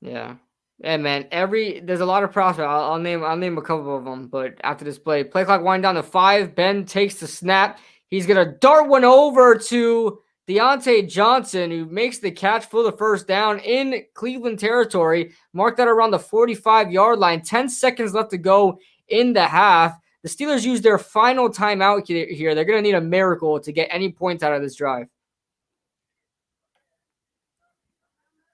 Yeah. Yeah, man. There's a lot of prospects. I'll name a couple of them, but after this play clock wind down to 5. Ben takes the snap. He's gonna dart one over to Deontay Johnson, who makes the catch for the first down in Cleveland territory. Mark that around the 45-yard line. 10 seconds left to go in the half. The Steelers use their final timeout here. They're gonna need a miracle to get any points out of this drive.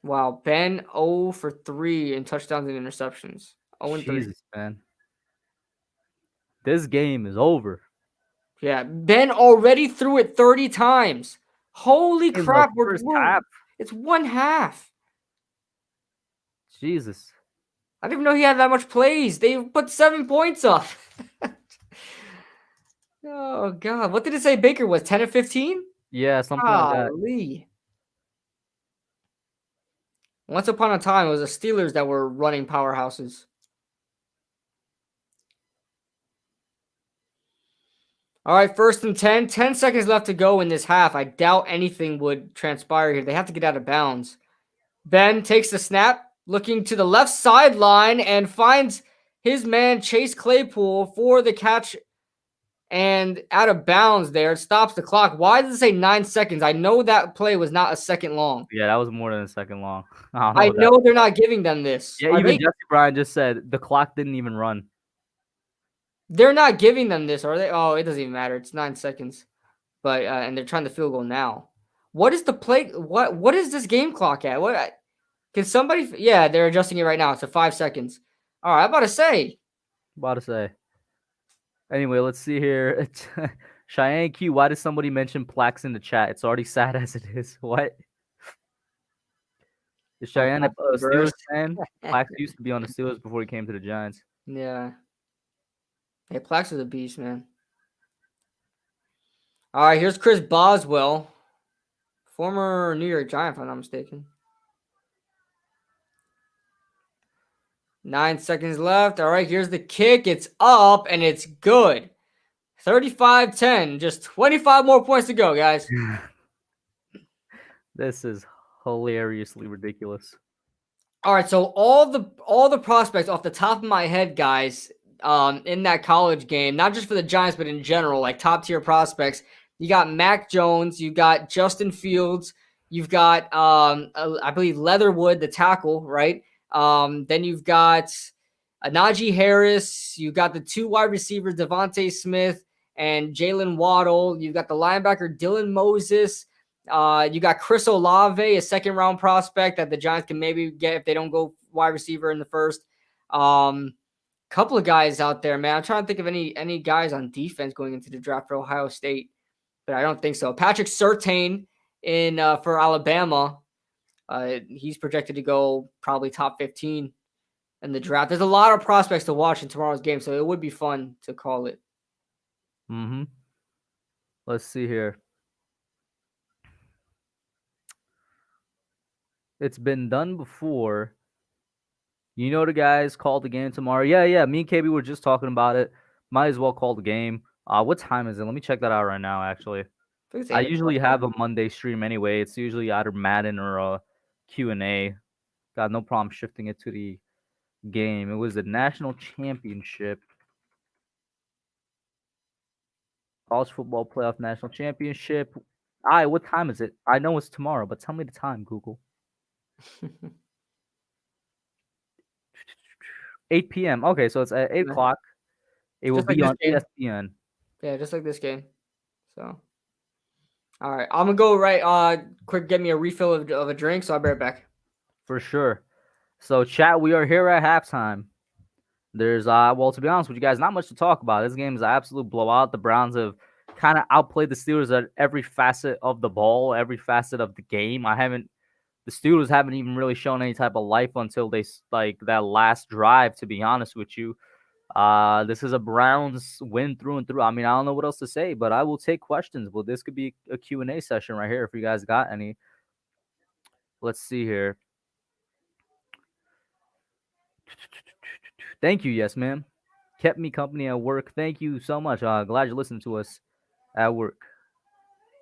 Wow, Ben 0 for 3 in touchdowns and interceptions. 0 and 3. Jesus, man. This game is over. Yeah, Ben already threw it 30 times. Holy crap, it's one half. Jesus. I didn't even know he had that much plays. They put 7 points up. Oh, God. What did it say Baker was? 10 of 15? Yeah, something like that. Once upon a time, it was the Steelers that were running powerhouses. All right, 1st and 10. 10 seconds left to go in this half. I doubt anything would transpire here. They have to get out of bounds. Ben takes the snap, looking to the left sideline, and finds his man Chase Claypool for the catch. And out of bounds there. It stops the clock. Why does it say 9 seconds? I know that play was not a second long. Yeah, that was more than a second long. I know they're not giving them this. Yeah, even Jesse Bryan just said the clock didn't even run. They're not giving them this, are they? Oh, it doesn't even matter. It's 9 seconds. But and they're trying the field goal now. What is the play? What is this game clock at? What can somebody? Yeah, they're adjusting it right now. It's a 5 seconds. All right, I'm about to say. Anyway, let's see here. Cheyenne Q, why did somebody mention Plax in the chat? It's already sad as it is. What? Is Cheyenne a Steelers fan? Plax used to be on the Steelers before he came to the Giants. Yeah. Hey, Plax is a beast, man. All right, here's Chris Boswell, former New York Giant, if I'm not mistaken. 9 seconds left. All right, here's the kick. It's up, and it's good. 35-10. Just 25 more points to go, guys. This is hilariously ridiculous. All right, so all the prospects off the top of my head, guys, in that college game, not just for the Giants, but in general, like top-tier prospects. You got Mac Jones. You got Justin Fields. You've got, I believe, Leatherwood, the tackle, right? Then you've got Najee Harris. You've got the 2 wide receivers, Devontae Smith and Jalen Waddle. You've got the linebacker, Dylan Moses. You got Chris Olave, a 2nd-round prospect that the Giants can maybe get if they don't go wide receiver in the first. Couple of guys out there, man. I'm trying to think of any guys on defense going into the draft for Ohio State, but I don't think so. Patrick Surtain for Alabama. He's projected to go probably top 15 in the draft. There's a lot of prospects to watch in tomorrow's game, so it would be fun to call it. Let's see here. It's been done before. You know the guys called the game tomorrow. Yeah. Me and KB were just talking about it. Might as well call the game. What time is it? Let me check that out right now, actually. I usually have a Monday stream anyway. It's usually either Madden or a Q&A. Got no problem shifting it to the game. It was the national championship. College football playoff national championship. All right, what time is it? I know it's tomorrow, but tell me the time, Google. 8 p.m. Okay, so it's at 8 o'clock. It will Just like be this on game. ESPN. Yeah, just like this game. So, all right, I'm gonna go right. Quick, get me a refill of a drink. So I'll be right back. For sure. So, chat, we are here at halftime. There's, well, to be honest with you guys, not much to talk about. This game is an absolute blowout. The Browns have kind of outplayed the Steelers at every facet of the ball, every facet of the game. The Steelers haven't even really shown any type of life until they, like, that last drive, to be honest with you. This is a Browns win through and through. I mean, I don't know what else to say, but I will take questions. Well, this could be a Q&A session right here if you guys got any. Let's see here. Thank you, yes, ma'am. Kept me company at work. Thank you so much. Glad you listened to us at work.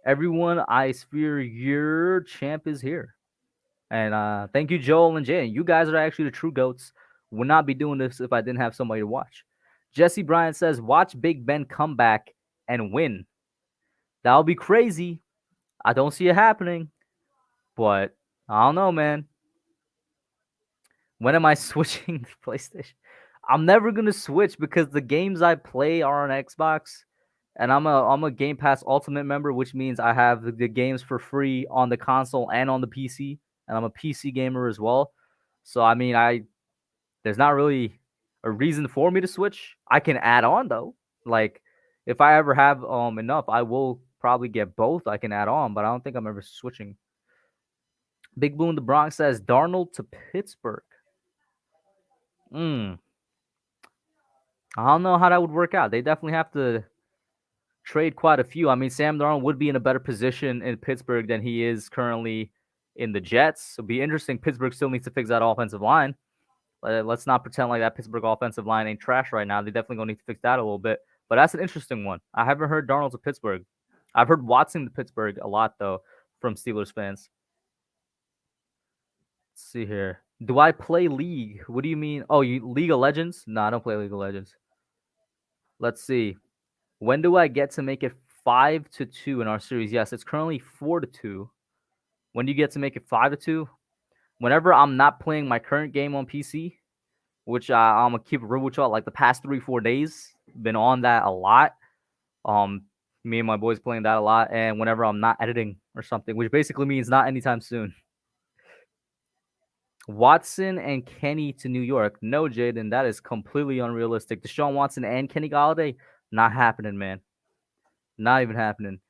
Everyone, I fear your champ is here. And thank you, Joel and Jay. You guys are actually the true goats. Would not be doing this if I didn't have somebody to watch. Jesse Bryant says, watch Big Ben come back and win. That'll be crazy. I don't see it happening, but I don't know, man. When am I switching to PlayStation? I'm never gonna switch because the games I play are on Xbox, and I'm a Game Pass Ultimate member, which means I have the games for free on the console and on the PC, and I'm a PC gamer as well. So I mean, there's not really a reason for me to switch. I can add on though. Like if I ever have enough, I will probably get both. I can add on, but I don't think I'm ever switching. Big Blue in the Bronx says Darnold to Pittsburgh. I don't know how that would work out. They definitely have to trade quite a few. I mean, Sam Darnold would be in a better position in Pittsburgh than he is currently in the Jets. It'll be interesting. Pittsburgh still needs to fix that offensive line. Let's not pretend like that Pittsburgh offensive line ain't trash right now. They definitely gonna need to fix that a little bit. But that's an interesting one. I haven't heard Darnold to Pittsburgh. I've heard Watson to Pittsburgh a lot though from Steelers fans. Let's see here. Do I play League? What do you mean? Oh, you League of Legends? No, I don't play League of Legends. Let's see. When do I get to make it 5-2 in our series? Yes, it's currently 4-2. When do you get to make it 5-2? Whenever I'm not playing my current game on PC, which I'm gonna keep it real with y'all. Like the past 3-4 days, been on that a lot. Me and my boys playing that a lot, and whenever I'm not editing or something, which basically means not anytime soon. Watson and Kenny to New York. No, Jaden, that is completely unrealistic. Deshaun Watson and Kenny Galladay, not happening, man. Not even happening.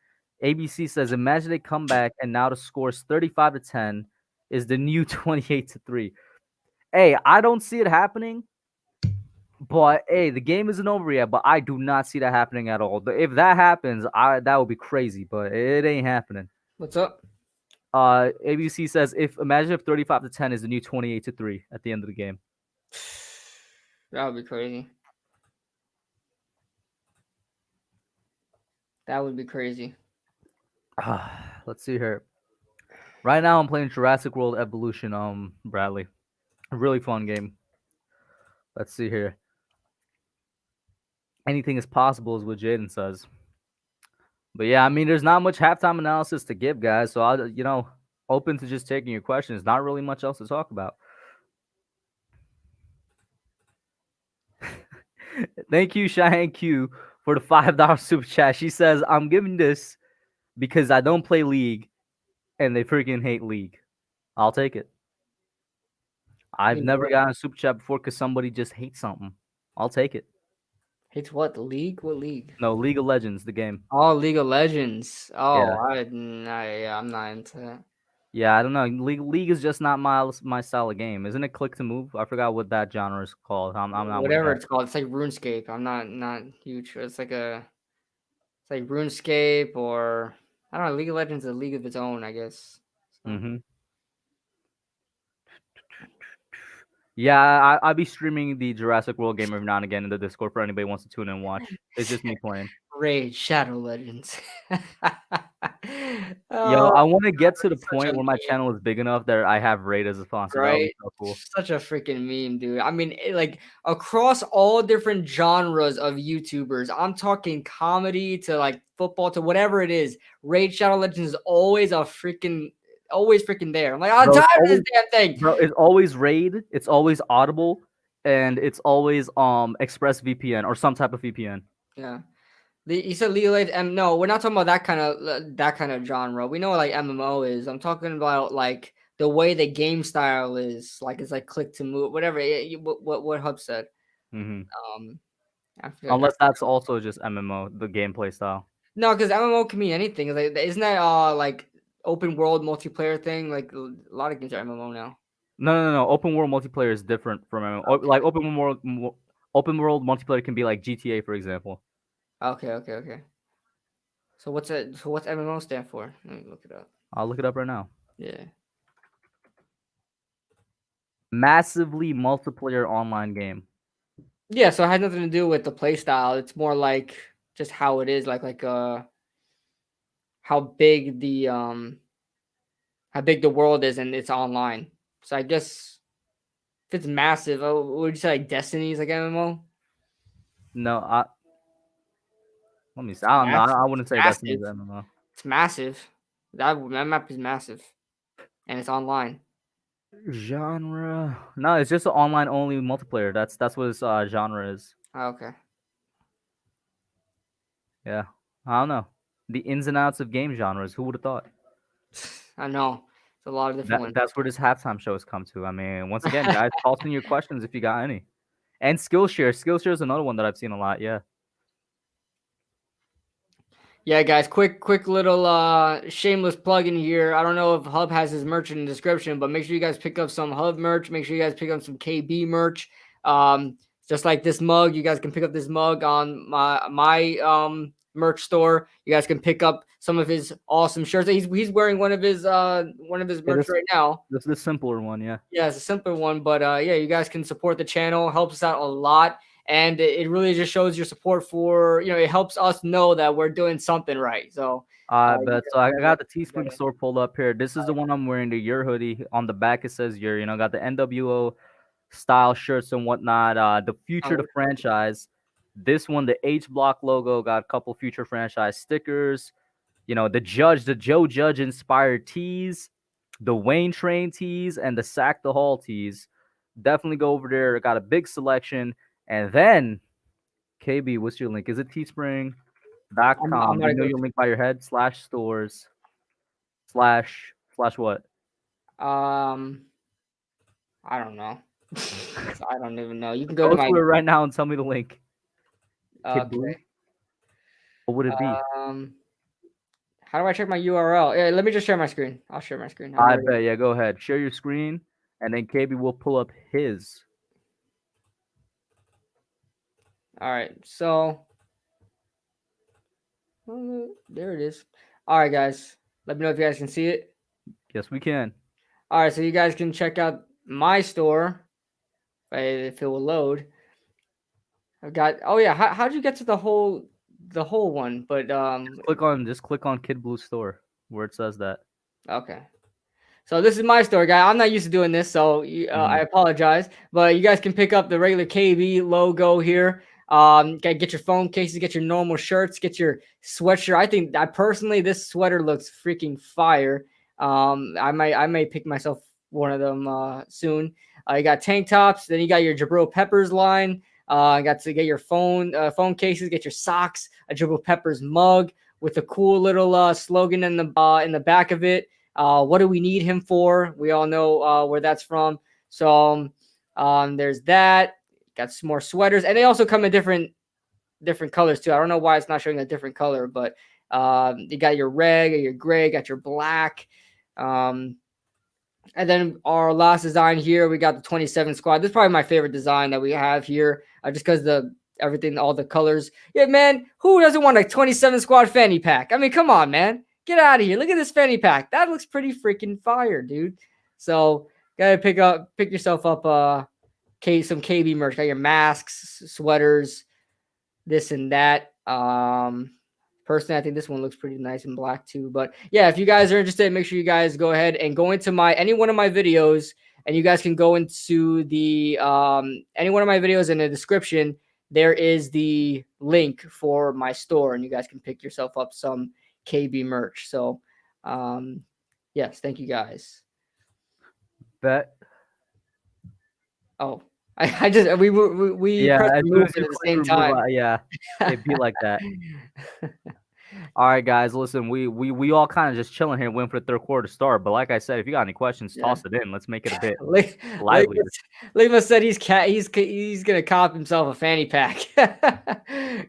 ABC says, imagine they come back and now the score's 35-10 is the new 28-3. Hey, I don't see it happening. But hey, the game isn't over yet. But I do not see that happening at all. If that happens, that would be crazy. But it ain't happening. What's up? ABC says, imagine if 35-10 is the new 28-3 at the end of the game. That would be crazy. That would be crazy. Let's see here. Right now, I'm playing Jurassic World Evolution. Bradley, a really fun game. Let's see here. Anything is possible, is what Jaden says. But yeah, I mean, there's not much halftime analysis to give, guys. So I'll, open to just taking your questions. Not really much else to talk about. Thank you, Cheyenne Q, for the $5 super chat. She says, I'm giving this because I don't play League and they freaking hate League. I'll take it. I've never gotten a super chat before because somebody just hates something. I'll take it. Hates what? The League? What league? No, League of Legends, the game. Oh, League of Legends. Oh, yeah. I'm not into that. Yeah, I don't know. League is just not my style of game. Isn't it click to move? I forgot what that genre is called. I'm not whatever it's called. It's like RuneScape. I'm not huge. It's like RuneScape or I don't know. League of Legends is a league of its own, I guess. So. Yeah, I'll be streaming the Jurassic World game every now and again in the Discord for anybody who wants to tune in and watch. It's just me playing. Raid Shadow Legends. Yo, Oh, I want to get to the such a point where my meme, channel is big enough that I have Raid as a sponsor. That would right? be so cool. Such a freaking meme, dude. I mean, like across all different genres of YouTubers, I'm talking comedy to like football to whatever it is. Raid Shadow Legends is always freaking there. I'm like, I'm Bro, tired of this damn thing. it's always Raid, it's always Audible, and it's always Express VPN or some type of VPN. Yeah. You said League of Legends, no, we're not talking about that kind of genre. We know what like MMO is. I'm talking about like the way the game style is. Like it's like click to move, whatever. What Hub said. Hmm. Um, I forgot. Unless that's also just MMO, the gameplay style. No, because MMO can mean anything. Like, isn't that like open world multiplayer thing? Like a lot of games are MMO now. No. Open world multiplayer is different from MMO. Like open world multiplayer can be like GTA, for example. Okay. So what's it? So what's MMO stand for? Let me look it up. I'll look it up right now. Yeah. Massively multiplayer online game. Yeah, so it has nothing to do with the play style. It's more like just how it is, how big the world is and it's online. So I guess if it's massive, would you say like Destiny is like MMO? No, let me see. It's I don't know. massive. I It's wouldn't say Destiny is massive. MMO. It's massive. That map is massive, and it's online. Genre? No, it's just an online only multiplayer. That's what its genre is. Oh, okay. Yeah, I don't know. The ins and outs of game genres. Who would have thought? I know. It's a lot of different ones. That's where this halftime show has come to. I mean, once again, guys, toss in your questions if you got any. And Skillshare. Skillshare is another one that I've seen a lot. Yeah. Yeah, guys, quick little shameless plug in here. I don't know if Hub has his merch in the description, but make sure you guys pick up some Hub merch. Make sure you guys pick up some KB merch. Just like this mug, you guys can pick up this mug on my merch store. You guys can pick up some of his awesome shirts. He's wearing one of his merch right now. This is the simpler one, yeah. Yeah, it's a simpler one, but yeah, you guys can support the channel. Helps us out a lot. And it really just shows your support for, it helps us know that we're doing something right. So, I bet. So I got the Teespring store pulled up here. This is the one I'm wearing, the Your hoodie. On the back, it says Your, got the NWO style shirts and whatnot. The Future the franchise. This one, the H Block logo, got a couple Future franchise stickers. The Joe Judge inspired tees, the Wayne Train tees, and the Sack the Hall tees. Definitely go over there. Got a big selection. And then, KB, what's your link? Is it teespring.com? You know your link by your head /stores / what? I don't know. I don't even know. You can go Go to my to it right now and tell me the link. okay. What would it be? How do I check my URL? Yeah, let me just share my screen. I'll share my screen. I bet. Yeah, go ahead. Share your screen, and then KB will pull up his. All right. So there it is. All right, guys. Let me know if you guys can see it. Yes, we can. All right, so you guys can check out my store if it will load. I've got. Oh yeah, how'd you get to the whole one? But just click on Kid Blue store where it says that. Okay. So this is my store, guy. I'm not used to doing this, so I apologize. But you guys can pick up the regular KB logo here. Get your phone cases, get your normal shirts, get your sweatshirt. I think that personally, this sweater looks freaking fire. I may pick myself one of them soon. You got tank tops, then you got your Jabril Peppers line. Got to get your phone cases, get your socks, a Jabril Peppers mug with a cool little slogan in the back of it. What do we need him for? We all know where that's from. So there's that. Got some more sweaters, and they also come in different colors too. I don't know why it's not showing a different color, but you got your red, your gray, got your black. And then our last design here, we got the 27 squad. This is probably my favorite design that we have here, just because everything, all the colors. Yeah, man, who doesn't want a 27 squad fanny pack? I mean, come on, man. Get out of here. Look at this fanny pack. That looks pretty freaking fire, dude. So, gotta pick yourself up some KB merch. Got your masks, sweaters, this and that. Personally, I think this one looks pretty nice in black too. But yeah, if you guys are interested, make sure you guys go ahead and go into any one of my videos, and you guys can go into the any one of my videos in the description. There is the link for my store, and you guys can pick yourself up some KB merch. So, yes, thank you guys. Bet. Oh, I just we yeah, pressed the move at the same time. Yeah, it'd be like that. All right, guys, listen, we all kind of just chilling here, waiting for the third quarter to start. But like I said, if you got any questions, toss it in. Let's make it a bit lively. Lima said he's gonna cop himself a fanny pack.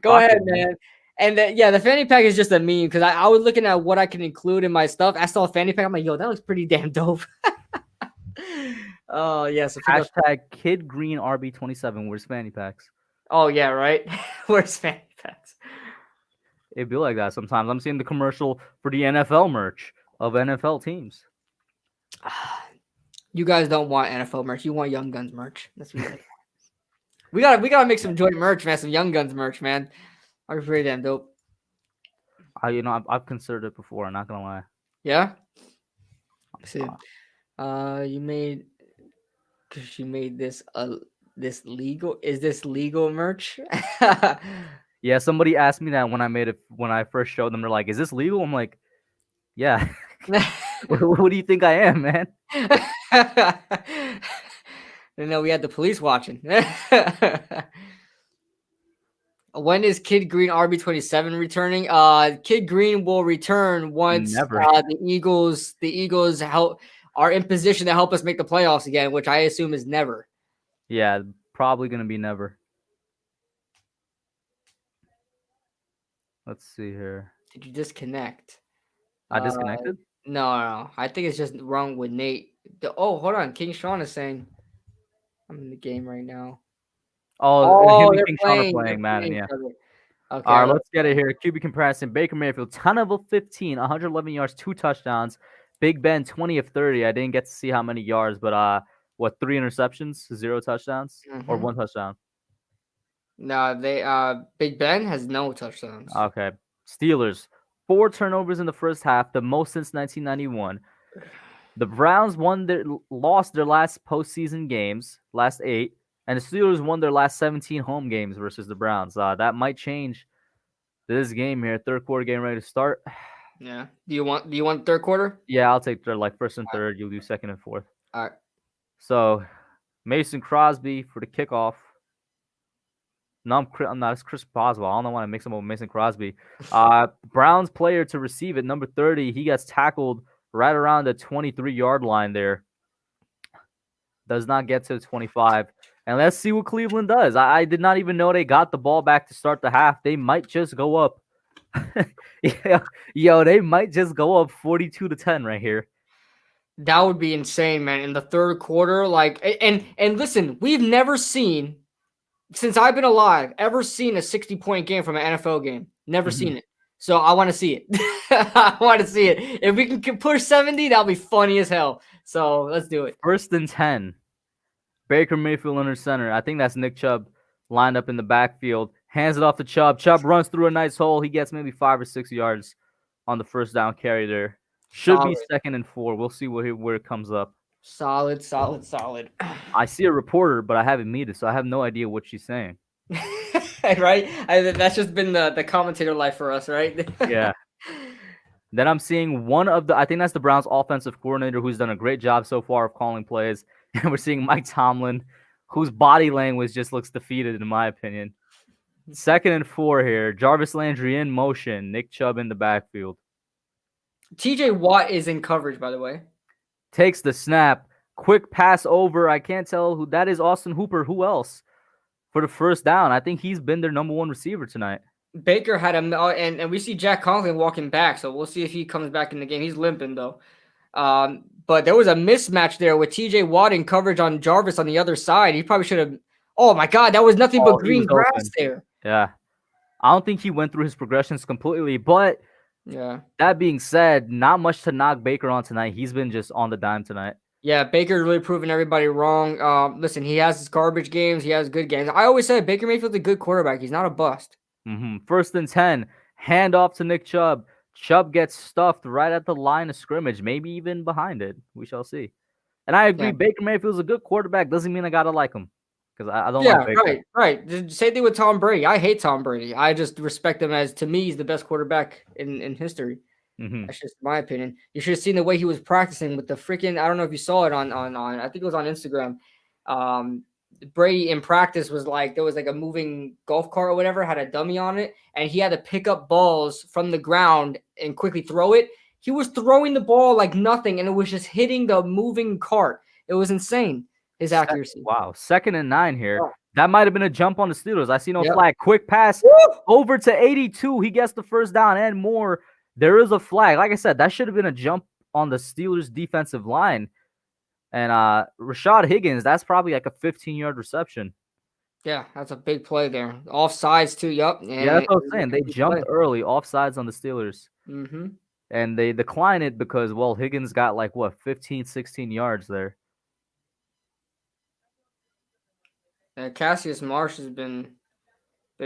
Go ahead, man. And the fanny pack is just a meme because I was looking at what I can include in my stuff. I saw a fanny pack. I'm like, yo, that looks pretty damn dope. Oh yeah. So hashtag Kid Green RB27. Where's fanny packs? Oh yeah, right. Where's fanny packs? It'd be like that sometimes. I'm seeing the commercial for the NFL merch of NFL teams. You guys don't want NFL merch. You want Young Guns merch. That's what we gotta make some joint merch, man. Some Young Guns merch, man. Are pretty damn dope. I've considered it before. I'm not gonna lie. Yeah. See, you made this this legal. Is this legal merch? Yeah, somebody asked me that when I first showed them. They're like, "Is this legal?" I'm like, "Yeah." What do you think I am, man? You know, we had the police watching. When is Kid Green RB27 returning? Kid Green will return once the Eagles are in position to help us make the playoffs again, which I assume is never. Yeah, probably gonna be never. Let's see here. Did you disconnect? I disconnected? No. I think it's just wrong with Nate. Hold on. King Sean is saying, I'm in the game right now. Oh, him and King Sean are playing Madden, yeah. Okay. All right, let's get it here. QB comparison. Baker Mayfield, 10 of 15, 111 yards, 2 touchdowns. Big Ben, 20 of 30. I didn't get to see how many yards, but 3 interceptions, 0 touchdowns, or 1 touchdown? No, Big Ben has no touchdowns. Okay. Steelers, 4 turnovers in the first half, the most since 1991. The Browns lost their last postseason games, last 8, and the Steelers won their last 17 home games versus the Browns. That might change this game here. Third quarter game ready to start. Yeah. Do you want third quarter? Yeah, I'll take third, like first and third. You'll do second and fourth. All right. So Mason Crosby for the kickoff. No, I'm not. It's Chris Boswell. I don't know why I mix him up with Mason Crosby. Browns player to receive it, number 30. He gets tackled right around the 23-yard line there. Does not get to the 25. And let's see what Cleveland does. I did not even know they got the ball back to start the half. They might just go up. Yo, they might just go up 42-10 right here. That would be insane, man. In the third quarter, and listen, we've never seen, since I've been alive, ever seen a 60-point game from an NFL game. Never seen it. So I want to see it. I want to see it. If we can push 70, that'll be funny as hell. So let's do it. First and 10. Baker Mayfield under center. I think that's Nick Chubb lined up in the backfield. Hands it off to Chubb. Chubb runs through a nice hole. He gets maybe 5 or 6 yards on the first down carry there. Should be second and 4. We'll see where it comes up. Solid. I see a reporter, but I haven't muted, so I have no idea what she's saying. Right? That's just been the commentator life for us, right? Yeah. Then I'm seeing I think that's the Browns offensive coordinator who's done a great job so far of calling plays. And we're seeing Mike Tomlin, whose body language just looks defeated, in my opinion. Second and 4 here. Jarvis Landry in motion. Nick Chubb in the backfield. TJ Watt is in coverage, by the way. Takes the snap. Quick pass over. I can't tell who that is. Austin Hooper. Who else? For the first down. I think he's been their number 1 receiver tonight. Baker had him, and we see Jack Conklin walking back, so we'll see if he comes back in the game. He's limping, though. But there was a mismatch there with TJ Watt in coverage on Jarvis on the other side. He probably should have. Oh, my God. That was nothing but green grass open there. Yeah. I don't think he went through his progressions completely, but yeah. That being said, not much to knock Baker on tonight. He's been just on the dime tonight. Yeah, Baker's really proving everybody wrong. Listen, he has his garbage games. He has good games. I always said Baker Mayfield's a good quarterback. He's not a bust. First and 10. Hand off to Nick Chubb. Chubb gets stuffed right at the line of scrimmage, maybe even behind it. We shall see. And I agree, Yeah. Baker Mayfield's a good quarterback. Doesn't mean I gotta like him because I don't like Yeah, Baker. right. The same thing with Tom Brady. I hate Tom Brady. I just respect him as, to me, he's the best quarterback in history. Mm-hmm. That's just my opinion. You should have seen the way he was practicing with the freaking. I don't know if you saw it on I think it was on Instagram. Brady in practice was like there was like a moving golf cart or whatever, had a dummy on it, and he had to pick up balls from the ground and quickly throw it. He was throwing the ball like nothing, and it was just hitting the moving cart. It was insane, his accuracy. Wow, 2nd and 9 here. Oh, That might have been a jump on the Steelers. I see no yep. flag. Quick pass Woo! over to 82. He gets the first down and more. There is a flag. Like I said, that should have been a jump on the Steelers defensive line. And Rashad Higgins, that's probably like a 15-yard reception. Yeah, that's a big play there. Offsides too. Yup. Yeah, that's what I'm saying. They jumped early, offsides on the Steelers. Mm-hmm. And they decline it because, well, Higgins got like, what, 15, 16 yards there. Cassius Marsh has been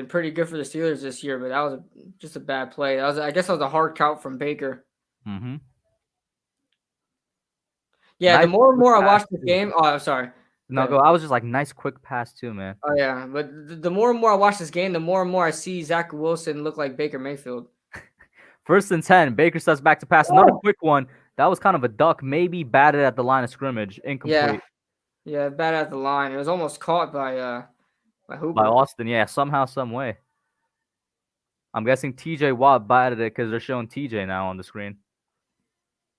pretty good for the Steelers this year, but that was just a bad play. I guess that was a hard count from Baker. Mm-hmm. Yeah, nice the more and more I watch the too. game, oh, I'm sorry. No, go. I was just like, nice quick pass too, man. Oh yeah, but the more and more I watch this game, the more and more I see Zach Wilson look like Baker Mayfield. 1st and 10. Baker steps back to pass. Another quick one. That was kind of a duck, maybe batted at the line of scrimmage. Incomplete. Yeah, bad at the line. It was almost caught by Hooper. By Austin, yeah, somehow, some way. I'm guessing TJ Watt batted it because they're showing TJ now on the screen.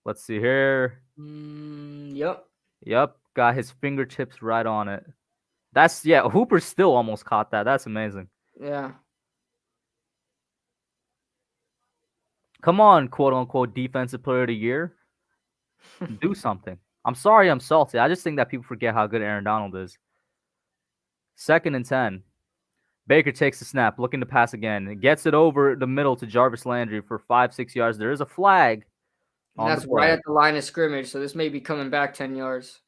Let's see here. Yep. Yep, got his fingertips right on it. Hooper still almost caught that. That's amazing. Yeah. Come on, quote-unquote defensive player of the year. Do something. I'm sorry I'm salty. I just think that people forget how good Aaron Donald is. 2nd and 10. Baker takes the snap, looking to pass again. Gets it over the middle to Jarvis Landry for 5-6 yards. There is a flag. And that's right at the line of scrimmage, so this may be coming back 10 yards.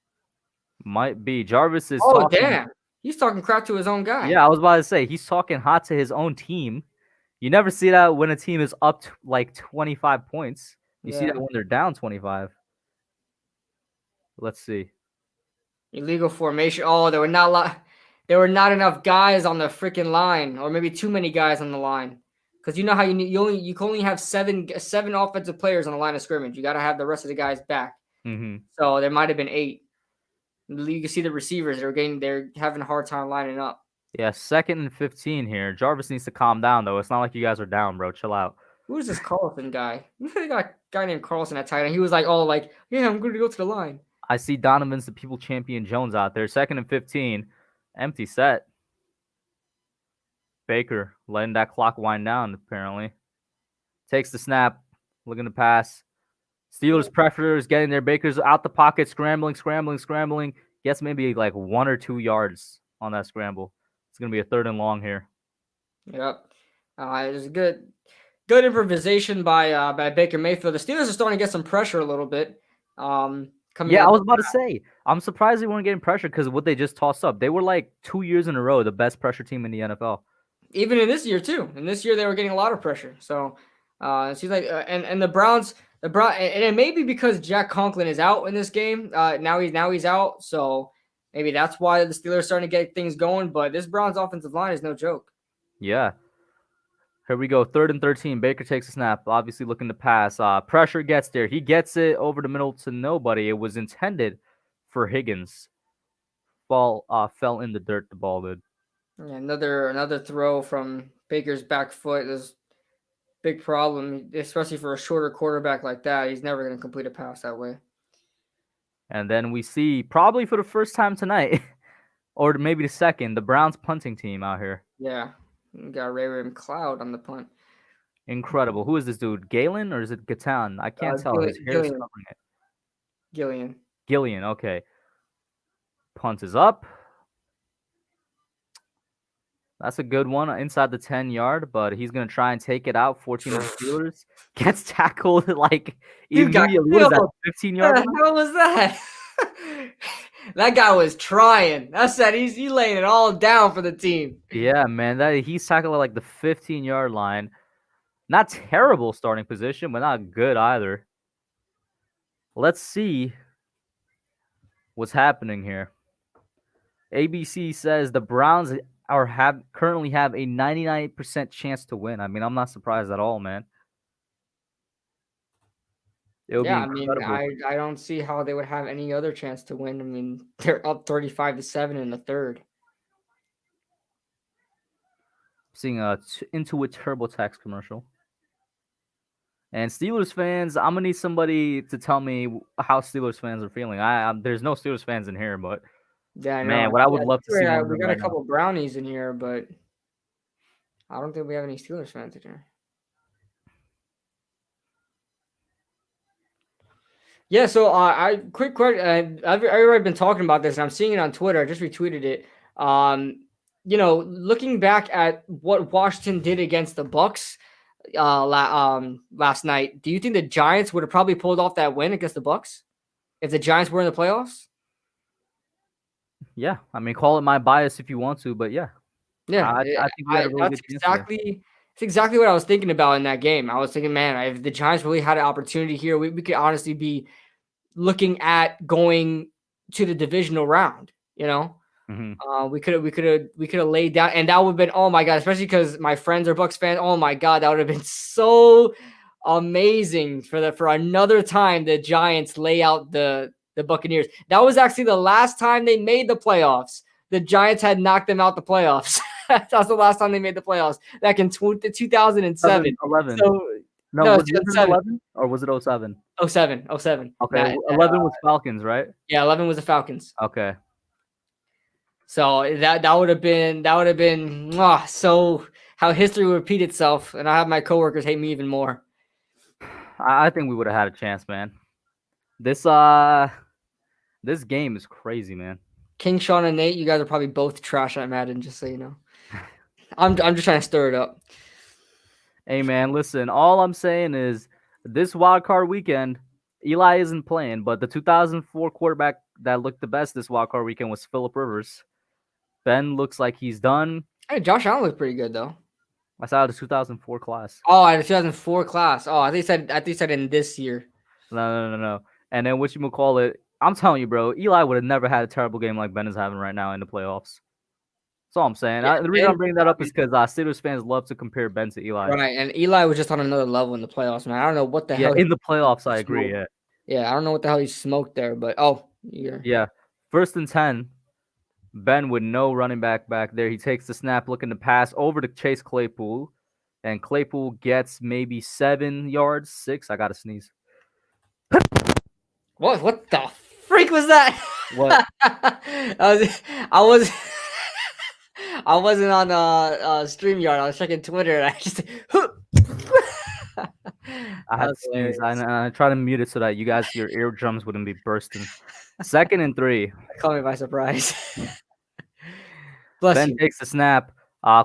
Might be. Jarvis is talking. Damn. He's talking crap to his own guy. Yeah, I was about to say, he's talking hot to his own team. You never see that when a team is up to like 25 points. You see that when they're down 25. Let's see. Illegal formation. Oh, there were not enough guys on the freaking line, or maybe too many guys on the line. Because you know how you can only have seven offensive players on the line of scrimmage. You got to have the rest of the guys back. Mm-hmm. So there might have been 8. You can see the receivers. They're having a hard time lining up. Yeah, 2nd and 15 here. Jarvis needs to calm down, though. It's not like you guys are down, bro. Chill out. Who is this Carlson guy? They got a guy named Carlson at tight end. He was like, oh, like, yeah, I'm going to go to the line. I see Donovan's the people champion Jones out there. 2nd and 15. Empty set. Baker letting that clock wind down, apparently. Takes the snap. Looking to pass. Steelers pressure is getting there. Baker's out the pocket, scrambling. Gets maybe like 1 or 2 yards on that scramble. It's going to be a 3rd and long here. Yep. It was good improvisation by Baker Mayfield. The Steelers are starting to get some pressure a little bit. I was about to say, I'm surprised they weren't getting pressure because of what they just tossed up. They were like 2 years in a row the best pressure team in the NFL. Even in this year too. In this year they were getting a lot of pressure. So it seems like and the Browns, and it may be because Jack Conklin is out in this game. Now he's out, so maybe that's why the Steelers are starting to get things going. But this Browns offensive line is no joke. Yeah. Here we go. 3rd and 13. Baker takes a snap. Obviously looking to pass. Pressure gets there. He gets it over the middle to nobody. It was intended for Higgins. Ball fell in the dirt. The ball did. Yeah, another throw from Baker's back foot is big problem, especially for a shorter quarterback like that. He's never going to complete a pass that way. And then we see, probably for the first time tonight, or maybe the second, the Browns punting team out here. Yeah, we got Ray McLeod on the punt. Incredible. Who is this dude? Galen or is it Gatan? I can't tell. His hair is covering it. Gillian, okay. Punt is up. That's a good one inside the 10-yard, but he's going to try and take it out. 14 of the Steelers. Gets tackled like immediately. What is that, 15-yard? What the hell was that? That guy was trying. That's that he's laying it all down for the team. Yeah, man. He's tackled at like the 15-yard line. Not terrible starting position, but not good either. Let's see what's happening here. ABC says the Browns currently have a 99% chance to win. I mean, I'm not surprised at all, man. It would be incredible. I mean, I don't see how they would have any other chance to win. I mean, they're up 35-7 in the third. Seeing into a TurboTax commercial. And Steelers fans, I'm gonna need somebody to tell me how Steelers fans are feeling. There's no Steelers fans in here, but yeah, I man, what I would love to see. We got a couple brownies in here, but I don't think we have any Steelers fans in here. Yeah, so quick question. I've already been talking about this, and I'm seeing it on Twitter. I just retweeted it. You know, looking back at what Washington did against the Bucs last night, do you think the Giants would have probably pulled off that win against the Bucs if the Giants were in the playoffs? Yeah, I mean, call it my bias if you want to, but yeah, I think we had a really good chance there. That's exactly what I was thinking about in that game. I was thinking, man, if the Giants really had an opportunity here, we could honestly be looking at going to the divisional round. You know. Mm-hmm. We could have laid down, and that would have been, oh my god, especially because my friends are Bucs fans. Oh my god, that would have been so amazing for another time the Giants lay out the Buccaneers. That was actually the last time they made the playoffs. The Giants had knocked them out the playoffs. That's the last time they made the playoffs, back in 2007. 11. So no, was it 11 or was it 07? 07. Okay, 11 was Falcons, right? Yeah, 11 was the Falcons. Okay. So that would have been so how history would repeat itself, and I have my coworkers hate me even more. I think we would have had a chance, man. This game is crazy, man. King Sean and Nate, you guys are probably both trash at Madden, just so you know. I'm just trying to stir it up. Hey man, listen, all I'm saying is this wildcard weekend, Eli isn't playing, but the 2004 quarterback that looked the best this wildcard weekend was Phillip Rivers. Ben looks like he's done. Hey, Josh Allen looked pretty good though. I saw the 2004 class. Oh, the 2004 class. Oh, I think said in this year. No. And then what you would call it? I'm telling you, bro, Eli would have never had a terrible game like Ben is having right now in the playoffs. That's all I'm saying. Yeah, the reason I'm bringing that up is because Steelers fans love to compare Ben to Eli. Right, and Eli was just on another level in the playoffs, man. I don't know what the hell. Yeah, in the playoffs, I agree. Yeah. Yeah, I don't know what the hell he smoked there, but yeah. 1st and 10. Ben with no running back there. He takes the snap, looking to pass over to Chase Claypool, and Claypool gets maybe 7 yards, 6. I gotta sneeze. What the freak was that? What? I wasn't on StreamYard. I was checking Twitter, and I just I had to sneeze. I try to mute it so that you guys, your eardrums wouldn't be bursting. 2nd and 3. Caught me by surprise. Ben takes the snap.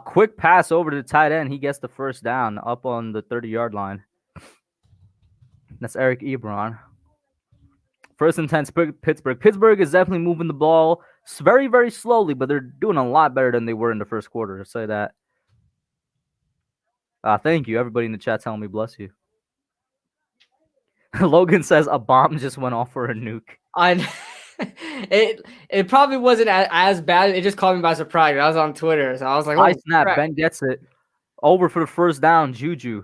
Quick pass over to the tight end. He gets the first down up on the 30-yard line. That's Eric Ebron. 1st and 10, Pittsburgh. Pittsburgh is definitely moving the ball very, very slowly, but they're doing a lot better than they were in the first quarter. I'll say that. Thank you. Everybody in the chat telling me bless you. Logan says a bomb just went off for a nuke. It probably wasn't as bad. It just caught me by surprise. I was on Twitter, so I was like, "Oh snap!" Crap. Ben gets it over for the first down. Juju.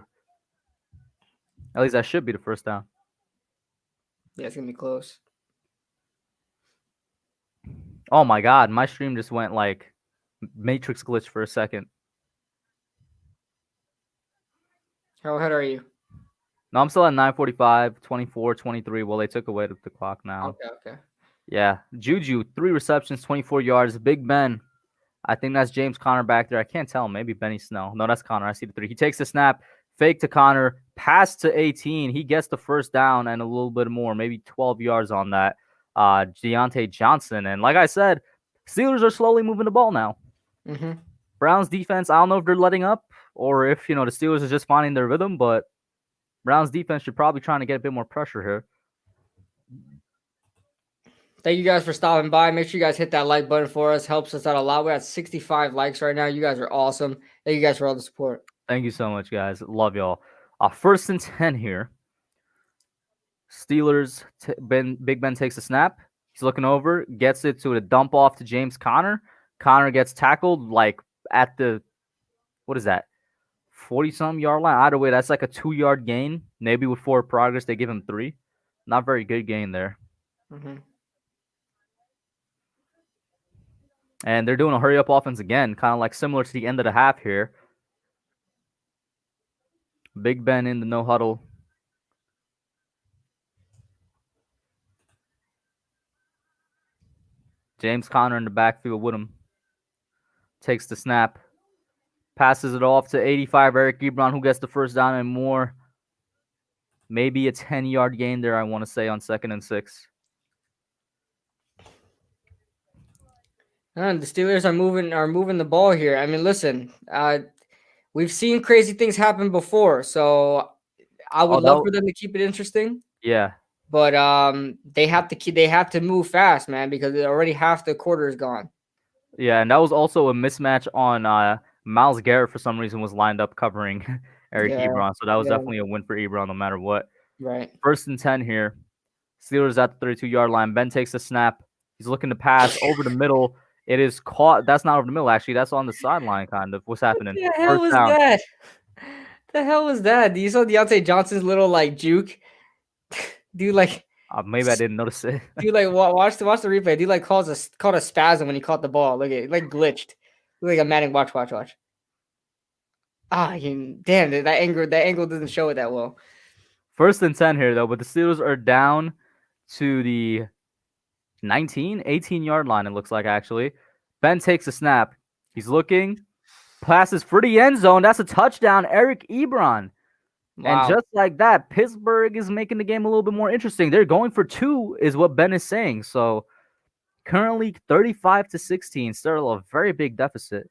At least that should be the first down. Yeah, it's gonna be close. Oh my god, my stream just went like Matrix glitch for a second. How ahead are you? No, I'm still at 9:45, 24, 23. Well, they took away the clock now. Okay. Yeah. Juju, 3 receptions, 24 yards. Big Ben. I think that's James Conner back there. I can't tell. Maybe Benny Snell. No, that's Conner. I see the 3. He takes the snap. Fake to Conner. Pass to 18. He gets the first down and a little bit more. Maybe 12 yards on that. Deontay Johnson. And like I said, Steelers are slowly moving the ball now. Mm-hmm. Browns defense, I don't know if they're letting up or if, the Steelers are just finding their rhythm, but Browns defense should probably trying to get a bit more pressure here. Thank you guys for stopping by. Make sure you guys hit that like button for us. Helps us out a lot. We're at 65 likes right now. You guys are awesome. Thank you guys for all the support. Thank you so much, guys. Love y'all. First and 10 here. Steelers, Big Ben takes a snap. He's looking over, gets it to a dump off to James Conner. Conner gets tackled like at the, what is that, 40-something yard line? Either way, that's like a 2-yard gain. Maybe with 4 progress, they give him 3. Not very good gain there. Mm-hmm. And they're doing a hurry-up offense again, kind of like similar to the end of the half here. Big Ben in the no huddle. James Conner in the backfield with him. Takes the snap. Passes it off to 85 Eric Ebron, who gets the first down and more. Maybe a 10-yard gain there, I want to say, on 2nd and 6. The Steelers are moving the ball here. I mean, listen, we've seen crazy things happen before, so I would love for them to keep it interesting. Yeah, but they have to move fast, man, because already half the quarter is gone. Yeah, and that was also a mismatch on Myles Garrett for some reason was lined up covering Eric Ebron, so that was definitely a win for Ebron no matter what. Right. 1st and 10 here. Steelers at the 32-yard line. Ben takes a snap. He's looking to pass over the middle. It is caught. That's not over the middle, actually. That's on the sideline, kind of. What's happening? What the hell was that? The hell was that? You saw Deontay Johnson's little like juke? Dude, like maybe I didn't notice it. Dude, like watch the replay. Dude, like caught a spasm when he caught the ball. Look at it, like glitched. Look like a Manning. Watch. Damn, that angle doesn't show it that well. 1st and 10 here though, but the Steelers are down to the 18-yard line, it looks like, actually. Ben takes a snap. He's looking. Passes for the end zone. That's a touchdown, Eric Ebron. Wow. And just like that, Pittsburgh is making the game a little bit more interesting. They're going for 2, is what Ben is saying. So currently 35-16, still a very big deficit.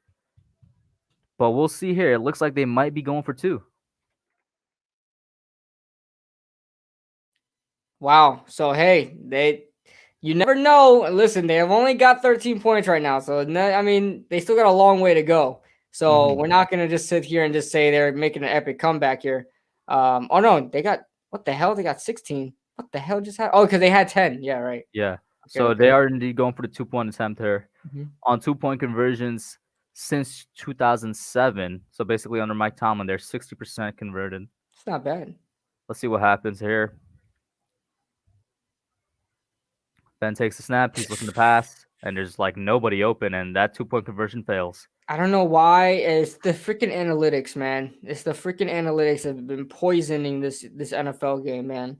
But we'll see here. It looks like they might be going for 2. Wow. So hey, you never know. Listen, they have only got 13 points right now. So, I mean, they still got a long way to go. So we're not going to just sit here and just say they're making an epic comeback here. Oh, no, they got – what the hell? They got 16. What the hell just happened? Oh, because they had 10. Yeah, right. Yeah. Okay, they are indeed going for the 2-point attempt here. On 2-point conversions since 2007. So basically under Mike Tomlin, they're 60% converted. It's not bad. Let's see what happens here. Ben takes the snap. He's looking to pass, and there's like nobody open, and that 2-point conversion fails. I don't know why. It's the freaking analytics, man. It's the freaking analytics that have been poisoning this NFL game, man.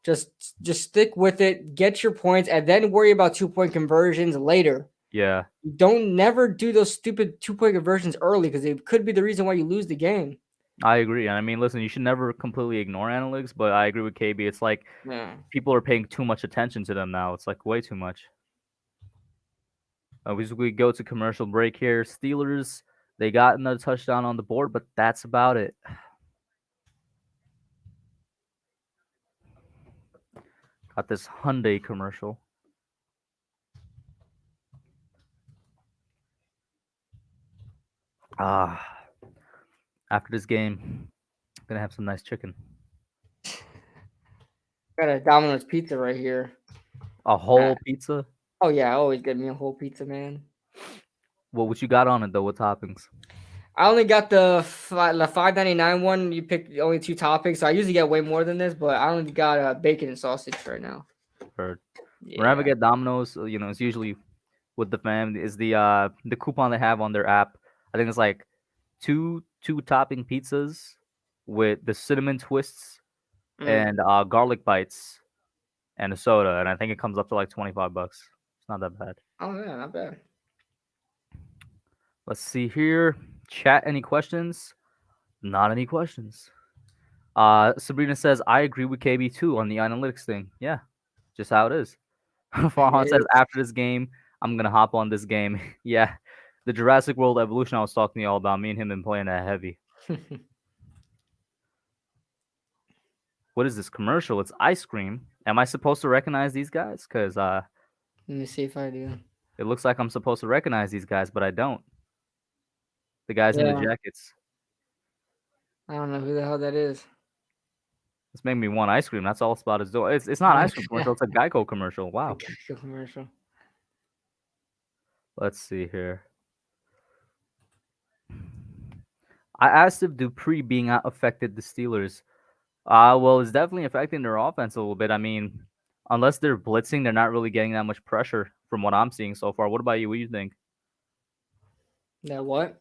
Just stick with it, get your points, and then worry about 2-point conversions later. Yeah. Don't never do those stupid 2-point conversions early because it could be the reason why you lose the game. I agree. And I mean, listen, you should never completely ignore analytics, but I agree with KB. It's like people are paying too much attention to them now. It's like way too much. We go to commercial break here. Steelers, they got another touchdown on the board, but that's about it. Got this Hyundai commercial. After this game, I'm going to have some nice chicken. Got a Domino's pizza right here. A whole pizza? Oh, yeah. I always get me a whole pizza, man. What you got on it, though? What toppings? I only got the $5.99 one. You picked only 2 toppings. So I usually get way more than this, but I only got bacon and sausage right now. Heard. Yeah. Whenever I get Domino's, it's usually with the fam. Is the coupon they have on their app. I think it's like two topping pizzas with the cinnamon twists and garlic bites and a soda, and I think it comes up to like $25. It's not that bad. Oh yeah, not bad. Let's see here. Chat, any questions? Not any questions. Sabrina says, I agree with KB too on the analytics thing. Yeah, just how it is. Farhan says, after this game, I'm going to hop on this game. Yeah, the Jurassic World Evolution I was talking to you all about, me and him been playing that heavy. What is this commercial? It's ice cream. Am I supposed to recognize these guys? Because let me see if I do. It looks like I'm supposed to recognize these guys, but I don't. The guys in the jackets. I don't know who the hell that is. It's making me want ice cream. That's all it's about is doing. It's not an ice cream commercial. It's a Geico commercial. Wow. Commercial. Let's see here. I asked if Dupree being out affected the Steelers. Well, it's definitely affecting their offense a little bit. I mean, unless they're blitzing, they're not really getting that much pressure from what I'm seeing so far. What about you? What do you think? That what?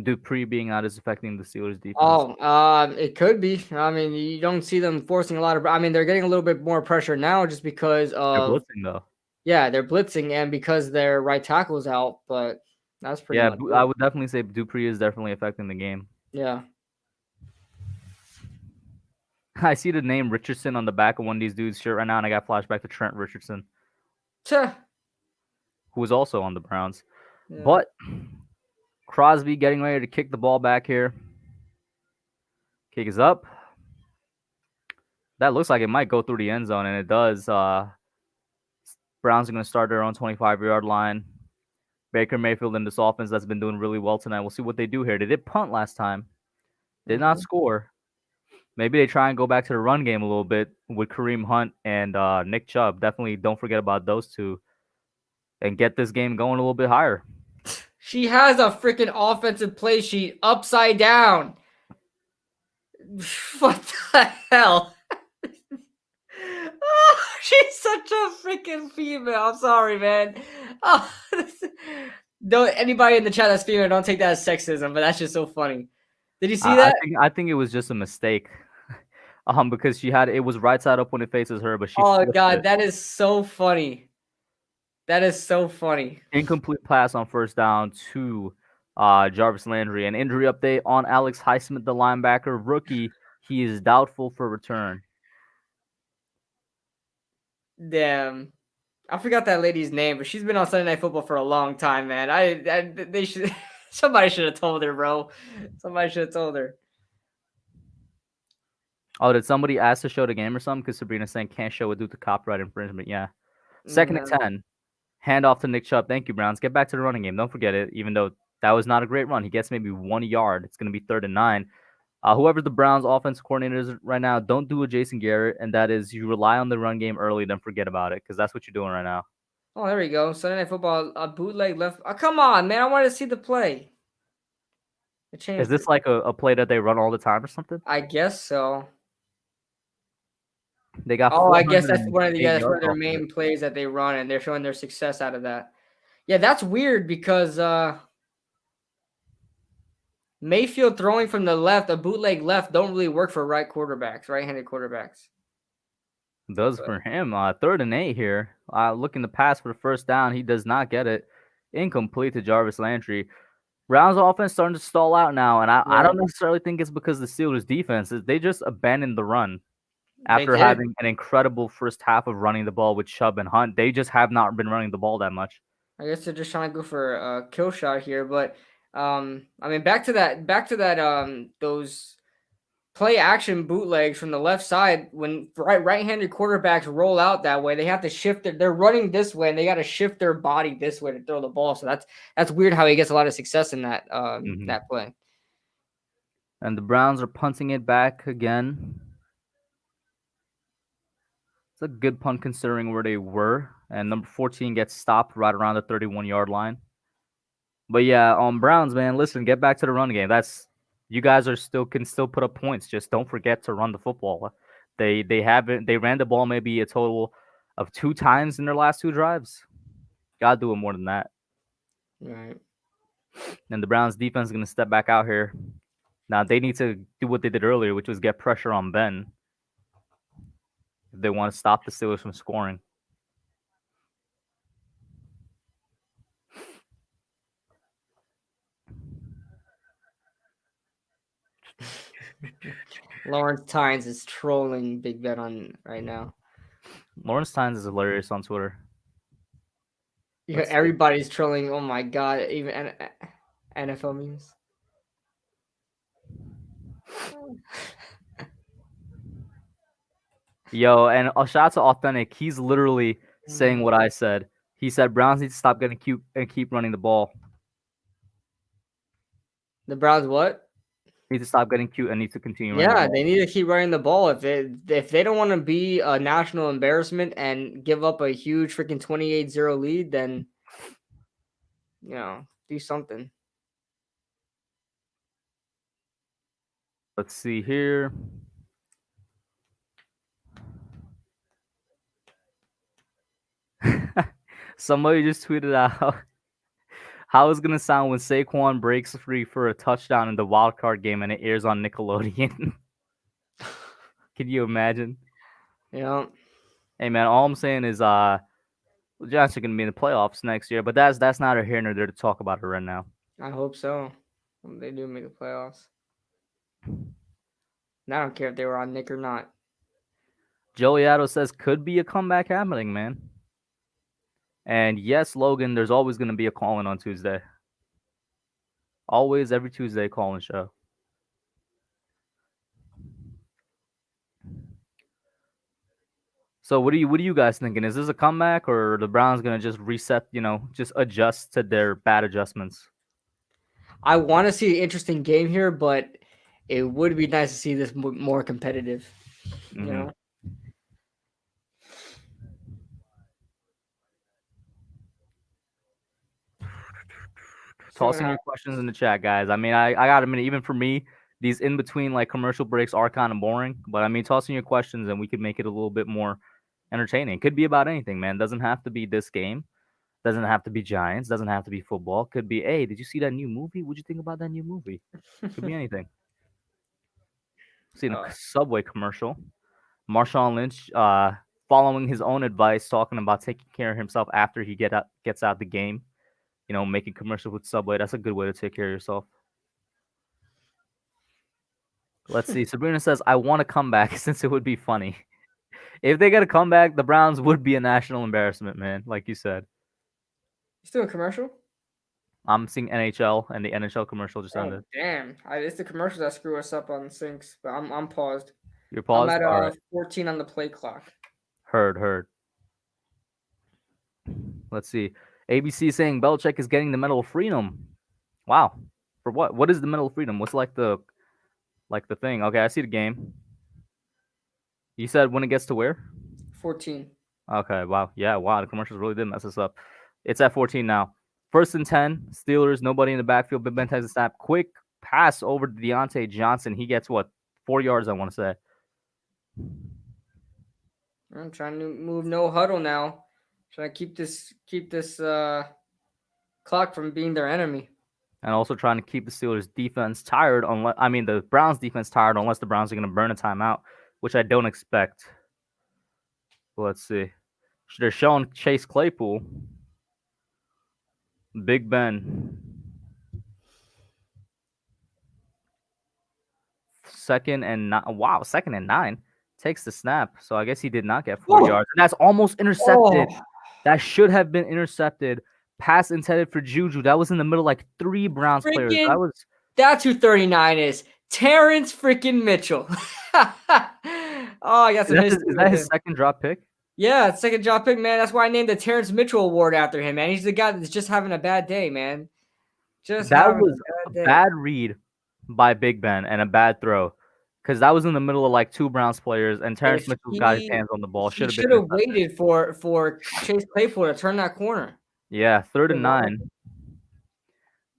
Dupree being out is affecting the Steelers defense. Oh, it could be. I mean, you don't see them forcing a lot of. I mean, they're getting a little bit more pressure now just because of they're blitzing though. Yeah, they're blitzing and because their right tackle's out. But that's pretty much I would definitely say Dupree is definitely affecting the game. Yeah. I see the name Richardson on the back of one of these dudes' shirt right now, and I got flashback to Trent Richardson, who was also on the Browns. Yeah. But Crosby getting ready to kick the ball back here. Kick is up. That looks like it might go through the end zone, and it does. Browns are going to start their own 25-yard line. Baker Mayfield in this offense that's been doing really well tonight. We'll see what they do here. They did punt last time. Did not score. Maybe they try and go back to the run game a little bit with Kareem Hunt and Nick Chubb. Definitely don't forget about those two and get this game going a little bit higher. She has a freaking offensive play sheet upside down. What the hell? Oh, she's such a freaking female. I'm sorry, man. Oh, don't anybody in the chat that's female, don't take that as sexism, but that's just so funny. Did you see that? I think it was just a mistake. Because it was right side up when it faces her, but she. Oh God, that is so funny. That is so funny. Incomplete pass on first down to Jarvis Landry. An injury update on Alex Highsmith, the linebacker rookie. He is doubtful for return. Damn, I forgot that lady's name, but she's been on Sunday Night Football for a long time, man. They should. Somebody should have told her, bro. Somebody should have told her. Oh, did somebody ask to show the game or something? Because Sabrina's saying can't show it due to copyright infringement. Yeah. Second and 10. Hand off to Nick Chubb. Thank you, Browns. Get back to the running game. Don't forget it, even though that was not a great run. He gets maybe 1 yard. It's going to be 3rd and 9. Whoever the Browns offensive coordinator is right now, don't do a Jason Garrett, and that is you rely on the run game early, then forget about it, because that's what you're doing right now. Oh, there we go. Sunday Night Football, a bootleg left. Oh, come on, man. I wanted to see the play. Is this like a play that they run all the time or something? I guess so. They got. Oh, I guess that's one of their main plays that they run, and they're showing their success out of that. Yeah, that's weird because Mayfield throwing from the left, a bootleg left, don't really work for right-handed quarterbacks. It does for him. 3rd and 8 here. Looking to pass for the first down. He does not get it. Incomplete to Jarvis Landry. Browns offense starting to stall out now, and I don't necessarily think it's because the Steelers defense they just abandoned the run. After having an incredible first half of running the ball with Chubb and Hunt, they just have not been running the ball that much. I guess they're just trying to go for a kill shot here, but I mean, back to that, those play action bootlegs from the left side. When right-handed quarterbacks roll out that way, they have to shift it. They're running this way, and they got to shift their body this way to throw the ball. So that's weird how he gets a lot of success in that that play. And the Browns are punting it back again. A good punt considering where they were, and number 14 gets stopped right around the 31-yard line. But yeah, on Browns, man, listen, get back to the run game. You guys can still put up points. Just don't forget to run the football. They ran the ball maybe a total of 2 times in their last 2 drives. Gotta do it more than that. Right. And the Browns defense is gonna step back out here. Now they need to do what they did earlier, which was get pressure on Ben. If they want to stop the Steelers from scoring. Lawrence Tynes is trolling Big Ben on right now. Lawrence Tynes is hilarious on Twitter. Yeah, everybody's trolling. Oh my God, even NFL memes. Yo, and a shout out to Authentic. He's literally saying what I said. He said Browns need to stop getting cute and keep running the ball. The Browns what? Need to stop getting cute and need to continue running. Yeah, they need to keep running the ball. If they don't want to be a national embarrassment and give up a huge freaking 28-0 lead, then do something. Let's see here. Somebody just tweeted out how it's gonna sound when Saquon breaks free for a touchdown in the Wildcard game and it airs on Nickelodeon. Can you imagine? Yeah. Hey man, all I'm saying is the Giants are gonna be in the playoffs next year, but that's neither here nor there to talk about it right now. I hope so. They do make the playoffs. And I don't care if they were on Nick or not. Joey Addo says could be a comeback happening, man. And yes, Logan, there's always gonna be a call-in on Tuesday. Always, every Tuesday, call-in show. So what are you guys thinking? Is this a comeback or are the Browns gonna just reset, just adjust to their bad adjustments? I want to see an interesting game here, but it would be nice to see this more competitive. Mm-hmm. You know. Tossing your questions in the chat, guys. I mean, I got a minute. Even for me, these in between like commercial breaks are kind of boring. But I mean, tossing your questions and we could make it a little bit more entertaining. Could be about anything, man. Doesn't have to be this game. Doesn't have to be Giants. Doesn't have to be football. Could be, hey, did you see that new movie? What'd you think about that new movie? Could be anything. Seen a Subway commercial. Marshawn Lynch, following his own advice, talking about taking care of himself after he gets out the game. Making commercials with Subway. That's a good way to take care of yourself. Let's see. Sabrina says, I want to come back since it would be funny. If they get a comeback, the Browns would be a national embarrassment, man. Like you said. You still a commercial? I'm seeing NHL, and the NHL commercial just ended. Damn. It's the commercials that screw us up on syncs, but I'm paused. You're paused? I'm at all right. 14 on the play clock. Heard. Let's see. ABC saying Belichick is getting the Medal of Freedom. Wow. For what? What is the Medal of Freedom? What's like the thing? Okay, I see the game. You said when it gets to where? 14. Okay, wow. Yeah, wow. The commercials really did mess us up. It's at 14 now. 1st and 10. Steelers, nobody in the backfield. Big Ben takes a snap. Quick pass over to Deontay Johnson. He gets 4 yards, I want to say. I'm trying to move no huddle now. Trying to keep this clock from being their enemy. And also trying to keep the Steelers defense tired the Browns defense tired unless the Browns are going to burn a timeout, which I don't expect. But let's see. They're showing Chase Claypool. Big Ben. 2nd and 9. Wow, 2nd and 9. Takes the snap. So I guess he did not get 4 yards. And that's almost intercepted. That should have been intercepted. Pass intended for Juju. That was in the middle, like 3 Browns players. That's who 39 is. Terrence freaking Mitchell. I got some history. Is that his second drop pick? Yeah, it's second drop pick, man. That's why I named the Terrence Mitchell Award after him, man. He's the guy that's just having a bad day, man. That was a bad read by Big Ben and a bad throw. Because that was in the middle of like 2 Browns players, and Terrence Mitchell got his hands on the ball. Should have waited for Chase Claypool to turn that corner. Yeah, 3rd and 9.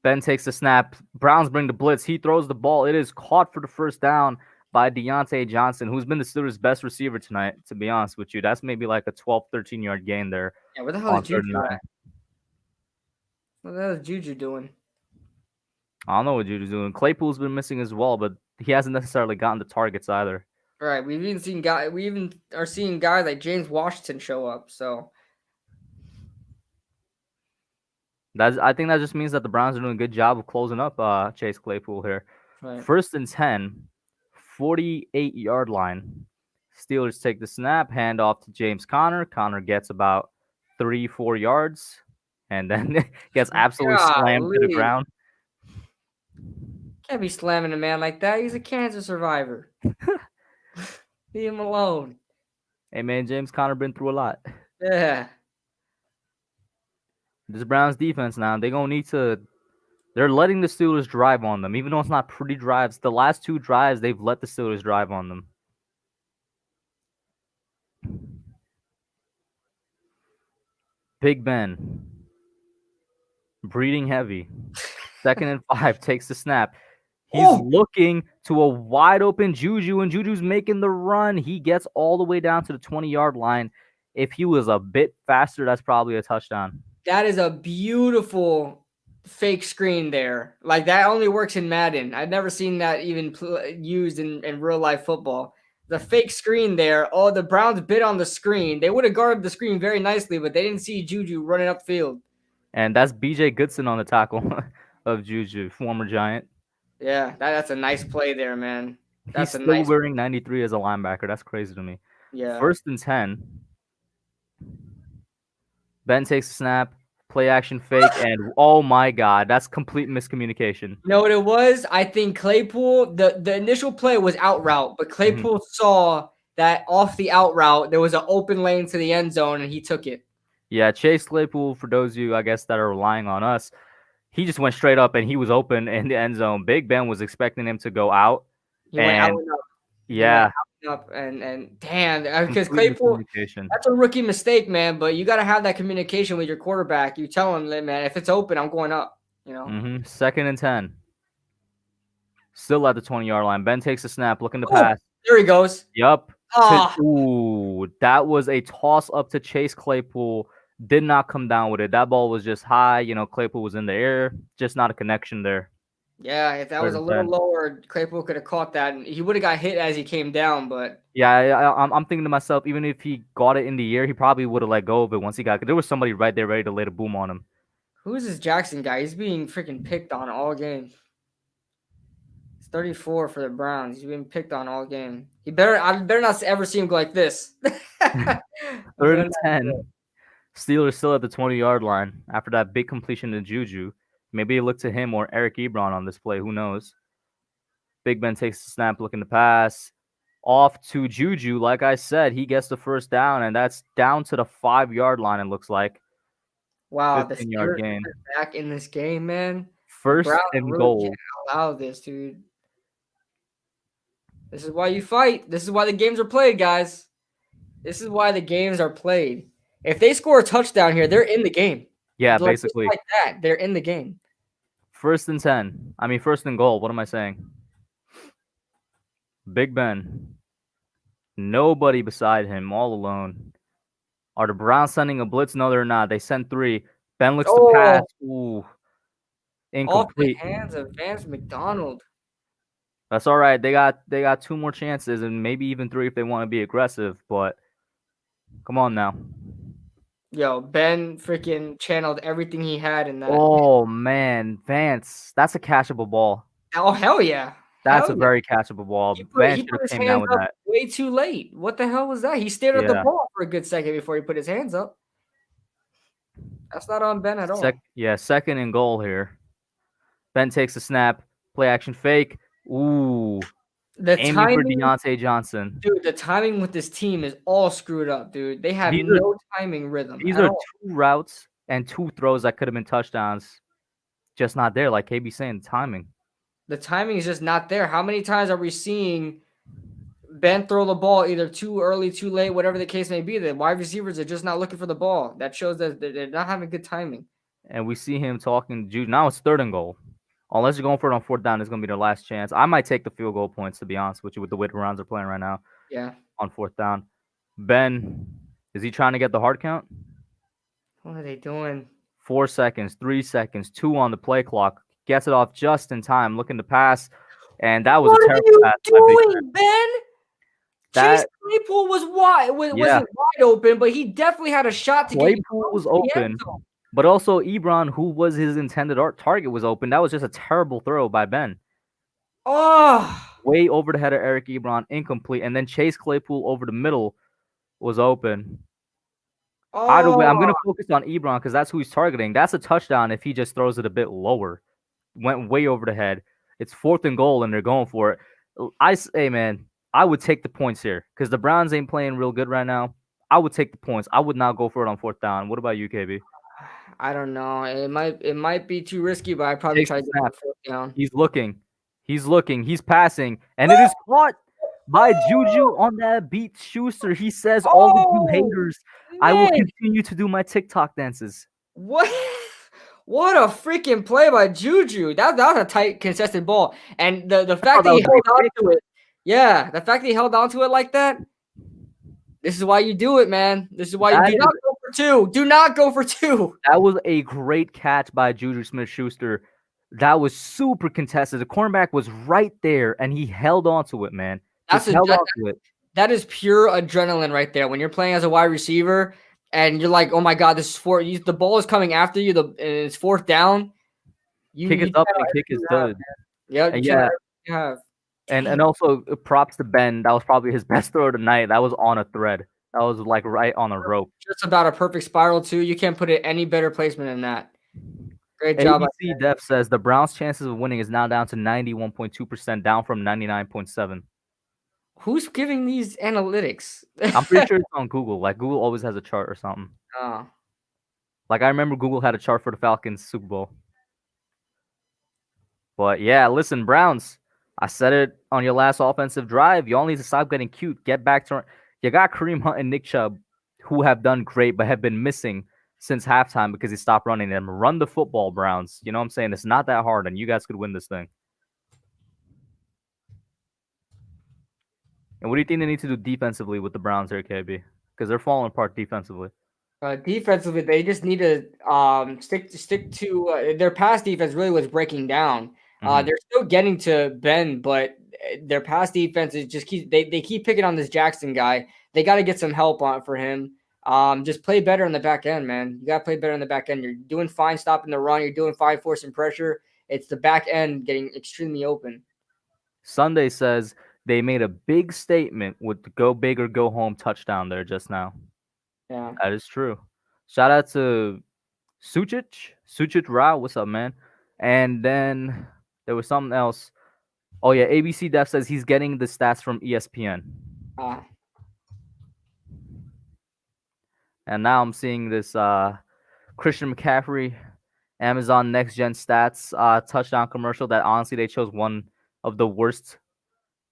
Ben takes the snap. Browns bring the blitz. He throws the ball. It is caught for the 1st down by Deontay Johnson, who's been the Steelers' best receiver tonight, to be honest with you. That's maybe like a 12, 13-yard gain there. Yeah, what the hell is Juju at? What the hell is Juju doing? I don't know what Juju's doing. Claypool's been missing as well, but he hasn't necessarily gotten the targets either. Right. We even are seeing guys like James Washington show up. So I think that just means that the Browns are doing a good job of closing up Chase Claypool here. Right. 1st and 10, 48-yard line. Steelers take the snap, hand off to James Conner. Conner gets about 3-4 yards, and then gets absolutely slammed to the ground. Can't be slamming a man like that. He's a cancer survivor. Leave him alone. Hey, man, James Conner been through a lot. Yeah. This Browns defense now, they're going to need to They're letting the Steelers drive on them, even though it's not pretty drives. The last 2 drives, they've let the Steelers drive on them. Big Ben, breathing heavy. 2nd and 5, takes the snap. He's looking to a wide open Juju, and Juju's making the run. He gets all the way down to the 20-yard line. If he was a bit faster, that's probably a touchdown. That is a beautiful fake screen there. Like, that only works in Madden. I've never seen that even used in real life football. The fake screen there. Oh, the Browns bit on the screen. They would have guarded the screen very nicely, but they didn't see Juju running up field. And that's B.J. Goodson on the tackle of Juju, former Giant. Yeah, that's a nice play there, man. That's He's still wearing 93 as a linebacker. That's crazy to me. Yeah. 1st and 10. Ben takes a snap, play action fake, and oh my God, that's complete miscommunication. You know what it was? I think Claypool, the initial play was out route, but Claypool saw that off the out route, there was an open lane to the end zone, and he took it. Yeah, Chase Claypool, for those of you, I guess, that are relying on us, he just went straight up, and he was open in the end zone. Big Ben was expecting him to go out. He went out and up. Yeah. Up and damn, because Claypool, that's a rookie mistake, man. But you got to have that communication with your quarterback. You tell him, man, if it's open, I'm going up. You know. 2nd and 10. Still at the 20-yard line. Ben takes a snap, looking to pass. There he goes. Yup. Ooh, that was a toss up to Chase Claypool. Did not come down with it. That ball was just high. You know, Claypool was in the air. Just not a connection there. Yeah, if that was a little lower, Claypool could have caught that, and he would have got hit as he came down. But yeah, I'm thinking to myself, even if he got it in the air, he probably would have let go of it once he got. There was somebody right there ready to lay the boom on him. Who is this Jackson guy? He's being freaking picked on all game. He's 34 for the Browns. He's being picked on all game. I better not ever see him go like this. 3rd and 10. Steelers still at the 20-yard line after that big completion to Juju. Maybe you look to him or Eric Ebron on this play. Who knows? Big Ben takes the snap, looking to pass. Off to Juju. Like I said, he gets the 1st down, and that's down to the 5-yard line, it looks like. Wow, the Steelers are back in this game, man. 1st and goal. Can't allow this, dude. This is why you fight. This is why the games are played, guys. This is why the games are played. If they score a touchdown here, they're in the game. Yeah, basically. Like that, they're in the game. 1st and 10. I mean, 1st and goal. What am I saying? Big Ben. Nobody beside him, all alone. Are the Browns sending a blitz? No, they're not. They sent 3. Ben looks to pass. Ooh. Incomplete. Off the hands of Vance McDonald. That's all right. They got 2 more chances, and maybe even 3 if they want to be aggressive, but come on now. Yo, Ben freaking channeled everything he had in that. Oh, man. Vance, that's a catchable ball. Oh, hell yeah. That's a very catchable ball. Vance should have came down with that. Way too late. What the hell was that? He stared at the ball for a good second before he put his hands up. That's not on Ben at all. 2nd and goal here. Ben takes a snap. Play action fake. Ooh. Aiming for Deontay Johnson. Dude, the timing with this team is all screwed up, dude. They have no timing rhythm. These are 2 routes and 2 throws that could have been touchdowns. Just not there, like KB saying, timing. The timing is just not there. How many times are we seeing Ben throw the ball either too early, too late, whatever the case may be? The wide receivers are just not looking for the ball. That shows that they're not having good timing. And we see him talking to Jude. Now it's 3rd and goal. Unless you're going for it on 4th down, it's going to be their last chance. I might take the field goal points, to be honest with you, with the way the Browns are playing right now. Yeah. On 4th down. Ben, is he trying to get the hard count? What are they doing? 4 seconds, 3 seconds, 2 on the play clock. Gets it off just in time, looking to pass. And that was a terrible pass. What are you doing, Ben? Chase Claypool was wasn't wide open, but he definitely had a shot to get Claypool was open. But also, Ebron, who was his intended target, was open. That was just a terrible throw by Ben. Oh. Way over the head of Eric Ebron, incomplete. And then Chase Claypool over the middle was open. Oh. Either way, I'm going to focus on Ebron because that's who he's targeting. That's a touchdown if he just throws it a bit lower. Went way over the head. It's 4th and goal, and they're going for it. Hey, man, I would take the points here because the Browns ain't playing real good right now. I would take the points. I would not go for it on 4th down. What about you, KB? I don't know. It might be too risky, but I probably Takes try the to get snap. the foot down. He's looking. He's passing. And it is caught by Juju on that beat Schuster. He says, all of you Oh haters, I will man, continue to do my TikTok dances. what? What a freaking play by Juju. That was a tight, contested ball. And the I thought fact that that he was held like a on kick. to it. Yeah, the fact that he held on to it like that. This is why you do it, man. This is why you do not go for two. Do not go for two. That was a great catch by Juju Smith-Schuster. That was super contested. The cornerback was right there, and he held on to it, man. Just held on to it. That is pure adrenaline right there. When you're playing as a wide receiver and you're like, oh my God, this is the ball is coming after you, and it's fourth down. Kick is up and kick is good. Yeah. And also props to Ben. That was probably his best throw tonight. That was on a thread. That was like right on a rope. Just about a perfect spiral too. You can't put it any better placement than that. Great job. ABC Def says the Browns' chances of winning is now down to 91.2%, down from 99.7%. Who's giving these analytics? I'm pretty sure it's on Google. Like Google always has a chart or something. Oh. Like I remember Google had a chart for the Falcons Super Bowl. But yeah, listen, Browns. I said it on your last offensive drive. You all need to stop getting cute. Get back to you got Kareem Hunt and Nick Chubb, who have done great but have been missing since halftime because he stopped running them. Run the football, Browns. You know what I'm saying? It's not that hard, and you guys could win this thing. And what do you think they need to do defensively with the Browns here, KB? Because they're falling apart defensively. Defensively, they just need to stick to their pass defense. Really was breaking down. They're still getting to Ben, but their pass defense is just they keep picking on this Jackson guy. They got to get some help on for him. Just play better on the back end, man. You got to play better on the back end. You're doing fine stopping the run. You're doing fine forcing pressure. It's the back end getting extremely open. Sunday says they made a big statement with the go big or go home touchdown there just now. Yeah, that is true. Shout out to Suchit Rao. What's up, man? And then there was something else. Oh yeah, ABC Def says he's getting the stats from ESPN. And now I'm seeing this Christian McCaffrey Amazon Next Gen Stats touchdown commercial that honestly they chose one of the worst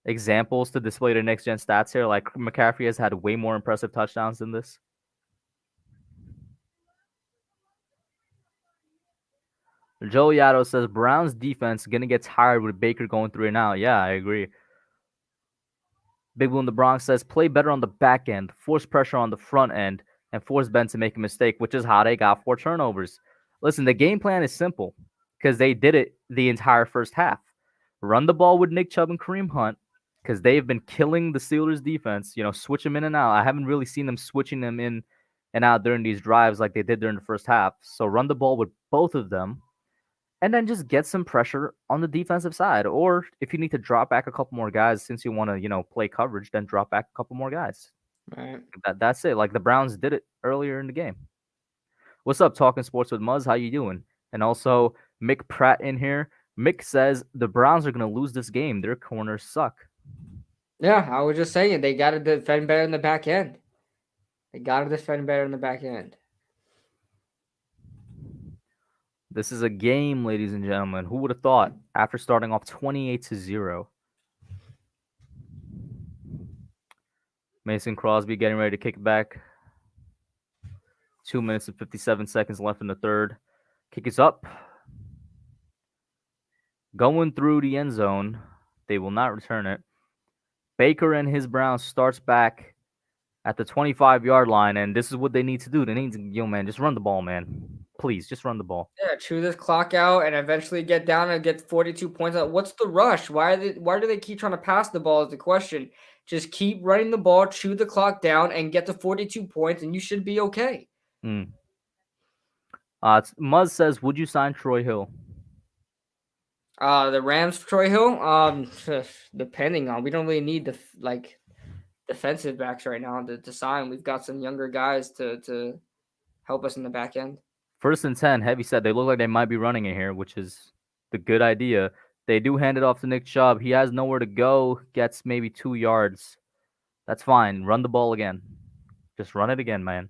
examples to display the Next Gen Stats here. Like McCaffrey has had way more impressive touchdowns than this. Joe Yado says Browns defense gonna get tired with Baker going 3 and out. Yeah, I agree. Big Blue in the Bronx says play better on the back end, force pressure on the front end, and force Ben to make a mistake, which is how they got 4 turnovers. Listen, the game plan is simple because they did it the entire first half. Run the ball with Nick Chubb and Kareem Hunt because they've been killing the Steelers defense. You know, switch them in and out. I haven't really seen them switching them in and out during these drives like they did during the first half. So run the ball with both of them. And then just get some pressure on the defensive side. Or if you need to drop back a couple more guys since you want to, play coverage, then drop back a couple more guys. Right. That's it. Like the Browns did it earlier in the game. What's up, Talking Sports with Muzz? How you doing? And also Mick Pratt in here. Mick says the Browns are going to lose this game. Their corners suck. Yeah, I was just saying they got to defend better in the back end. This is a game, ladies and gentlemen. Who would have thought after starting off 28-0? Mason Crosby getting ready to kick back. 2 minutes and 57 seconds left in the third. Kick is up. Going through the end zone. They will not return it. Baker and his Browns starts back at the 25-yard line, and this is what they need to do. They need to, just run the ball, man. Please, just run the ball. Yeah, chew this clock out and eventually get down and get 42 points out. What's the rush? Why do they keep trying to pass the ball is the question. Just keep running the ball, chew the clock down, and get to 42 points, and you should be okay. Muzz says, would you sign Troy Hill? The Rams for Troy Hill? Depending on. We don't really need the defensive backs right now to sign. We've got some younger guys to help us in the back end. 1st and 10, Heavy said they look like they might be running it here, which is the good idea. They do hand it off to Nick Chubb. He has nowhere to go, gets maybe 2 yards. That's fine. Run the ball again. Just run it again, man.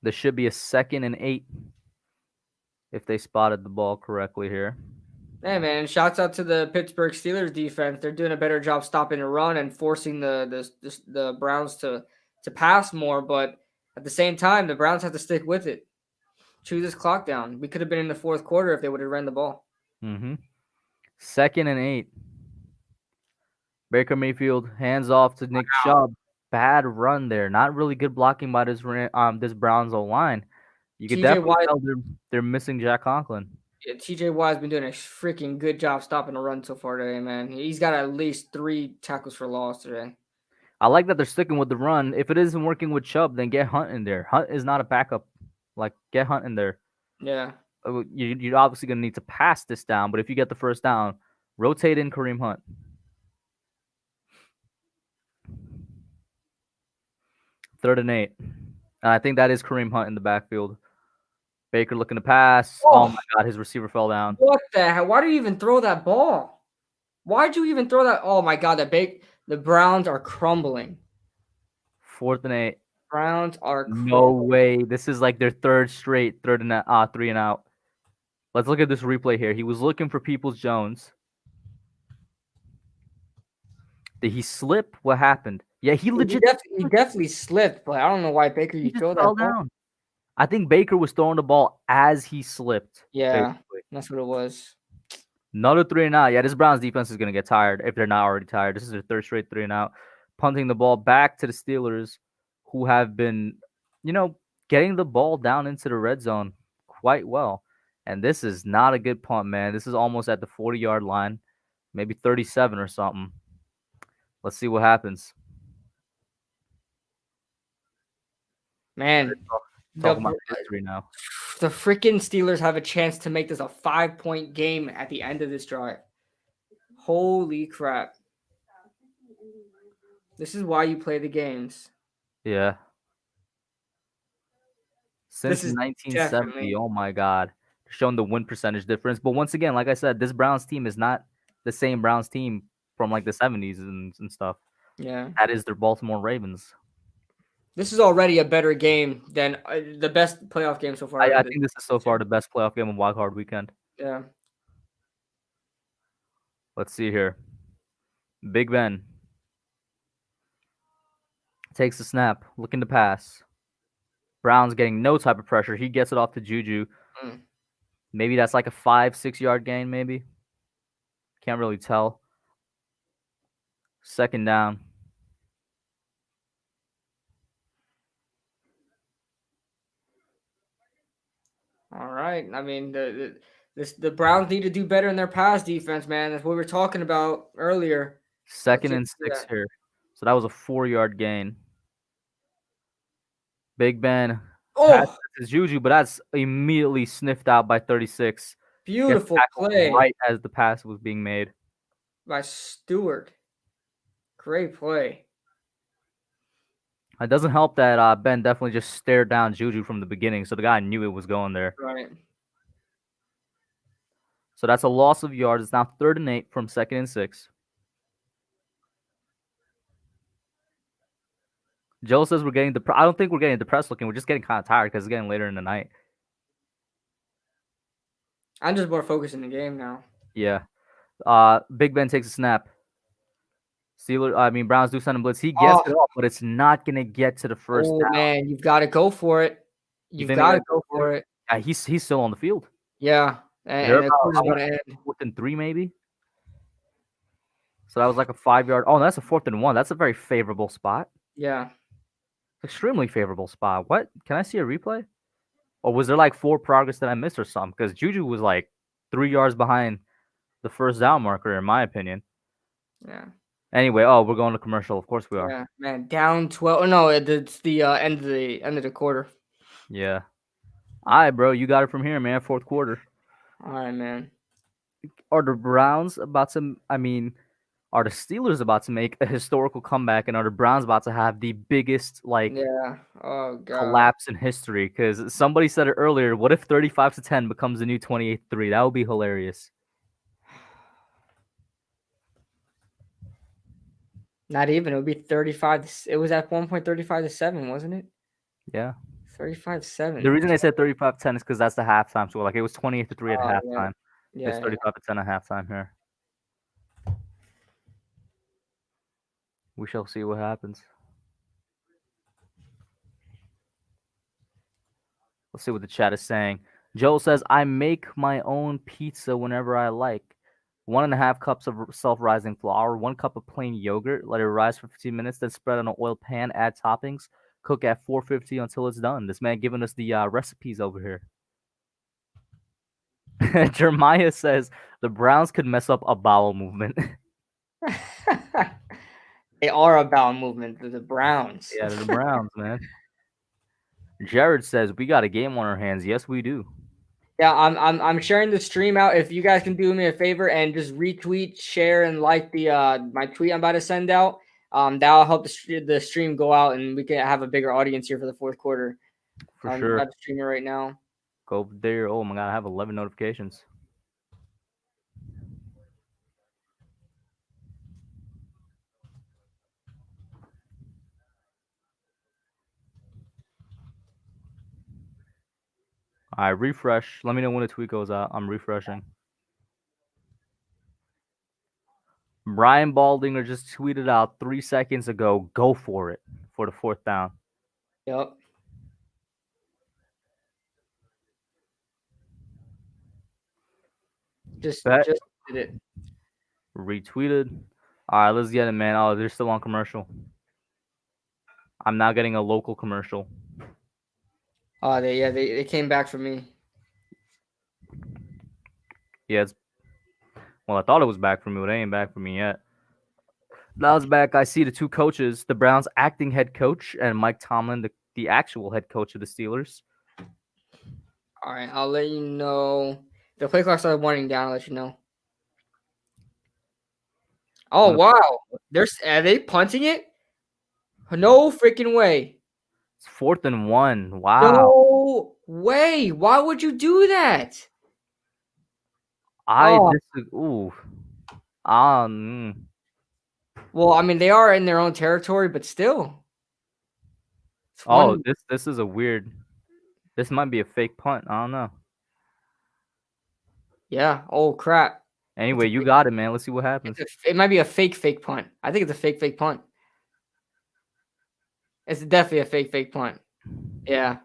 This should be a 2nd and 8 if they spotted the ball correctly here. Hey man, shouts out to the Pittsburgh Steelers defense. They're doing a better job stopping the run and forcing the Browns to pass more. But at the same time, the Browns have to stick with it. Chew this clock down. We could have been in the fourth quarter if they would have ran the ball. 2nd and 8. Baker Mayfield hands off to Nick Chubb. Bad run there. Not really good blocking by this Browns O line. You could definitely tell they're missing Jack Conklin. Yeah, TJ Watt's been doing a freaking good job stopping the run so far today, man. He's got at least 3 tackles for loss today. I like that they're sticking with the run. If it isn't working with Chubb, then get Hunt in there. Hunt is not a backup. Like, get Hunt in there. Yeah. You're obviously going to need to pass this down, but if you get the first down, rotate in Kareem Hunt. Third and 8. And I think that is Kareem Hunt in the backfield. Baker looking to pass. Oh my God, his receiver fell down. What the hell? Why do you even throw that ball? Why'd you even throw that? Oh my God, the Browns are crumbling. 4th and 8. Browns are crumbling. No way. This is like their third straight 3 and out. Let's look at this replay here. He was looking for Peoples-Jones. Did he slip? What happened? Yeah, he definitely slipped, but I don't know why Baker you throw that ball down. I think Baker was throwing the ball as he slipped. Yeah, basically. That's what it was. Another 3 and out. Yeah, this Browns defense is going to get tired if they're not already tired. This is their third straight 3 and out. Punting the ball back to the Steelers, who have been, getting the ball down into the red zone quite well. And this is not a good punt, man. This is almost at the 40-yard line, maybe 37 or something. Let's see what happens. Man, talking about history now. The freaking Steelers have a chance to make this a 5-point game at the end of this drive. Holy crap. This is why you play the games. Yeah. Since 1970, oh my God. Showing the win percentage difference. But once again, like I said, this Browns team is not the same Browns team from like the 70s and stuff. Yeah. That is their Baltimore Ravens. This is already a better game than the best playoff game so far. I think this is so far the best playoff game of Wildcard weekend. Yeah. Let's see here. Big Ben takes the snap, looking to pass. Brown's getting no type of pressure. He gets it off to Juju. Maybe that's like a 5-6 yard gain, maybe. Can't really tell. 2nd down. All right. I mean, the Browns need to do better in their pass defense, man. That's what we were talking about earlier. 2nd and 6 here. So that was a 4-yard gain. Big Ben passes Juju, but that's immediately sniffed out by 36. Beautiful play. Right as the pass was being made. By Stewart. Great play. It doesn't help that Ben definitely just stared down Juju from the beginning, so the guy knew it was going there. Right. So that's a loss of yards. It's now 3rd and 8 from 2nd and 6. Joe says we're getting I don't think we're getting depressed looking. We're just getting kind of tired because it's getting later in the night. I'm just more focused in the game now. Yeah. Big Ben takes a snap. Browns do send him blitz. He gets it off, but it's not going to get to the first down. Man, you've got to go for it. You've got to go for it. Yeah, he's still on the field. Yeah. And within 3 maybe. So that was like a 5-yard. Oh, that's a 4th and 1. That's a very favorable spot. Yeah. Extremely favorable spot. What? Can I see a replay? Or was there like 4 progress that I missed or something? Because Juju was like 3 yards behind the first down marker, in my opinion. Yeah. Anyway, we're going to commercial. Of course we are. Yeah, man, down 12. Oh, no, it's the end of the quarter. Yeah. All right, bro. You got it from here, man. 4th quarter. All right, man. Are the Browns about to? Are the Steelers about to make a historical comeback, and are the Browns about to have the biggest collapse in history? Because somebody said it earlier. What if 35-10 becomes the new 28-3? That would be hilarious. Not even. It would be 35. It was at 1.35-7, wasn't it? Yeah. 35-7. The reason I said 35-10 is because that's the halftime score. Like, it was 28-3 at halftime. Yeah. It's 35-10 at halftime here. We shall see what happens. Let's see what the chat is saying. Joel says, I make my own pizza whenever I like. 1.5 cups of self-rising flour, 1 cup of plain yogurt, let it rise for 15 minutes, then spread on an oil pan, add toppings, cook at 450 until it's done. This man giving us the recipes over here. Jeremiah says, the Browns could mess up a bowel movement. They are a bowel movement, the Browns. Yeah, the Browns, man. Jared says, we got a game on our hands. Yes, we do. Yeah, I'm sharing the stream out. If you guys can do me a favor and just retweet, share, and like the my tweet I'm about to send out, that'll help the stream go out and we can have a bigger audience here for the fourth quarter. For sure. I'm about to stream it right now. Go there. Oh my god, I have 11 notifications. All right, refresh. Let me know when the tweet goes out. I'm refreshing. Brian Baldinger just tweeted out 3 seconds ago, go for it for the 4th down. Yep. Just did it. Retweeted. All right, let's get it, man. Oh, they're still on commercial. I'm now getting a local commercial. Oh, they came back for me. Yeah, well, I thought it was back for me, but it ain't back for me yet. Now it's back. I see the 2 coaches, the Browns' acting head coach and Mike Tomlin, the actual head coach of the Steelers. All right, I'll let you know. The play clock started winding down. I'll let you know. Oh, wow. Are they punting it? No freaking way. It's 4th and 1. Wow. No way. Why would you do that? Ooh. Well, I mean, they are in their own territory, but still. This is a weird. This might be a fake punt. I don't know. Yeah. Oh, crap. Anyway, you got it, man. Let's see what happens. It might be a fake punt. I think it's a fake punt. It's definitely a fake punt. Yeah.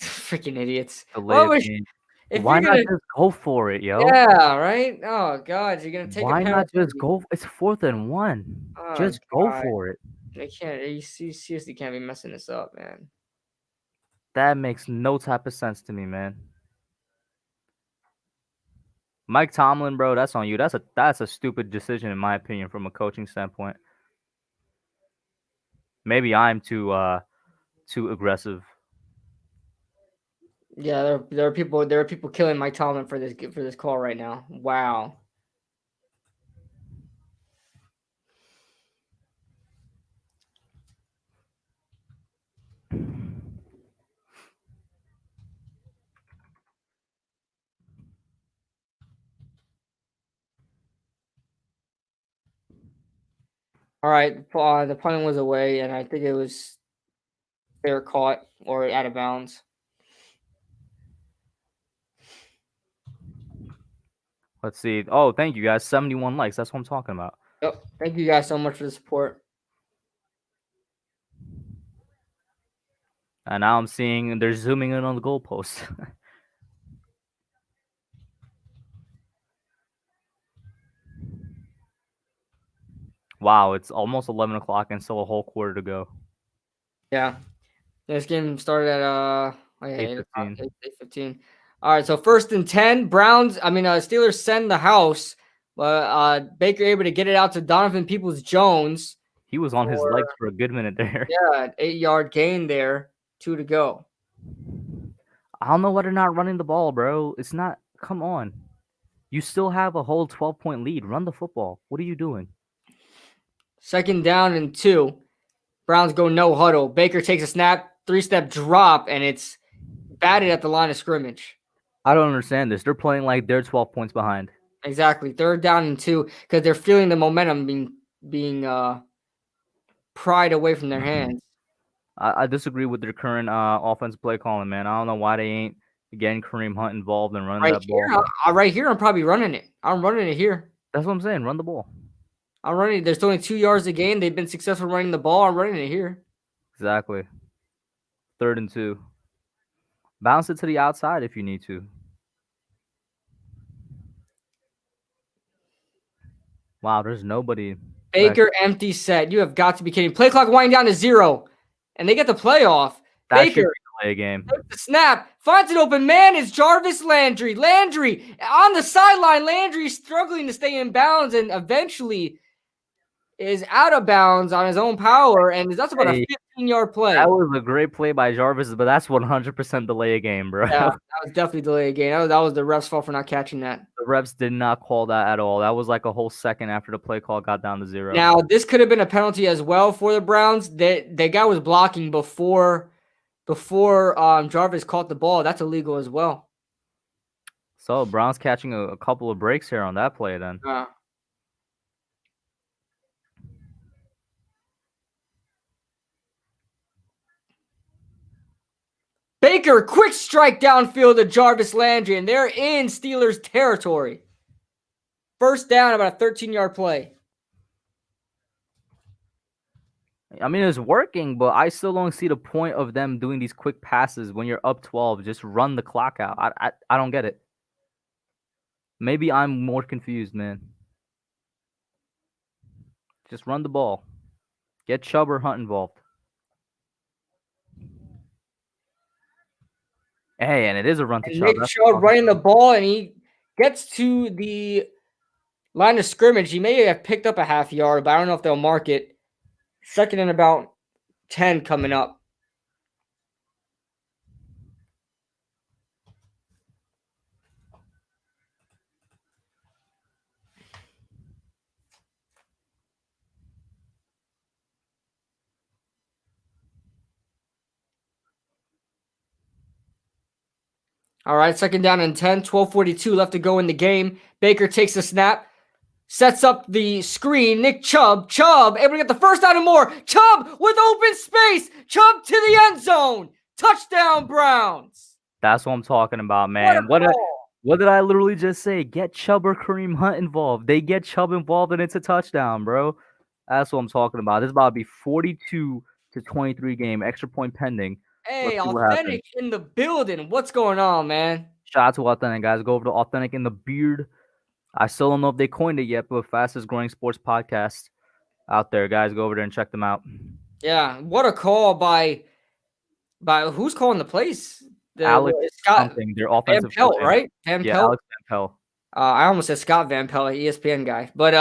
Freaking idiots. Why not just go for it, yo? Yeah, right? Oh, God. You're going to take Why not just go? It's 4th and 1. Oh, just go for it. They can't. You seriously can't be messing this up, man. That makes no type of sense to me, man. Mike Tomlin, bro, that's on you. That's a stupid decision, in my opinion, from a coaching standpoint. Maybe I'm too aggressive. Yeah, there are people killing Mike Tomlin for this call right now. Wow. All right, the punt was away, and I think it was fair caught or out of bounds. Let's see. Oh, thank you guys. 71 likes. That's what I'm talking about. Yep. Thank you guys so much for the support. And now I'm seeing they're zooming in on the goalpost. Wow, it's almost 11 o'clock and still a whole quarter to go. Yeah. This game started at 8:15. 8:15. All right, so 1st and 10. Steelers send the house. Baker able to get it out to Donovan Peoples-Jones. He was on his legs for a good minute there. Yeah, 8-yard gain there. 2 to go. I don't know why they're not running the ball, bro. It's not. Come on. You still have a whole 12-point lead. Run the football. What are you doing? 2nd down and 2. Browns go no huddle. Baker takes a snap, 3-step drop, and it's batted at the line of scrimmage. I don't understand this. They're playing like they're 12 points behind. Exactly. 3rd down and 2 because they're feeling the momentum being pried away from their hands. I disagree with their current offensive play calling, man. I don't know why they ain't getting Kareem Hunt involved and running Right that here, ball. right here, I'm probably running it. I'm running it here. That's what I'm saying. Run the ball. I'm running. There's only 2 yards a game. They've been successful running the ball. I'm running it here. Exactly. 3rd and 2. Bounce it to the outside if you need to. Wow, there's nobody. Baker empty set. You have got to be kidding. Play clock winding down to 0, and they get the playoff. That should Baker play a game. the snap, finds an open man. It's Jarvis Landry. Landry on the sideline. Landry struggling to stay in bounds, and eventually is out of bounds on his own power, and that's about a 15-yard play. That was a great play by Jarvis, but that's 100% delay a game, bro. Yeah, that was definitely delay a game. That was the ref's fault for not catching that. The refs did not call that at all. That was like a whole second after the play call got down to 0. Now, this could have been a penalty as well for the Browns. The guy was blocking before Jarvis caught the ball. That's illegal as well. So Browns catching a couple of breaks here on that play then. Baker, quick strike downfield to Jarvis Landry, and they're in Steelers territory. First down, about a 13-yard play. I mean, it's working, but I still don't see the point of them doing these quick passes when you're up 12. Just run the clock out. I don't get it. Maybe I'm more confused, man. Just run the ball. Get Chubb or Hunt involved. Hey, and it is a run to Chubb. Nick Chubb running the ball, and he gets to the line of scrimmage. He may have picked up a half yard, but I don't know if they'll mark it. 2nd and about 10 coming up. All right, 2nd down and 10, 12:42 left to go in the game. Baker takes the snap, sets up the screen. Nick Chubb, able to get the first down and more. Chubb with open space. Chubb to the end zone. Touchdown, Browns. That's what I'm talking about, man. What did I literally just say? Get Chubb or Kareem Hunt involved. They get Chubb involved and it's a touchdown, bro. That's what I'm talking about. This is about to be 42-23 game. Extra point pending. Hey, Authentic in the building. What's going on, man? Shout out to Authentic, guys. Go over to Authentic in the Beard. I still don't know if they coined it yet, but fastest growing sports podcast out there, guys. Go over there and check them out. Yeah, what a call by who's calling the plays? Alex something, their offensive Van Pelt, right? Van Pelt? Alex Van Pelt. I almost said Scott Van Pelt, ESPN guy, but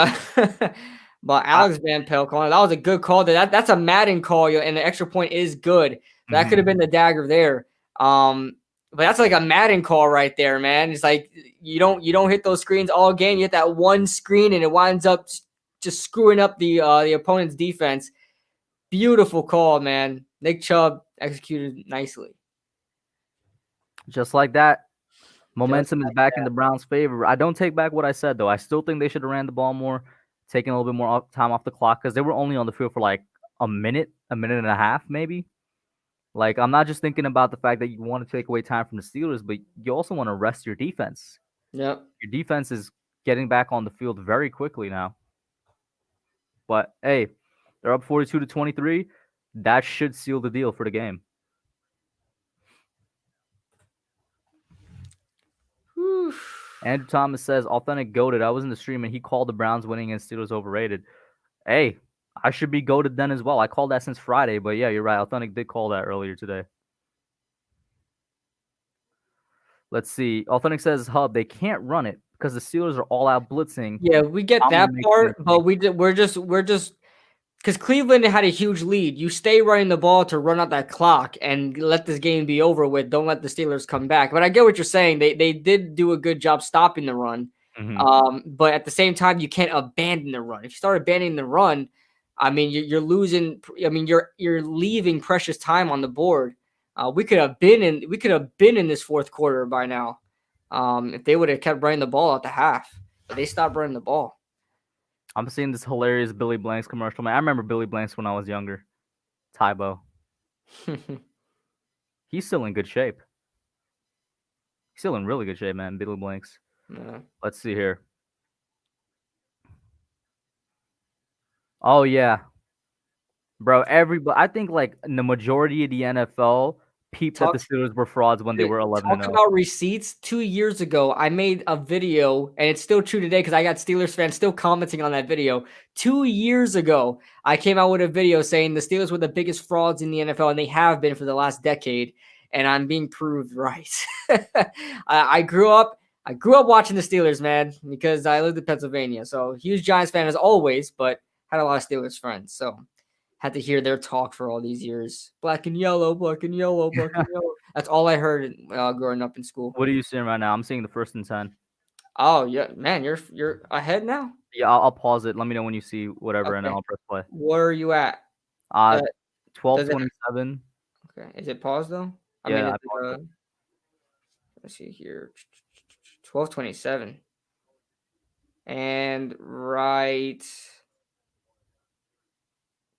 Alex Van Pelt calling. That was a good call. That's a Madden call, and the extra point is good. That could have been the dagger there. But that's like a Madden call right there, man. It's like you don't hit those screens all game. You hit that one screen, and it winds up just screwing up the opponent's defense. Beautiful call, man. Nick Chubb executed nicely. Just like that. Momentum is back in the Browns' favor. I don't take back what I said, though. I still think they should have ran the ball more, taking a little bit more time off the clock, because they were only on the field for like a minute and a half, maybe. Like, I'm not just thinking about the fact that you want to take away time from the Steelers, but you also want to rest your defense. Yep. Your defense is getting back on the field very quickly now. But, hey, they're up 42-23. That should seal the deal for the game. Andrew Thomas says, Authentic goated. I was in the stream, and he called the Browns winning and Steelers overrated. Hey, I should be goated then as well. I called that since Friday, but yeah, you're right. Authentic did call that earlier today. Let's see. Authentic says, Hub, they can't run it because the Steelers are all out blitzing. Yeah, we get that part, but we're just because Cleveland had a huge lead. You stay running the ball to run out that clock and let this game be over with. Don't let the Steelers come back. But I get what you're saying. They did do a good job stopping the run. But at the same time, you can't abandon the run. If you start abandoning the run, I mean, you're losing. I mean, you're leaving precious time on the board. We could have been in this fourth quarter by now if they would have kept running the ball at the half. But they stopped running the ball. I'm seeing this hilarious Billy Blanks commercial, man. I remember Billy Blanks when I was younger. Tybo. He's still in good shape. He's still in really good shape, man. Billy Blanks. Yeah. Let's see here. Oh yeah, bro. Everybody, I think like the majority of the NFL peeped that Talk the Steelers were frauds when they were 11 and Talk 0. about receipts. 2 years ago, I made a video, and it's still true today because I got Steelers fans still commenting on that video. 2 years ago, I came out with a video saying the Steelers were the biggest frauds in the NFL, and they have been for the last decade. And I'm being proved right. I grew up. I grew up watching the Steelers, man, because I lived in Pennsylvania. So huge Giants fan as always, but had a lot of Steelers friends. So had to hear their talk for all these years. Black and yellow, black and yellow, black and yellow. That's all I heard growing up in school. What are you seeing right now? I'm seeing the 1st and 10. Oh yeah, man, you're ahead now. Yeah, I'll pause it. Let me know when you see whatever, and then Okay, I'll press play. where are you at? 12:27. Okay, is it paused though? I mean, Yeah, I it's, paused it. let's see here, 12:27, and right.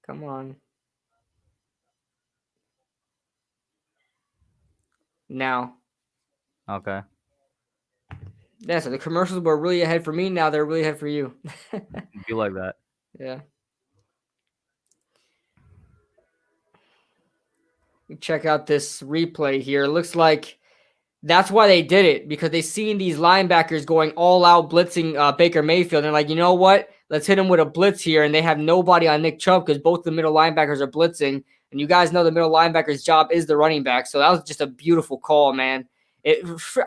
Come on. Now. Okay. Yeah, so the commercials were really ahead for me. Now they're really ahead for you. Be like that. Yeah. Check out this replay here. It looks like that's why they did it, because they seen these linebackers going all out blitzing Baker Mayfield. And they're like, you know what? Let's hit him with a blitz here. And they have nobody on Nick Chubb because both the middle linebackers are blitzing. And you guys know the middle linebacker's job is the running back. So that was just a beautiful call, man.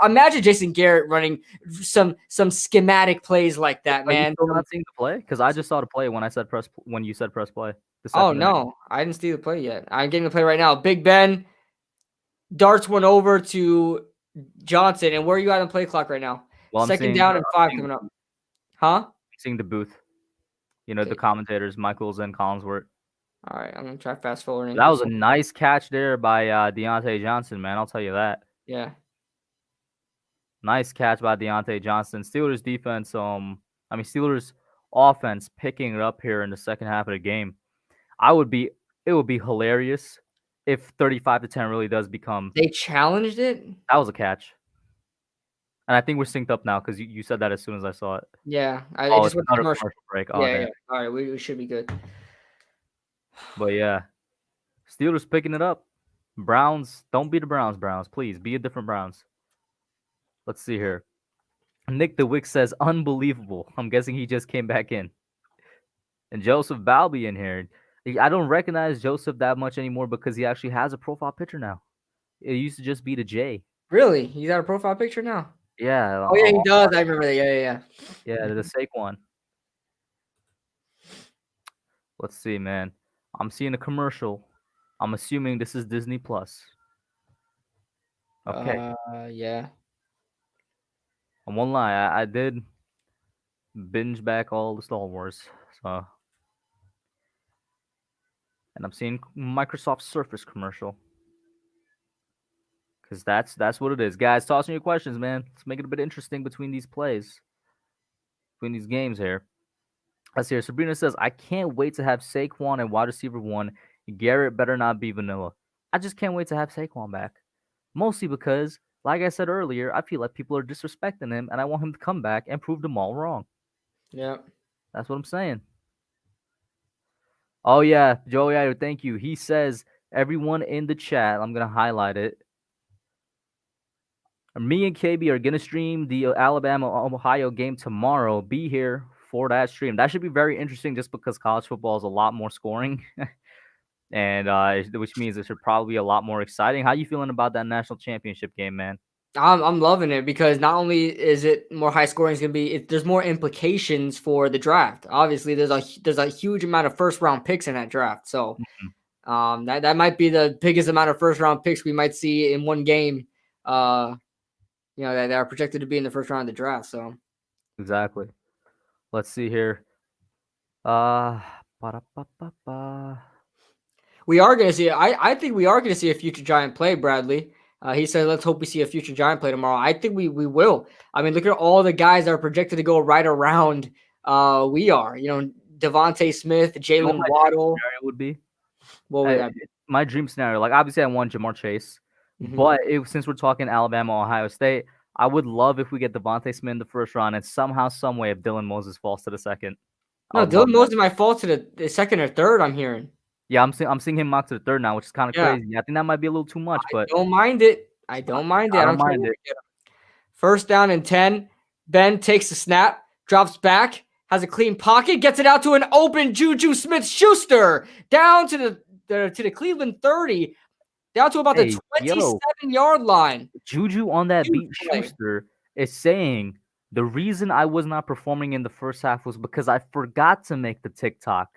Imagine Jason Garrett running some schematic plays like that, man. Are you still not seeing the play? Because I just saw the play when I said when you said press play. Oh no, I didn't see the play yet. I'm getting the play right now. Big Ben darts one over to Johnson. And where are you at on play clock right now? Well, Second down and 5 coming up. Huh? Seeing the booth. You know, the commentators, Michaels and Collinsworth. All right, I'm going to try fast forwarding. That was a nice catch there by Deontay Johnson, man. I'll tell you that. Yeah. Nice catch by Deontay Johnson. Steelers defense, Steelers offense picking it up here in the second half of the game. It would be hilarious if 35-10 really does become. They challenged it? That was a catch. And I think we're synced up now because you said that as soon as I saw it. Yeah. I just went to commercial break. Oh, yeah. All right, we should be good. But yeah, Steelers picking it up. Browns, don't be the Browns. Please, be a different Browns. Let's see here. Nick the Wick says, unbelievable. I'm guessing he just came back in. And Joseph Balby in here. I don't recognize Joseph that much anymore because he actually has a profile picture now. It used to just be the J. Really? He's got a profile picture now? Yeah. Oh, yeah, he does. I remember that. Yeah. Yeah, the Saquon. Let's see, man. I'm seeing a commercial. I'm assuming this is Disney Plus. Okay. Yeah. I won't lie. I did binge back all the Star Wars. So. And I'm seeing Microsoft Surface commercial. Because that's what it is. Guys, toss in your questions, man. Let's make it a bit interesting between these plays. Between these games here. Let's hear. Sabrina says, I can't wait to have Saquon and wide receiver 1. Garrett better not be vanilla. I just can't wait to have Saquon back. Mostly because, like I said earlier, I feel like people are disrespecting him, and I want him to come back and prove them all wrong. Yeah. That's what I'm saying. Oh, yeah. Joey Iyer, thank you. He says, everyone in the chat, I'm going to highlight it. Me and KB are going to stream the Alabama-Ohio game tomorrow. Be here for that stream. That should be very interesting just because college football is a lot more scoring. And which means it should probably be a lot more exciting. How you feeling about that national championship game, man? I'm loving it because not only is it more high scoring, it's gonna be there's more implications for the draft. Obviously, there's a huge amount of first round picks in that draft. So that might be the biggest amount of first round picks we might see in one game. That are projected to be in the first round of the draft. So exactly. Let's see here. We are going to see. I think we are going to see a future Giant play, Bradley. He said, let's hope we see a future Giant play tomorrow. I think we will. I mean, look at all the guys that are projected to go right around we are. Devontae Smith, Jalen Waddle. Would be. What would that be? my dream scenario. Like obviously, I want Jamar Chase, but since we're talking Alabama, Ohio State, I would love if we get Devontae Smith in the first round, and somehow, some way, if Dylan Moses falls to the second. No, Dylan Moses might fall to the second or third. I'm hearing. Yeah, I'm seeing him mock to the third now, which is kind of Yeah. crazy. I think that might be a little too much, but I don't mind it. I don't mind it. I don't mind it. First down and 10. Ben takes the snap, drops back, has a clean pocket, gets it out to an open Juju Smith-Schuster down to the Cleveland 30, down to about the 27-yard line. Juju on that beat Schuster is saying the reason I was not performing in the first half was because I forgot to make the TikTok.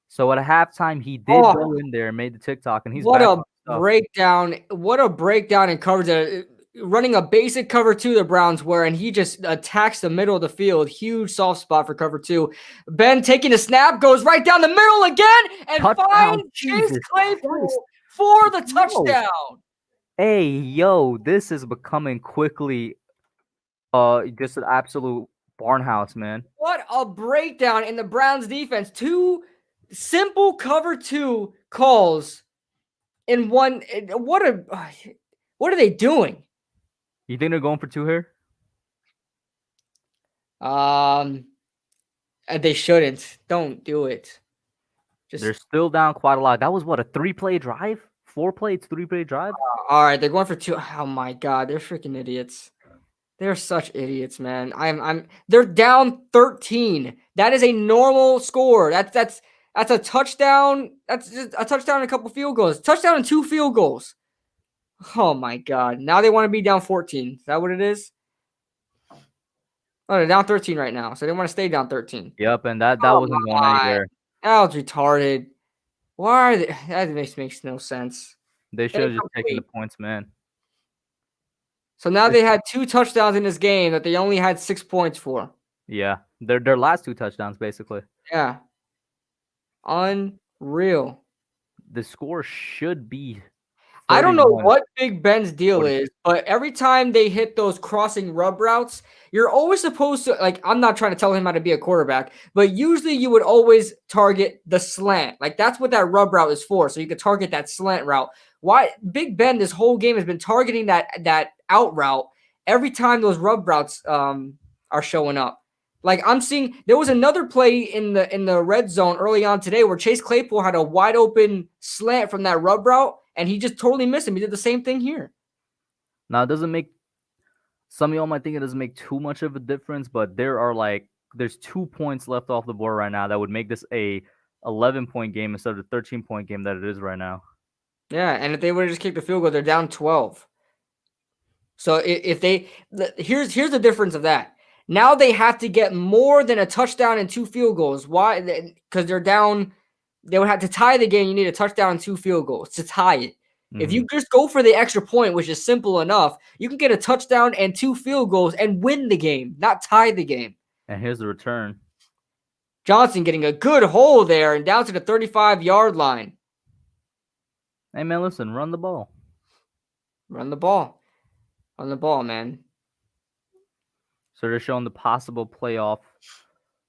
So at halftime, he did go in there and made the TikTok, and he's what a breakdown! What a breakdown in coverage. Running a basic cover 2 the Browns were, and he just attacks the middle of the field. Huge soft spot for cover 2. Ben taking a snap, goes right down the middle again, and finds Chase Claypool for the touchdown. Hey, yo, this is becoming quickly just an absolute barnhouse, man. What a breakdown in the Browns defense. 2 simple cover 2 calls in one. What are they doing? You think they're going for 2 here? They shouldn't. Don't do it. They're still down quite a lot. That was what, a 3-play drive? 4 plays, 3-play drive? All right, they're going for 2. Oh my God, they're freaking idiots. They're such idiots, man. They're down 13. That is a normal score. That's a touchdown. That's just a touchdown and a couple field goals. Touchdown and 2 field goals. Oh my God. Now they want to be down 14. Is that what it is? Oh, they're down 13 right now. So they want to stay down 13. Yep, and that wasn't going anywhere. That was retarded. Why are they? That makes no sense. They should have just taken the points, man. So now they had 2 touchdowns in this game that they only had 6 points for. Yeah, their last 2 touchdowns, basically. Yeah. Unreal. The score should be 31. I don't know what Big Ben's deal is, but every time they hit those crossing rub routes, you're always supposed to, like, I'm not trying to tell him how to be a quarterback, but usually you would always target the slant. Like, that's what that rub route is for, so you could target that slant route. Why Big Ben this whole game has been targeting that out route every time those rub routes are showing up. Like, I'm seeing there was another play in the red zone early on today where Chase Claypool had a wide open slant from that rub route, and he just totally missed him. He did the same thing here. Now, it doesn't make some of y'all might think it doesn't make too much of a difference, but there's 2 points left off the board right now that would make this a 11-point game instead of the 13-point game that it is right now. Yeah, and if they would have just kicked the field goal, they're down 12. So here's the difference of that. Now they have to get more than a touchdown and 2 field goals. Why? Because they're down. They would have to tie the game. You need a touchdown and 2 field goals to tie it. Mm-hmm. If you just go for the extra point, which is simple enough, you can get a touchdown and 2 field goals and win the game, not tie the game. And here's the return. Johnson getting a good hole there and down to the 35-yard line. Hey, man, listen, run the ball. Run the ball. Run the ball, man. So they're showing the possible playoff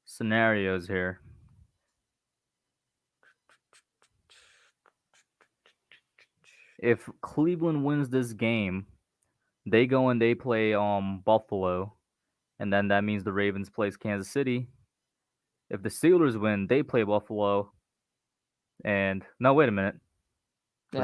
scenarios here. If Cleveland wins this game, they go and they play Buffalo, and then that means the Ravens plays Kansas City. If the Steelers win, they play Buffalo. And no, wait a minute. Yeah,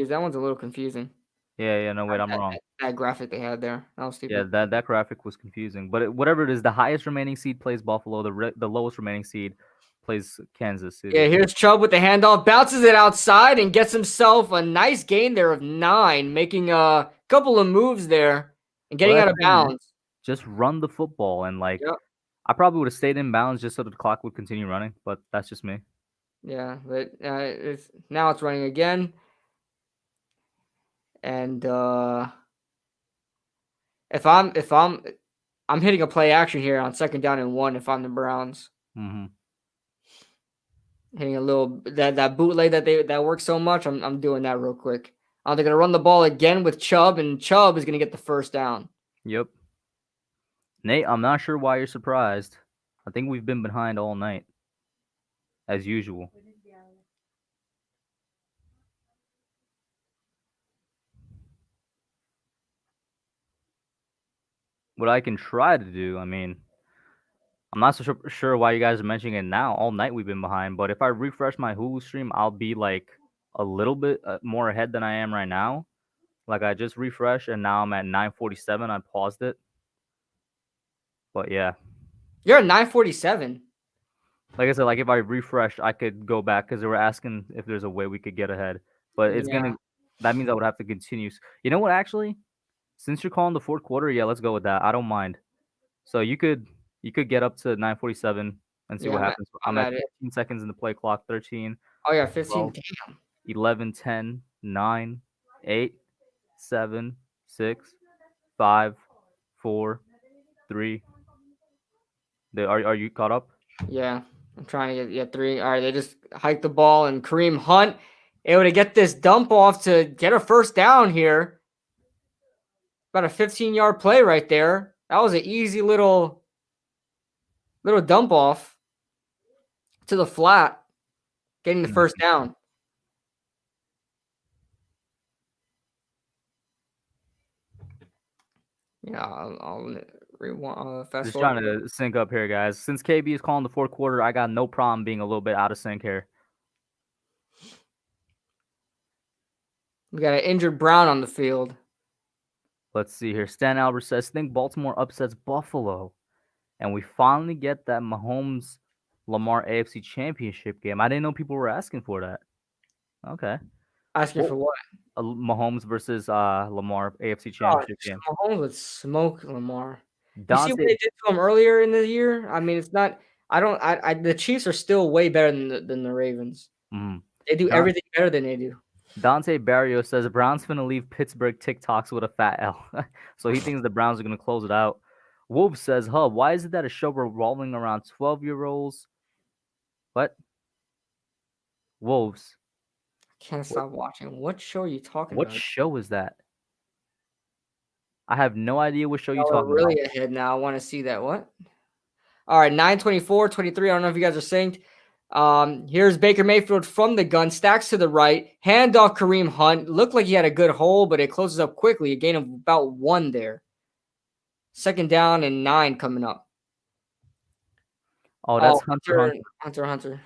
that one's a little confusing. Yeah, no, wait, I'm wrong. That graphic they had there, that was stupid. Yeah, that graphic was confusing. But whatever it is, the highest remaining seed plays Buffalo. The lowest remaining seed plays Kansas City. Yeah, here's Chubb with the handoff, bounces it outside and gets himself a nice gain there of 9, making a couple of moves there and getting out of bounds. Just run the football and I probably would have stayed in bounds just so the clock would continue running, but that's just me. Yeah, but now it's running again. And if I'm hitting a play action here on 2nd down and 1 if I'm the Browns. Mm-hmm. Hitting a little that bootleg that works so much. I'm doing that real quick. They're gonna run the ball again with Chubb, and Chubb is gonna get the 1st down. Yep. Nate, I'm not sure why you're surprised. I think we've been behind all night, as usual. What I can try to do, I mean, I'm not so sure why you guys are mentioning it now. All night we've been behind, but if I refresh my Hulu stream, I'll be like a little bit more ahead than I am right now. Like I just refreshed and now I'm at 9:47. I paused it. But yeah. You're at 9:47. Like I said, like if I refreshed, I could go back because they were asking if there's a way we could get ahead. But it's Yeah. that means I would have to continue. You know what? Actually, since you're calling the fourth quarter, yeah, let's go with that. I don't mind. So you could get up to 9:47 and see Yeah, what happens. I'm I'm at at it. 15 seconds in the play clock. 13, Oh yeah, 15. 12, 11, 10, 9, 8, 7, 6, 5, 4, 3. Are you caught up? Yeah, I'm trying to get 3. All right, they just hiked the ball, and Kareem Hunt able to get this dump off to get a first down here. About a 15-yard play right there. That was an easy little dump off to the flat, getting the first down. Yeah, I'll fast Just forward. trying to sync up here, guys. Since KB is calling the fourth quarter, I got no problem being a little bit out of sync here. We got an injured Brown on the field. Let's see here. Stan Albert says, think Baltimore upsets Buffalo. And we finally get that Mahomes Lamar AFC Championship game. I didn't know people were asking for that. Okay. Asking for what? Mahomes versus Lamar AFC Championship game. Mahomes would smoke Lamar. You see what Dante, they did to him earlier in the year? I mean, it's not. The Chiefs are still way better than the Ravens. They do everything better than they do. Dante Barrio says Browns finna leave Pittsburgh TikToks with a fat L. So he thinks the Browns are gonna close it out. Wolf says, huh, why is it that a show revolving around 12-year-olds? What? Wolves. Can't stop watching. What show are you talking What about? show is that? I have no idea what show you're We're talking really about. ahead now. I want to see that. What? All right, 9:24, 23. I don't know if you guys are synced. Here's Baker Mayfield from the gun, stacks to the right, handoff Kareem Hunt. Looked like he had a good hole, but it closes up quickly. A gain of about 1 there. 2nd down and 9 coming up. Oh, that's Hunter. Hunter.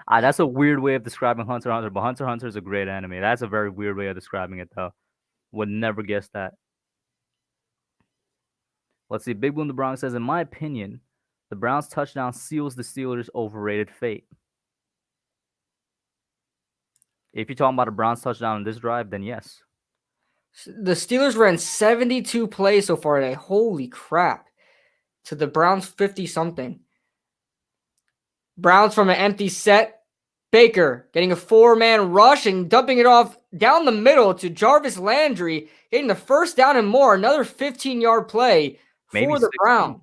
That's a weird way of describing Hunter Hunter, but Hunter Hunter is a great anime. That's a very weird way of describing it, though. Would never guess that. Let's see. Big Boom the Bronx says, in my opinion, the Browns touchdown seals the Steelers' overrated fate. If you're talking about a Browns touchdown in this drive, then yes. The Steelers ran 72 plays so far today. Holy crap. To the Browns 50-something. Browns from an empty set. Baker getting a 4-man rush and dumping it off down the middle to Jarvis Landry, getting the first down and more. Another 15-yard play for the Browns.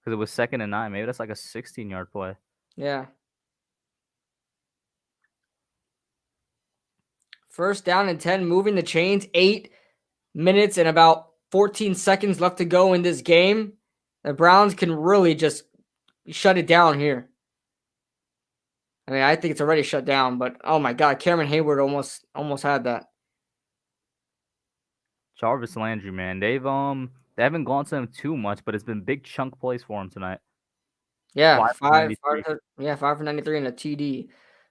Because it was 2nd and 9. Maybe that's like a 16-yard play. Yeah. First down and 10, moving the chains. 8 minutes and about 14 seconds left to go in this game. The Browns can really just shut it down here. I mean, I think it's already shut down, but oh my God, Cameron Hayward almost had that. Jarvis Landry, man, they haven't gone to him too much, but it's been big chunk plays for him tonight. Yeah, 5 for 93 and a TD.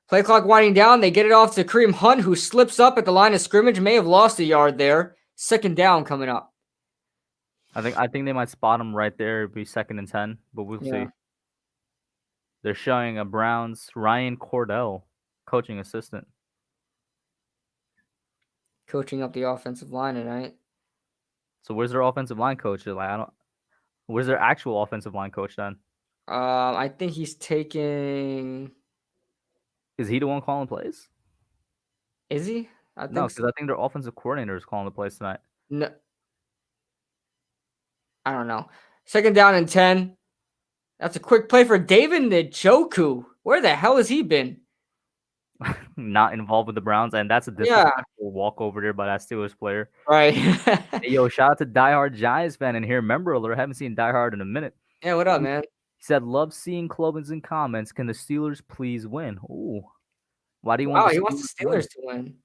Play clock winding down. They get it off to Kareem Hunt, who slips up at the line of scrimmage. May have lost a yard there. 2nd down coming up. I think they might spot him right there. It'd be 2nd and 10, but we'll see. They're showing a Browns Ryan Cordell, coaching assistant. Coaching up the offensive line tonight. So where's their offensive line coach? Where's their actual offensive line coach then? I think he's taking. Is he the one calling plays? Is he? No, because I think their offensive coordinator is calling the plays tonight. No. I don't know. 2nd down and 10. That's a quick play for David Njoku. Where the hell has he been? Not involved with the Browns, and that's a disrespectful walk over there by that Steelers player. Right. Hey, yo, shout out to diehard Giants fan in here. Member alert. I haven't seen diehard in a minute. Yeah, what up, man? He said, love seeing Clovens in comments. Can the Steelers please win? Ooh. Why do you want he wants the Steelers to win.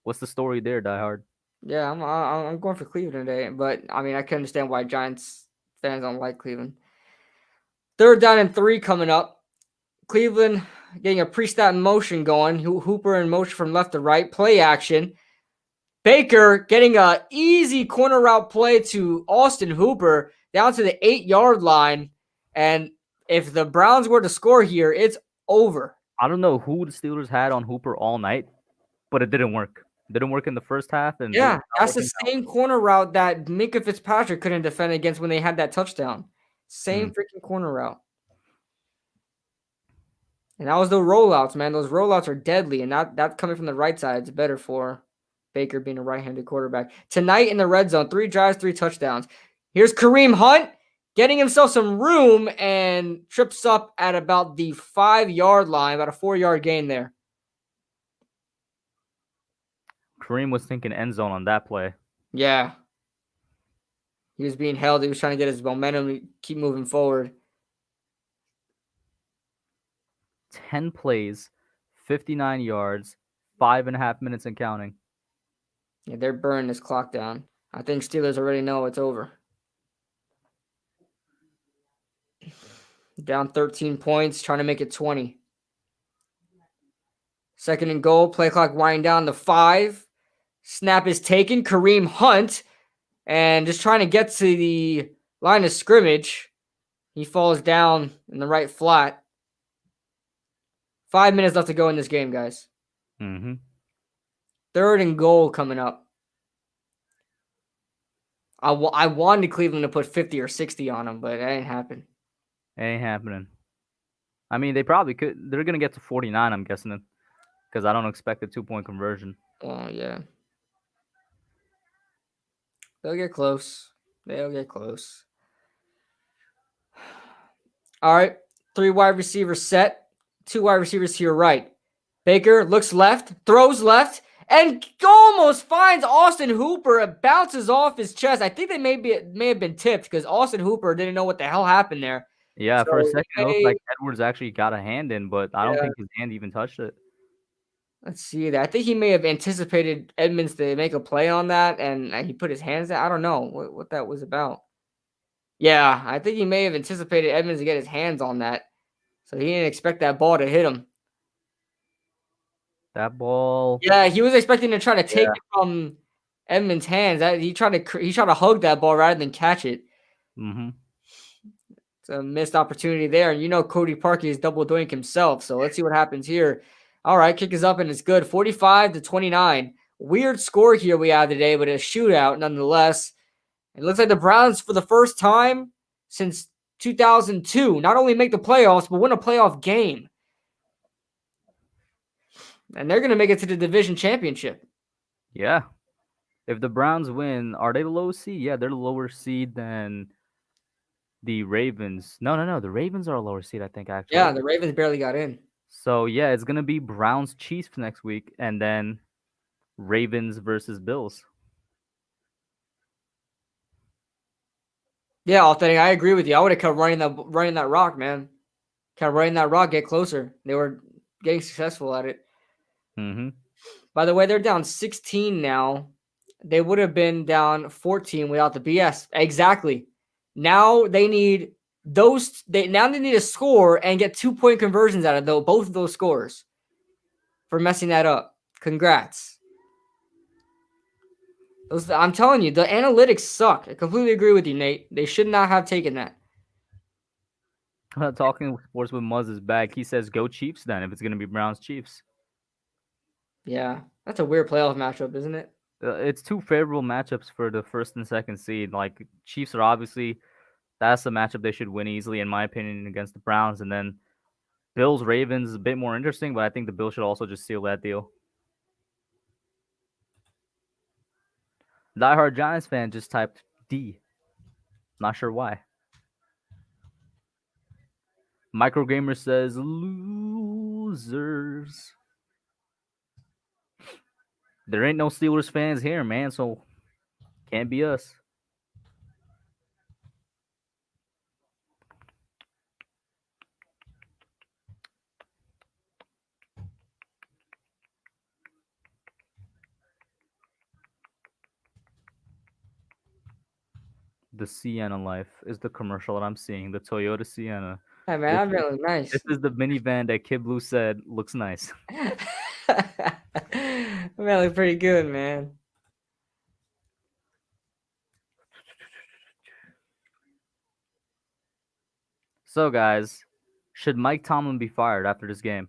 What's the story there, diehard? Yeah, I'm going for Cleveland today, but I mean I can understand why Giants fans don't like Cleveland. 3rd down and 3 coming up. Cleveland getting a pre-snap motion going. Hooper in motion from left to right. Play action. Baker getting a easy corner route play to Austin Hooper down to the 8-yard line. And if the Browns were to score here, it's over. I don't know who the Steelers had on Hooper all night, but it didn't work. It didn't work in the first half, and Yeah, that's the same corner route that Minka Fitzpatrick couldn't defend against when they had that touchdown. Same freaking corner route. And that was the rollouts, man. Those rollouts are deadly, and that coming from the right side is better for Baker being a right-handed quarterback. Tonight in the red zone, 3 drives, 3 touchdowns. Here's Kareem Hunt getting himself some room and trips up at about the 5-yard line, about a 4-yard gain there. Kareem was thinking end zone on that play. Yeah. He was being held. He was trying to get his momentum to keep moving forward. 10 plays, 59 yards, 5.5 minutes and counting. Yeah, they're burning this clock down. I think Steelers already know it's over. Down 13 points, trying to make it 20. 2nd and goal, play clock winding down to 5. Snap is taken. Kareem Hunt, and just trying to get to the line of scrimmage. He falls down in the right flat. 5 minutes left to go in this game, guys. 3rd and goal coming up. I wanted Cleveland to put 50 or 60 on them, but it ain't happen. It ain't happening. I mean, they probably could. They're going to get to 49, I'm guessing, because I don't expect a 2-point conversion. Oh, yeah. They'll get close. They'll get close. All right. 3 wide receivers set. 2 wide receivers to your right. Baker looks left, throws left, and almost finds Austin Hooper. It bounces off his chest. I think they may have been tipped because Austin Hooper didn't know what the hell happened there. Yeah, so for a second, it looked like Edwards actually got a hand in, but I don't think his hand even touched it. Let's see that. I think he may have anticipated Edmonds to make a play on that, and he put his hands down. I don't know what that was about. Yeah, I think he may have anticipated Edmonds to get his hands on that, so he didn't expect that ball to hit him. That ball. Yeah, he was expecting to try to take it from Edmonds' hands. He tried to hug that ball rather than catch it. It's a missed opportunity there, and Cody Parkey is double doink himself. So let's see what happens here. All right, kick is up and it's good. 45-29. Weird score here we have today, but a shootout nonetheless. It looks like the Browns, for the first time since 2002, not only make the playoffs, but win a playoff game. And they're going to make it to the division championship. Yeah. If the Browns win, are they the lowest seed? Yeah, they're the lower seed than the Ravens. No. The Ravens are a lower seed, I think, actually. Yeah, the Ravens barely got in. So, yeah, it's going to be Browns Chiefs next week, and then Ravens versus Bills. Yeah, Authentic, I agree with you. I would have kept running that rock, man. Kept running that rock, get closer. They were getting successful at it. By the way, they're down 16 now. They would have been down 14 without the BS. Exactly. Now they need they need to score and get 2-point conversions out of both of those scores for messing that up. Congrats. I'm telling you, the analytics suck. I completely agree with you, Nate. They should not have taken that. Talking sports with Muzz is back. He says, go Chiefs then, if it's going to be Browns Chiefs. Yeah, that's a weird playoff matchup, isn't it? It's 2 favorable matchups for the 1st and 2nd seed. Like, Chiefs are obviously, that's the matchup they should win easily, in my opinion, against the Browns. And then Bills Ravens is a bit more interesting, but I think the Bills should also just seal that deal. Diehard Giants fan just typed D. Not sure why. Microgamer says losers. There ain't no Steelers fans here, man, so can't be us. The Sienna life is the commercial that I'm seeing. The Toyota Sienna. Hey man, This, I'm really this nice. is the minivan that Kid Blue said looks nice. I'm really pretty good, man. So, guys, should Mike Tomlin be fired after this game?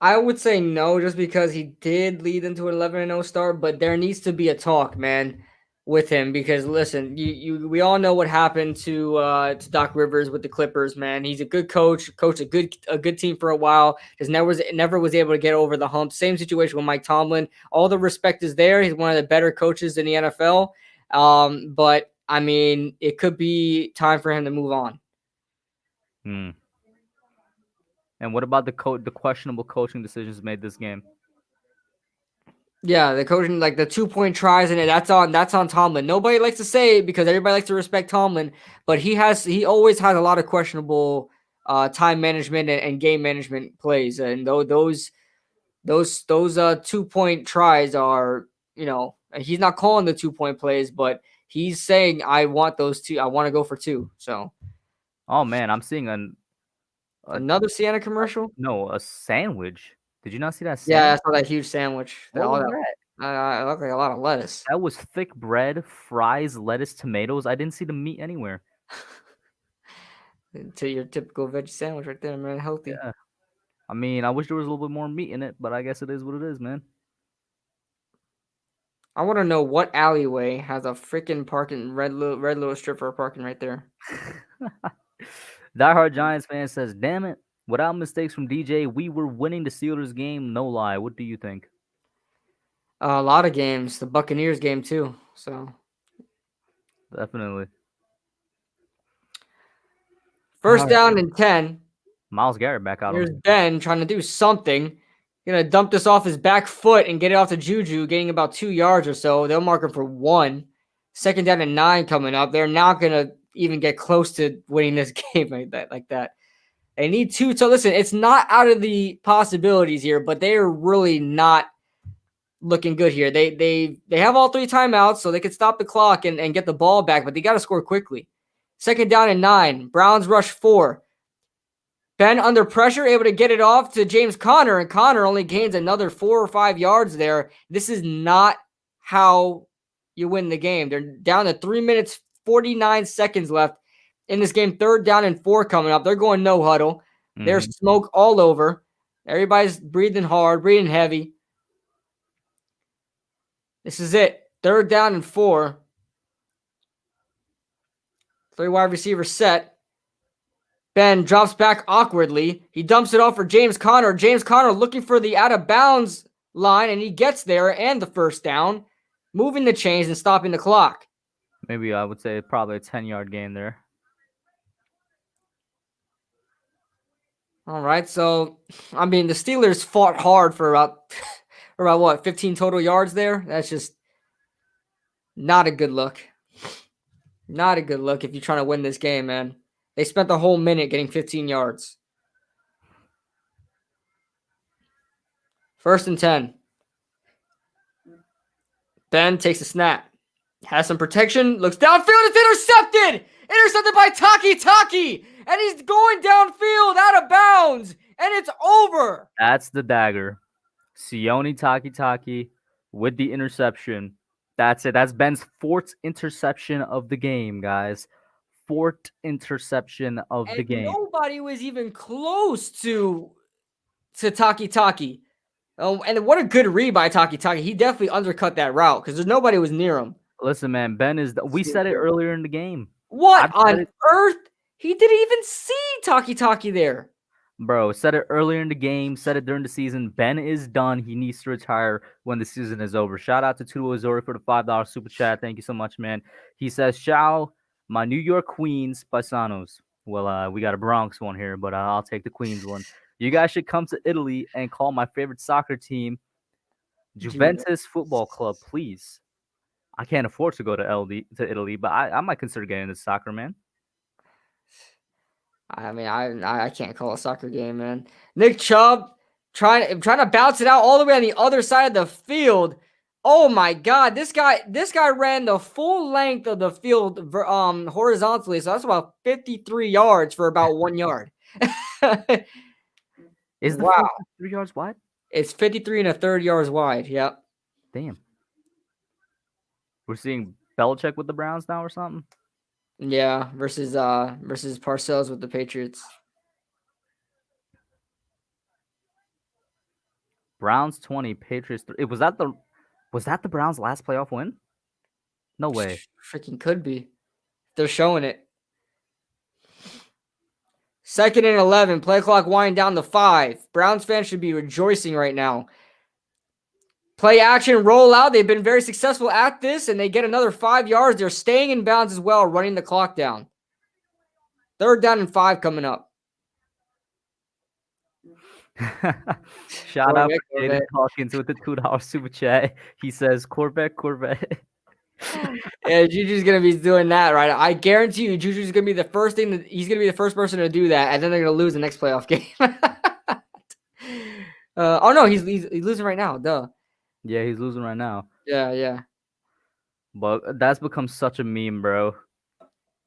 I would say no, just because he did lead into an 11-0 start, but there needs to be a talk, man, with him. Because listen, we all know what happened to Doc Rivers with the Clippers, man. He's a good coach, coached a good team for a while. Just never was able to get over the hump. Same situation with Mike Tomlin. All the respect is there. He's one of the better coaches in the NFL. But I mean, it could be time for him to move on. Hmm. And what about the questionable coaching decisions made this game? Yeah, the coaching, like the 2-point tries, and that's on Tomlin. Nobody likes to say it because everybody likes to respect Tomlin, but he always has a lot of questionable time management and game management plays, and those 2-point tries are, he's not calling the 2-point plays, but he's saying I want those two. I want to go for two. So, Oh man, I'm seeing another Sienna commercial. a sandwich. Did you not see that Yeah, I sandwich? saw that huge sandwich. What was that? It looked like a lot of lettuce. That was thick bread, fries, lettuce, tomatoes. I didn't see the meat anywhere. To your typical veggie sandwich right there, man. Healthy. Yeah. I mean, I wish there was a little bit more meat in it, but I guess it is what it is, man. I want to know what alleyway has a freaking parking red little strip for parking right there. Diehard Giants fan says, "Damn it! Without mistakes from DJ, we were winning the Steelers game. No lie. What do you think?" A lot of games. The Buccaneers game too. So Definitely. first All right. down and 10. Myles Garrett back out. Here's Ben trying to do something. Gonna dump this off his back foot and get it off to Juju, getting about 2 yards or so. They'll mark him for 1. Second down and 9 coming up. They're not gonna even get close to winning this game like that. They need 2. So listen, it's not out of the possibilities here, but they are really not looking good here. They have all 3 timeouts, so they could stop the clock and get the ball back, but they got to score quickly. Second down and 9. Browns rush 4. Ben under pressure, able to get it off to James Conner, and Conner only gains another 4 or 5 yards there. This is not how you win the game. They're down to 3 minutes, 49 seconds left in this game. Third down and 4 coming up. They're going no huddle. There's smoke all over. Everybody's breathing hard, breathing heavy. This is it. Third down and 4. 3 wide receivers set. Ben drops back awkwardly. He dumps it off for James Conner. James Conner looking for the out of bounds line, and he gets there and the first down, moving the chains and stopping the clock. Maybe I would say probably a 10-yard gain there. All right, so I mean the Steelers fought hard for about what, 15 total yards there. That's just not a good look. Not a good look if you're trying to win this game, man. They spent the whole minute getting 15 yards. First and 10. Ben takes a snap. Has some protection. Looks downfield. It's intercepted. Intercepted by Taki. And he's going downfield out of bounds. And it's over. That's the dagger. Sione Taki with the interception. That's it. That's Ben's 4th interception of the game, guys. 4th interception of the game. Nobody was even close to Taki. Oh, and what a good read by Taki. He definitely undercut that route because nobody was near him. Listen, man, Ben is. We said it earlier in the game. What on earth? He didn't even see Taki there. Bro, said it earlier in the game, said it during the season. Ben is done. He needs to retire when the season is over. Shout out to Tudo Azori for the $5 super chat. Thank you so much, man. He says, "Ciao, my New York Queens paisanos." Well, we got a Bronx one here, but I'll take the Queens one. You guys should come to Italy and call my favorite soccer team, Juventus Football Club, please. I can't afford to go to Italy, but I might consider getting into soccer, man. I mean, I can't call a soccer game, man. Nick Chubb trying to bounce it out all the way on the other side of the field. Oh my God, this guy ran the full length of the field horizontally, so that's about 53 yards for about 1 yard. Is the Wow. field 3 yards wide? It's 53 and a third yards wide. Yep. Damn. We're seeing Belichick with the Browns now or something? Yeah, versus Parcells with the Patriots. Browns 20, Patriots 3. Was that the Browns' last playoff win? No way. Freaking could be. They're showing it. 2nd and 11. Play clock winding down to 5. Browns fans should be rejoicing right now. Play action, roll out. They've been very successful at this, and they get another 5 yards. They're staying in bounds as well, running the clock down. 3rd down and 5 coming up. Shout out for Jaden Hawkins with the $2 super chat. He says, Corvette. Yeah, Juju's gonna be doing that, right? I guarantee you, Juju's gonna be the first thing that he's gonna be the first person to do that, and then they're gonna lose the next playoff game. Oh no, he's losing right now. Duh. Yeah, he's losing right now. Yeah. But that's become such a meme, bro.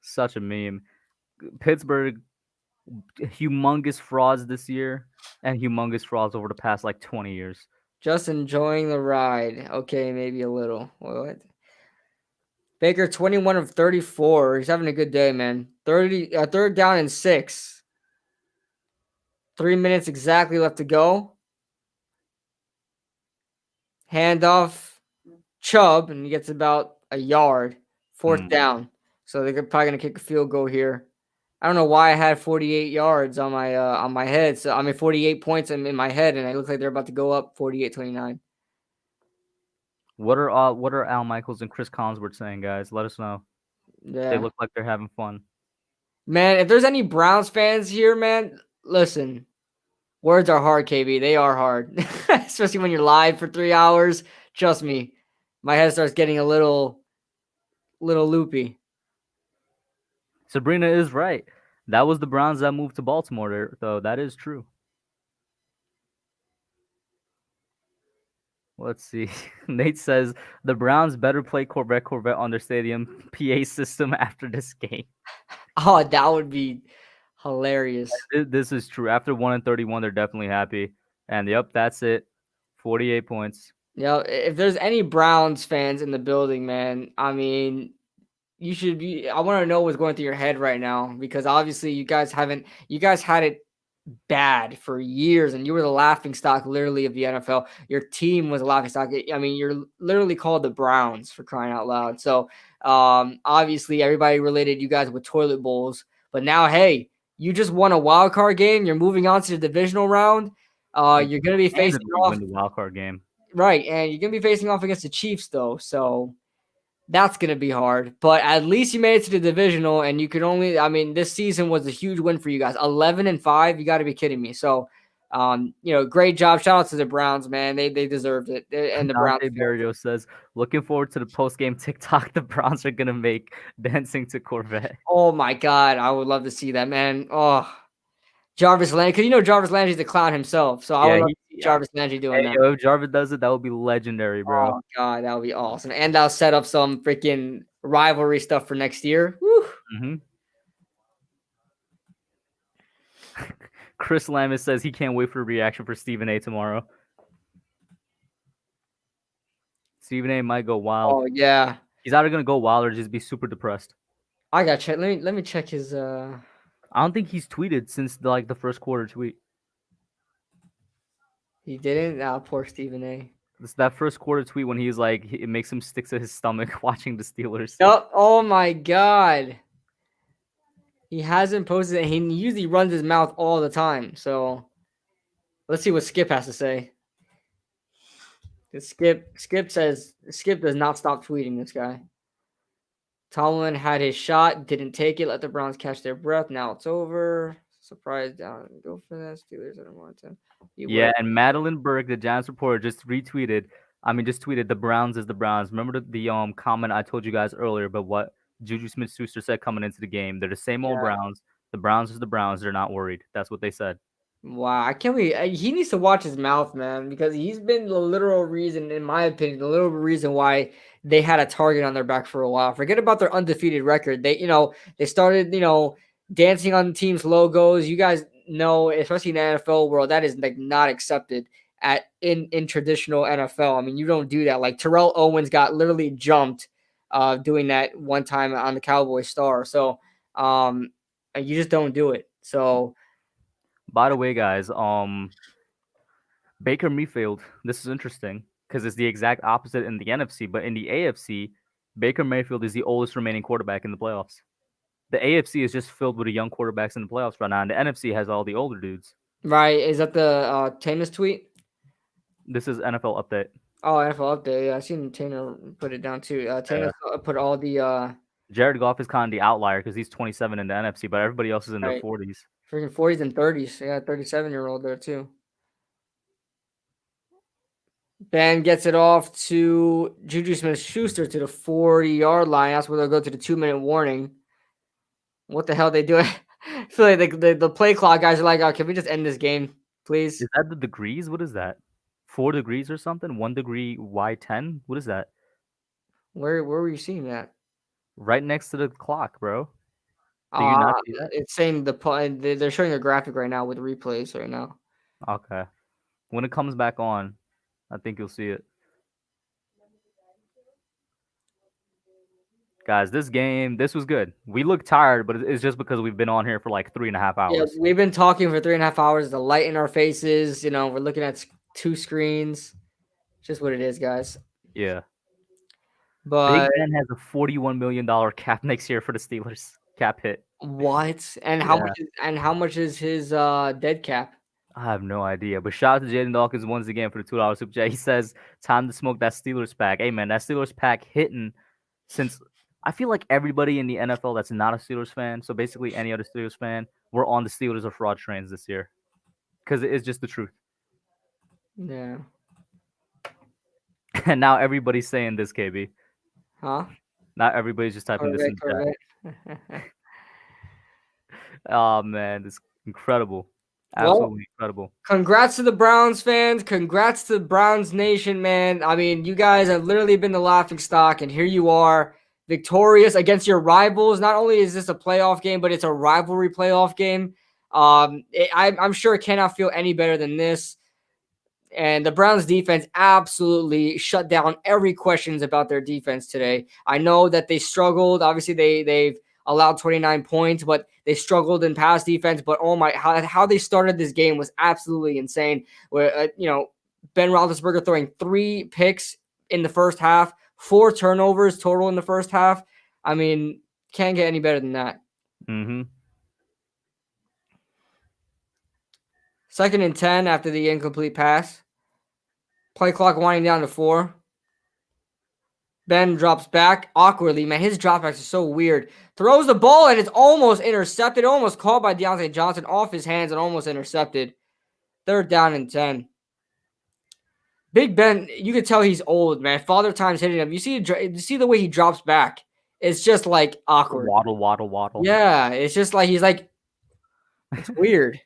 Such a meme. Pittsburgh, humongous frauds this year, and humongous frauds over the past like 20 years. Just enjoying the ride. Okay, maybe a little. What? Baker 21 of 34. He's having a good day, man. 3rd down and 6. 3 minutes exactly left to go. Handoff Chubb, and he gets about a yard. 4th down. So they're probably gonna kick a field goal here. I don't know why I had 48 yards on my head. So I mean 48 points in my head, and it looks like they're about to go up 48-29. What are Al Michaels and Chris Collinsworth saying, guys? Let us know. Yeah. They look like they're having fun. Man, if there's any Browns fans here, man, listen. Words are hard, KB. They are hard. Especially when you're live for 3 hours. Trust me. My head starts getting a little loopy. Sabrina is right. That was the Browns that moved to Baltimore, though. That is true. Let's see. Nate says the Browns better play Corvette on their stadium PA system after this game. Oh, that would be hilarious. This is true. After 1-31, they're definitely happy. And yep, that's it. 48 points. Yeah, if there's any Browns fans in the building, man, I mean, you should be. I want to know what's going through your head right now, because obviously you guys had it bad for years, and you were the laughing stock literally of the NFL. Your team was a laughing stock. I mean, you're literally called the Browns, for crying out loud. So obviously everybody related you guys with toilet bowls, but now, hey, you just won a wild card game. You're moving on to the divisional round. You're going to be facing off the wild card game. Right, and you're going to be facing off against the Chiefs, though, so that's going to be hard. But at least you made it to the divisional, and you could only – I mean, this season was a huge win for you guys. 11-5, you got to be kidding me. So, great job. Shout out to the Browns, man. They deserved it. And the Browns. Barrio says, looking forward to the post-game TikTok the Browns are going to make dancing to Corvette. Oh, my God. I would love to see that, man. Oh, Jarvis Landry, because Jarvis Landry's a clown himself, so I would love to see Jarvis Landry doing that. If Jarvis does it, that would be legendary, bro. Oh God, that would be awesome, and I'll set up some freaking rivalry stuff for next year. Woo. Mm-hmm. Chris Lamis says he can't wait for a reaction for Stephen A tomorrow. Stephen A might go wild. Oh yeah, he's either gonna go wild or just be super depressed. I gotta check. Let me check his. I don't think he's tweeted since the first quarter tweet. He didn't? Poor Stephen A. It's that first quarter tweet when he's like, it makes him stick to his stomach watching the Steelers. Oh my God. He hasn't posted it. He usually runs his mouth all the time. So let's see what Skip has to say. Skip does not stop tweeting this guy. Tomlin had his shot, didn't take it, let the Browns catch their breath. Now it's over. Surprise down. Go for that. Steelers. I don't want to. Yeah, and Madeline Burke, the Giants reporter, just tweeted the Browns is the Browns. Remember the comment I told you guys earlier about what Juju Smith-Schuster said coming into the game? They're the same old Browns. The Browns is the Browns. They're not worried. That's what they said. Wow, I can't wait. He needs to watch his mouth, man, because he's been the literal reason, in my opinion, the literal reason why they had a target on their back for a while. Forget about their undefeated record. They started, dancing on the team's logos. You guys know, especially in the NFL world, that is like not accepted in traditional NFL. I mean, you don't do that. Like Terrell Owens got literally jumped doing that one time on the Cowboy Star. So you just don't do it. So By the way, guys, Baker Mayfield. This is interesting because it's the exact opposite in the NFC, but in the AFC, Baker Mayfield is the oldest remaining quarterback in the playoffs. The AFC is just filled with the young quarterbacks in the playoffs right now, and the NFC has all the older dudes. right, is that the Tamus tweet? This is NFL update. Oh, NFL update. Yeah, I seen Tanner put it down too. Tanner put all the Jared Goff is kind of the outlier because he's 27 in the NFC, but everybody else is in their right, 40s. freaking 40s and 30s. Yeah, 37-year-old there too. Ben gets it off to Juju Smith-Schuster to the 40-yard line. That's where they'll go to the 2-minute warning. What the hell they doing? I feel like the play clock guys are like, oh, can we just end this game, please? Is that the degrees? What is that? 4 degrees or something? 1 degree Y10? What is that? Where were you seeing that? Right next to the clock, bro. Do you not see that? It's saying they're showing a graphic right now with replays right now. Okay. When it comes back on, I think you'll see it. Guys, this was good. We look tired, but it's just because we've been on here for like 3.5 hours. Yeah, we've been talking for 3.5 hours. The light in our faces, we're looking at 2 screens. Just what it is, guys. Yeah. But Big Ben has a $41 million cap next year for the Steelers. Cap hit. what? And how much is his dead cap? I have no idea. But shout out to Jaden Dawkins once again for the $2 super chat. He says, time to smoke that Steelers pack. Hey, man, that Steelers pack hitting since I feel like everybody in the NFL that's not a Steelers fan, so basically any other Steelers fan, we're on the Steelers or fraud trains this year. Because it is just the truth. Yeah. And now everybody's saying this, KB. Huh? Not everybody's just typing this in chat. Oh, man, it's incredible. Absolutely incredible. Congrats to the Browns fans. Congrats to the Browns Nation, man. I mean, you guys have literally been the laughing stock, and here you are, victorious against your rivals. Not only is this a playoff game, but it's a rivalry playoff game. I'm sure it cannot feel any better than this. And the Browns defense absolutely shut down every questions about their defense today. I know that they struggled. Obviously, they've allowed 29 points, but they struggled in pass defense. But oh my, how they started this game was absolutely insane. Where Ben Roethlisberger throwing 3 picks in the first half, 4 turnovers total in the first half. I mean, can't get any better than that. Mm-hmm. 2nd and 10 after the incomplete pass. Play clock winding down to 4. Ben drops back awkwardly. Man, his dropbacks are so weird. Throws the ball, and it's almost intercepted. Almost caught by Deontay Johnson off his hands and almost intercepted. 3rd down and 10. Big Ben, you could tell he's old, man. Father Time's hitting him. You see the way he drops back. It's just like awkward. Waddle. Yeah, it's just like he's like, it's weird.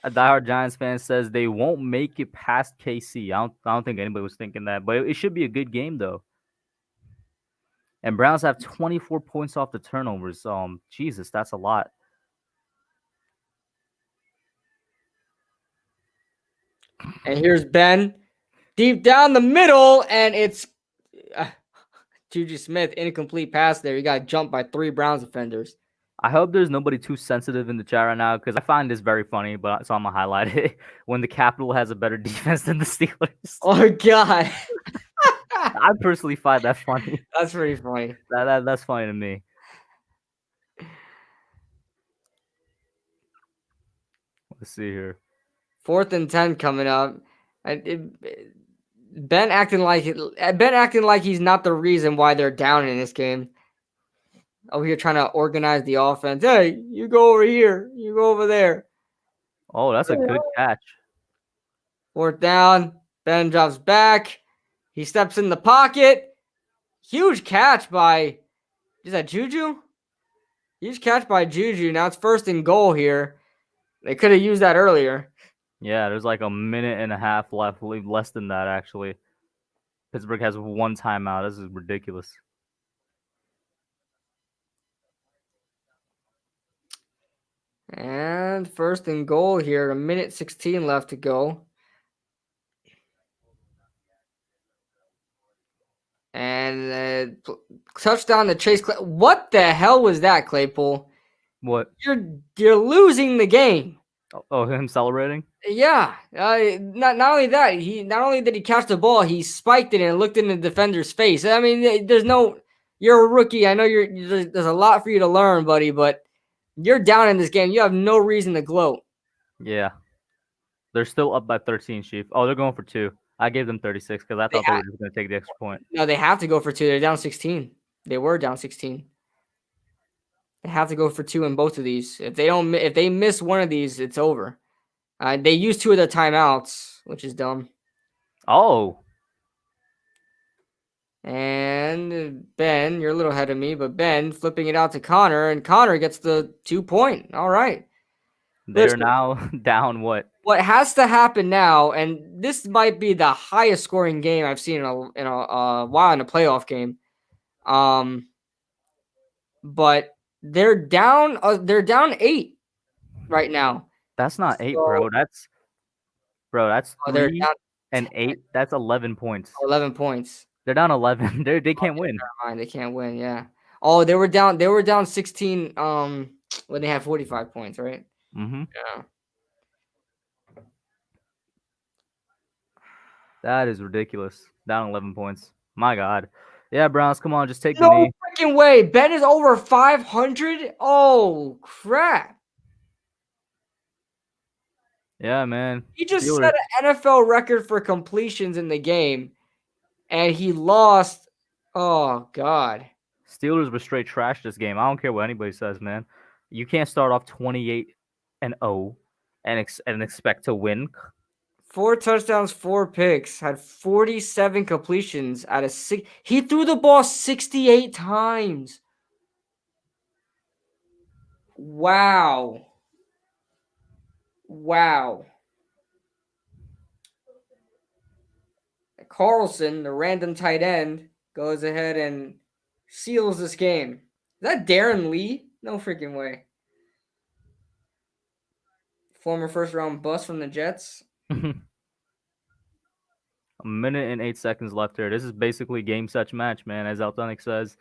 A diehard Giants fan says they won't make it past KC. I don't think anybody was thinking that, but it should be a good game though. And Browns have 24 points off the turnovers. Jesus, that's a lot. And here's Ben, deep down the middle, and it's Juju Smith, incomplete pass there. He got jumped by 3 Browns defenders. I hope there's nobody too sensitive in the chat right now because I find this very funny, but so I'm going to highlight it. When the Capitol has a better defense than the Steelers. Oh, God. I personally find that funny. That's pretty funny. That's funny to me. Let's see here. 4th and 10 coming up. Ben acting like he's not the reason why they're down in this game. Oh, you're trying to organize the offense. Hey, you go over here. You go over there. Oh, that's a good catch. 4th down. Ben drops back. He steps in the pocket. Huge catch by, is that Juju? Huge catch by Juju. Now it's 1st and goal here. They could have used that earlier. Yeah, there's like a minute and a half left, less than that actually. Pittsburgh has one timeout. This is ridiculous. And first and goal here, a minute 16 left to go. And touchdown to Chase Clay. What the hell was that, Claypool? What? You're losing the game. Oh, him celebrating? Yeah. Not only that, not only did he catch the ball, he spiked it and looked in the defender's face. I mean, you're a rookie. I know there's a lot for you to learn, buddy, but you're down in this game. You have no reason to gloat. Yeah. They're still up by 13, Chief. Oh, they're going for 2. I gave them 36 because I thought they were just going to take the extra point. No, they have to go for 2. They're down 16. They were down 16. They have to go for 2 in both of these. If they miss one of these, it's over. They used 2 of their timeouts, which is dumb. Oh. And Ben, you're a little ahead of me, but Ben flipping it out to Connor, and Connor gets the 2 point. All right. They're now down what? What has to happen now, and this might be the highest scoring game I've seen in a while in a playoff game. But they're down 8 right now. That's not 8, bro. That's 3 and 8. That's 11 points. 11 points. They're down 11. They can't win. Never mind. They can't win. Yeah. Oh, they were down 16. When they had 45 points, right? Mm-hmm. Yeah. That is ridiculous. Down 11 points. My God. Yeah, Browns, come on, just take the No knee. freaking way. Ben is over 500. Oh crap. Yeah, man. He just set an NFL record for completions in the game, and he lost. Oh God. Steelers were straight trash this game. I don't care what anybody says, man. You can't start off 28-0 and expect to win. 4 touchdowns, 4 picks, had 47 completions out of 6. He threw the ball 68 times. Wow. Carlson, the random tight end, goes ahead and seals this game. Is that Darren Lee? No freaking way. Former first-round bust from the Jets. A minute and 8 seconds left here. This is basically game, such match, man. As Altonic says,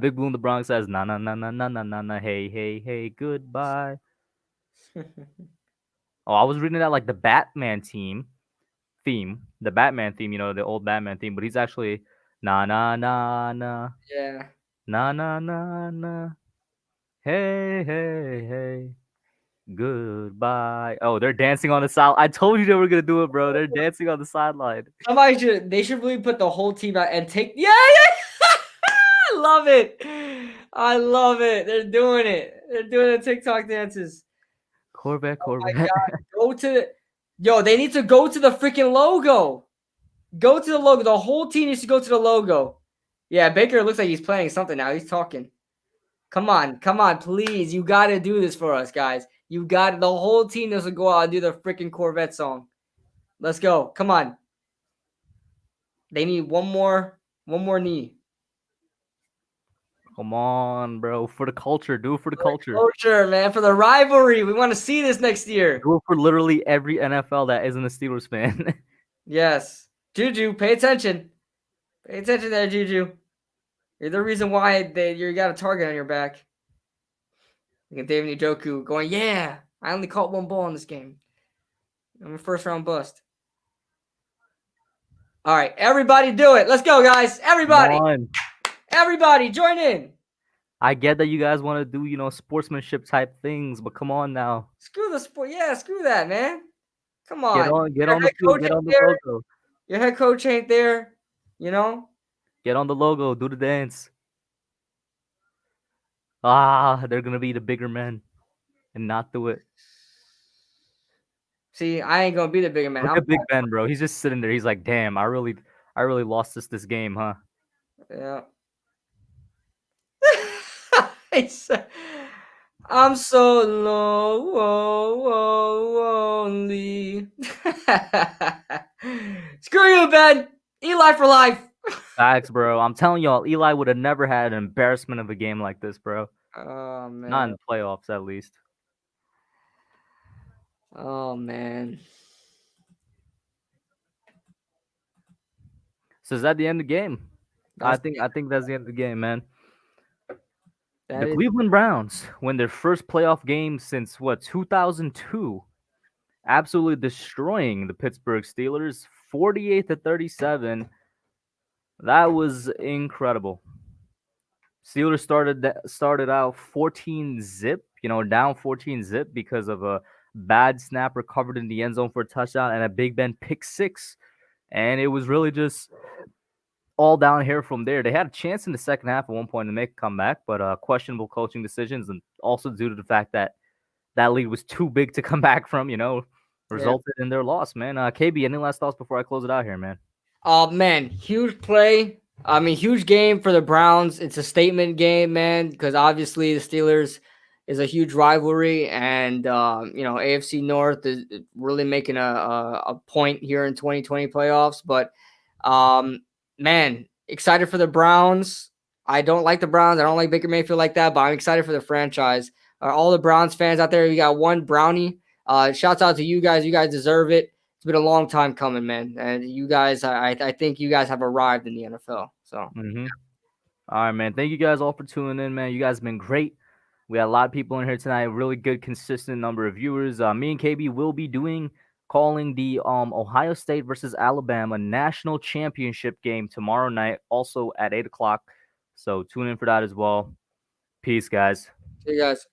Big Blue in the Bronx says, na na na na na na na na, hey hey hey, goodbye. Oh, I was reading that like the Batman theme, the Batman theme, the old Batman theme, but he's actually na na na na. Yeah. Na na na na. Hey hey hey. Goodbye. Oh, they're dancing on the side. I told you they were gonna do it, bro. They're dancing on the sideline. They should really put the whole team out and take. Yeah. I love it. They're doing it. They're doing the TikTok dances. Corvette. Oh my God. They need to go to the freaking logo. Go to the logo. The whole team needs to go to the logo. Yeah, Baker looks like he's playing something now. He's talking. Come on, please. You got to do this for us, guys. You got it. The whole team needs to go out and do the freaking Corvette song. Let's go. Come on. They need one more knee. Come on, bro. For the culture. Do it for the culture. Culture, man. For the rivalry. We want to see this next year. Do it for literally every NFL that isn't a Steelers fan. Yes. Juju, pay attention. Pay attention there, Juju. You're the reason why you got a target on your back. Look at David Njoku going, yeah, I only caught 1 ball in this game. I'm a first-round bust. All right, everybody do it. Let's go, guys. Everybody, join in. I get that you guys want to do, sportsmanship type things, but come on now. Screw the sport. Yeah, screw that, man. Come on. Get on the field, get on the logo. Your head coach ain't there, Get on the logo, do the dance. They're going to be the bigger men and not do it. See, I ain't going to be the bigger man. Look at Big Ben, bro. He's just sitting there. He's like, damn, I really lost this game, huh? Yeah. I'm so lonely. Screw you, Ben. Eli for life. Facts, bro. I'm telling y'all, Eli would have never had an embarrassment of a game like this, bro. Oh Not in man. the playoffs, at least. Oh man. So is that the end of the game? I That's think that's the end of the game, man. that The is Cleveland Browns win their first playoff game since what 2002, absolutely destroying the Pittsburgh Steelers 48-37. That was incredible. Steelers started out 14 zip, down 14 zip because of a bad snap recovered in the end zone for a touchdown and a Big Ben pick six. And it was really just all down here from there. They had a chance in the second half at one point to make a comeback, but questionable coaching decisions, and also due to the fact that that lead was too big to come back from, yeah. resulted in their loss, man. KB, any last thoughts before I close it out here, man? Man, huge play. I mean, huge game for the Browns. It's a statement game, man, because obviously the Steelers is a huge rivalry, and AFC North is really making a point here in 2020 playoffs. But man, excited for the Browns. I don't like the Browns. I don't like Baker Mayfield like that, but I'm excited for the franchise. All the Browns fans out there, you got one brownie. Shouts out to you guys. You guys deserve it. It's been a long time coming, man. And you guys, I think you guys have arrived in the NFL. So Mm-hmm. All right, man. Thank you guys all for tuning in, man. You guys have been great. We had a lot of people in here tonight. Really good, consistent number of viewers. Me and KB will be calling the Ohio State versus Alabama national championship game tomorrow night, also at 8 o'clock. So tune in for that as well. Peace, guys. see you guys.